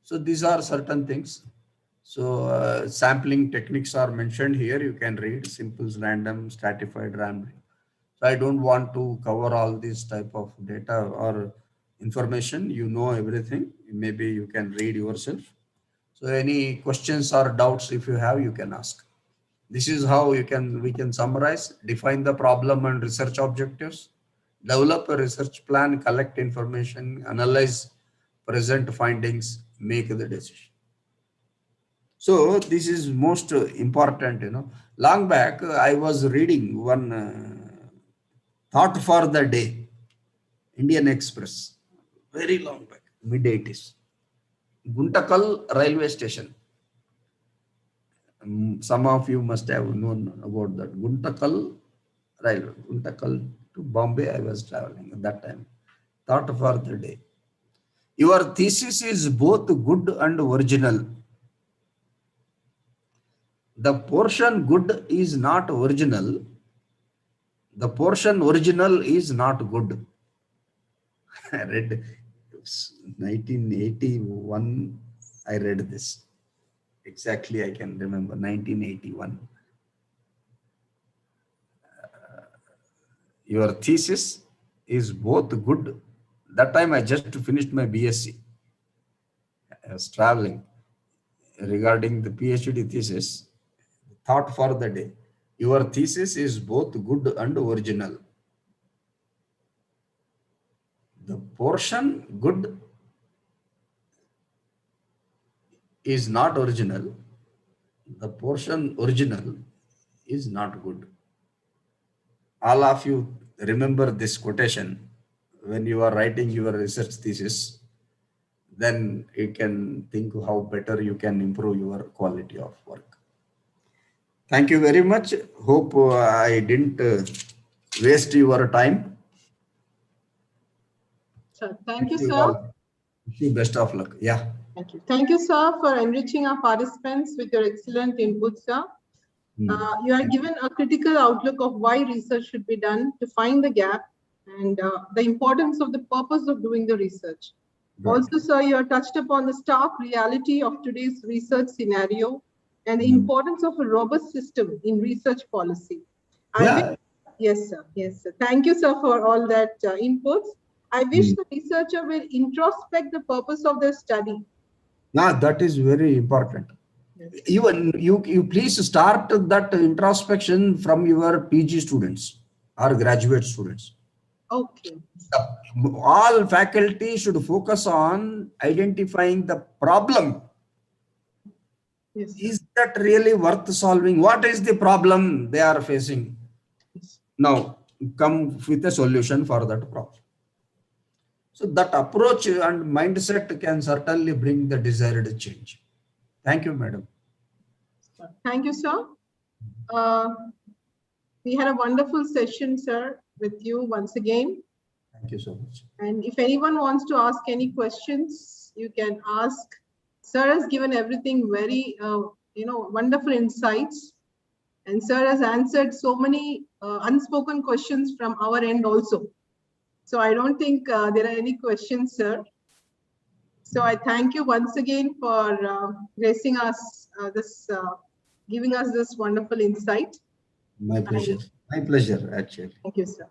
So these are certain things. So sampling techniques are mentioned here. You can read simples, random, stratified, random. So I don't want to cover all this type of data or information. You know everything. Maybe you can read yourself. So any questions or doubts, if you have, you can ask. This is how we can summarize, define the problem and research objectives, develop a research plan, collect information, analyze present findings, make the decision. So this is most important, Long back, I was reading one thought for the day, Indian Express, very long back, mid 80s. Guntakal railway station. Some of you must have known about that. Guntakal railway, Guntakal to Bombay, I was traveling at that time. Thought for the day. Your thesis is both good and original. The portion good is not original. The portion original is not good. I read 1981. I read this. Exactly, I can remember 1981. Your thesis is both good. That time I just finished my BSc. I was traveling regarding the PhD thesis. Thought for the day. Your thesis is both good and original. The portion good is not original. The portion original is not good. All of you remember this quotation when you are writing your research thesis, then you can think how better you can improve your quality of work. Thank you very much. Hope I didn't waste your time. Sir, thank you, Wish you sir. all- wish you best of luck. Yeah. Thank you. Thank you, sir, for enriching our participants with your excellent input, sir. You are given a critical outlook of why research should be done to find the gap and the importance of the purpose of doing the research. Right. Also, sir, you have touched upon the stark reality of today's research scenario and the importance of a robust system in research policy. Yeah. Yes, sir. Yes, sir. Thank you, sir, for all that inputs. I wish the researcher will introspect the purpose of their study. Yeah, that is very important. Yes. Even you please start that introspection from your PG students or graduate students. Okay. All faculty should focus on identifying the problem. Yes, sir. Is that really worth solving? What is the problem they are facing? Yes. Now, come with a solution for that problem. So that approach and mindset can certainly bring the desired change. Thank you, madam. Thank you, sir. We had a wonderful session, sir, with you once again. Thank you so much. And if anyone wants to ask any questions, you can ask. Sir has given everything very, wonderful insights. And sir has answered so many unspoken questions from our end also. So I don't think there are any questions, sir. So I thank you once again for gracing us giving us this wonderful insight. My pleasure. My pleasure, actually. Thank you, sir.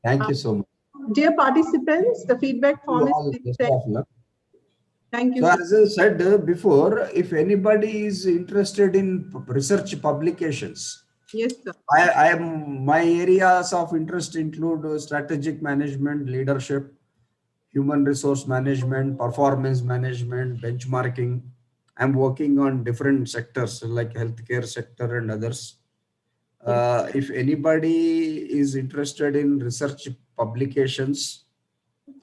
Thank you so much. Dear participants, the feedback form You all is best sent. of luck. Thank you, So sir. as I said before, if anybody is interested in research publications, Yes, sir. my areas of interest include strategic management, leadership, human resource management, performance management, benchmarking. I'm working on different sectors like healthcare sector and others. If anybody is interested in research publications,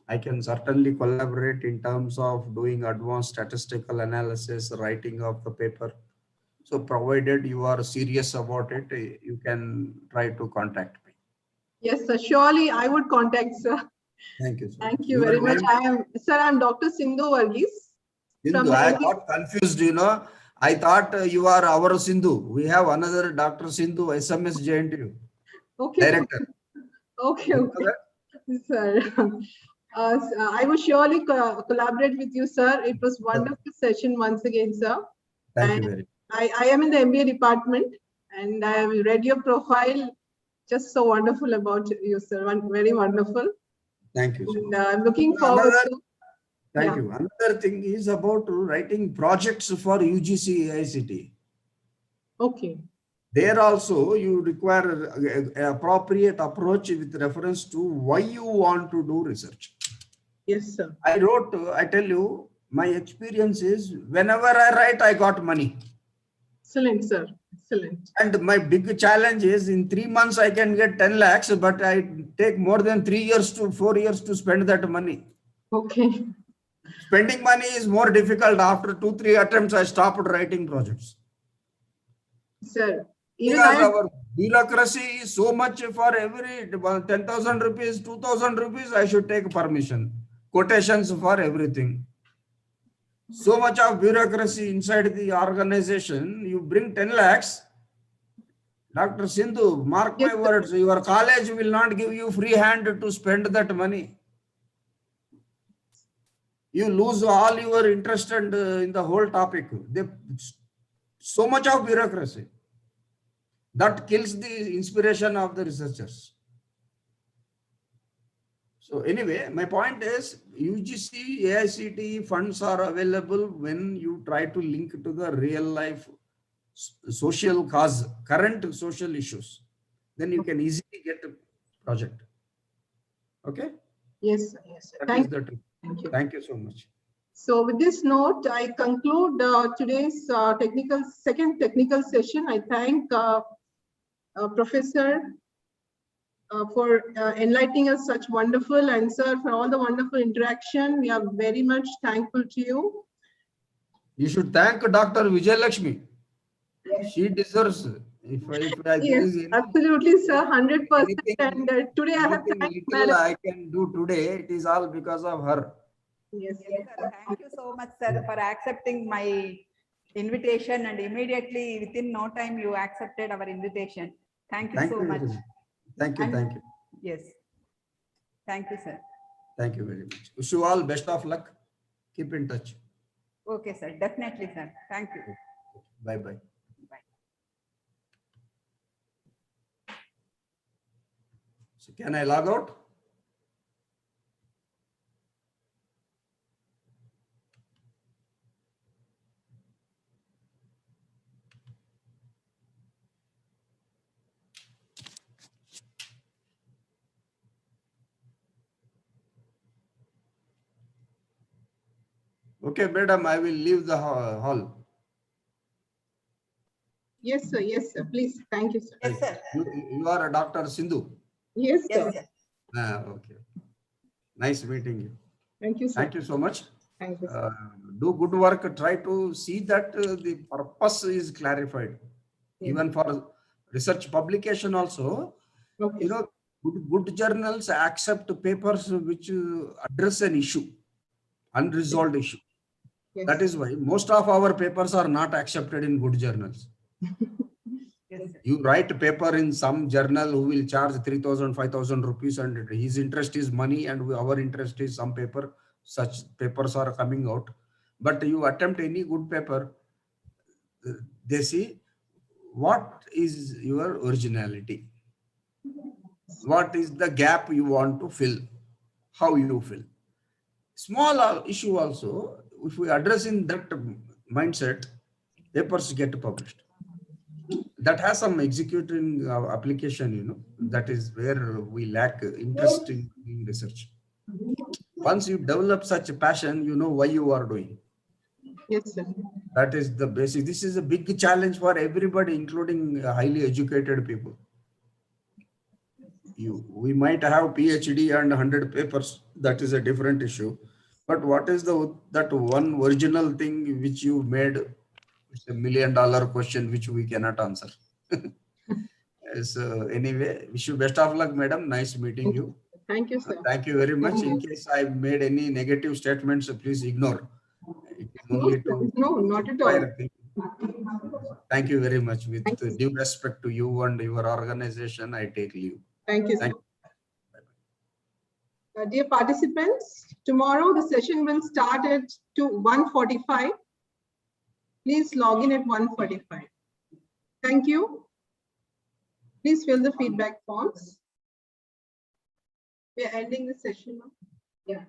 I can certainly collaborate in terms of doing advanced statistical analysis, writing of the paper. So provided you are serious about it, you can try to contact me. Yes, sir. Surely I would contact, sir. Thank you. Thank you very much. I'm Dr. Sindhu Varghese. Sindhu, I got confused, I thought you are our Sindhu. We have another Dr. Sindhu, SMS JNTU. Okay. Director. Okay. Sir. I will surely collaborate with you, sir. It was wonderful session once again, sir. Thank you very much. I am in the MBA department, and I have read your profile. Just so wonderful about you, sir. Very wonderful. Thank you. And I'm looking forward to. Thank Yeah. you. Another thing is about writing projects for UGC AICT. Okay. There also you require an appropriate approach with reference to why you want to do research. Yes, sir. I tell you, my experience is whenever I write, I got money. Excellent, sir. Excellent. And my big challenge is in 3 months, I can get 10 lakhs, but I take more than 3 years to 4 years to spend that money. Okay. Spending money is more difficult. After 2-3 attempts, I stopped writing projects. Sir, even Because our bureaucracy is so much for every 10,000 rupees, 2,000 rupees, I should take permission. Quotations for everything. So much of bureaucracy inside the organization. You bring 10 lakhs. Dr. Sindhu, mark my words, your college will not give you free hand to spend that money. You lose all your interest and in the whole topic. So much of bureaucracy. That kills the inspiration of the researchers. So anyway, my point is UGC, AICT funds are available when you try to link to the real life social cause, current social issues. Then you can easily get a project. Okay? Yes, sir. Yes, sir. Thank you. Thank you so much. So with this note, I conclude today's second technical session. I thank Professor for enlightening us such wonderful, and sir for all the wonderful interaction. We are very much thankful to you. You should thank Dr. Vijayalakshmi. She deserves. Yes, absolutely, sir, 100%. And today I have thanked Madam. I can do today. It is all because of her. Yes, yes, sir. Thank you so much, sir, for accepting my invitation, and immediately within no time you accepted our invitation. Thank you so much. Thank you. Thank you. Yes. Thank you, sir. Thank you very much. Wish you all best of luck. Keep in touch. Okay, sir. Definitely, sir. Thank you. Bye-bye. Bye. So can I log out? Okay, madam, I will leave the hall. Yes, sir. Yes, sir. Please. Thank you, sir. Yes, sir. You are a Dr. Sindhu. Yes, sir. Yes, sir. Okay. Nice meeting you. Thank you, sir. Thank you so much. Thank you, sir. Do good work. Try to see that the purpose is clarified. Yes. Even for research publication also, Okay. you know, good journals accept papers which address an issue, unresolved issue. Yes. That is why most of our papers are not accepted in good journals. yes, sir. You write a paper in some journal who will charge 3,000, 5,000 rupees, and his interest is money and our interest is some paper. Such papers are coming out. But you attempt any good paper, they see what is your originality. What is the gap you want to fill? How you fill? Small issue also, if we address in that mindset, papers get published. That has some executing application, you know, that is where we lack interest in research. Once you develop such a passion, you know why you are doing. Yes, sir. That is the basic. This is a big challenge for everybody, including highly educated people. We might have PhD and 100 papers. That is a different issue. But what is that one original thing which you made? It's $1 million question which we cannot answer. So anyway, wish you best of luck, madam. Nice meeting you. Thank you, sir. Thank you very much. In case I made any negative statements, please ignore. It is only No, not at all. Thank you very much. With due respect to you and your organization, I take leave. Thank you, sir. Dear participants, tomorrow the session will start at 1:45. Please log in at 1:45. Thank you. Please fill the feedback forms. We are ending the session now. Yeah.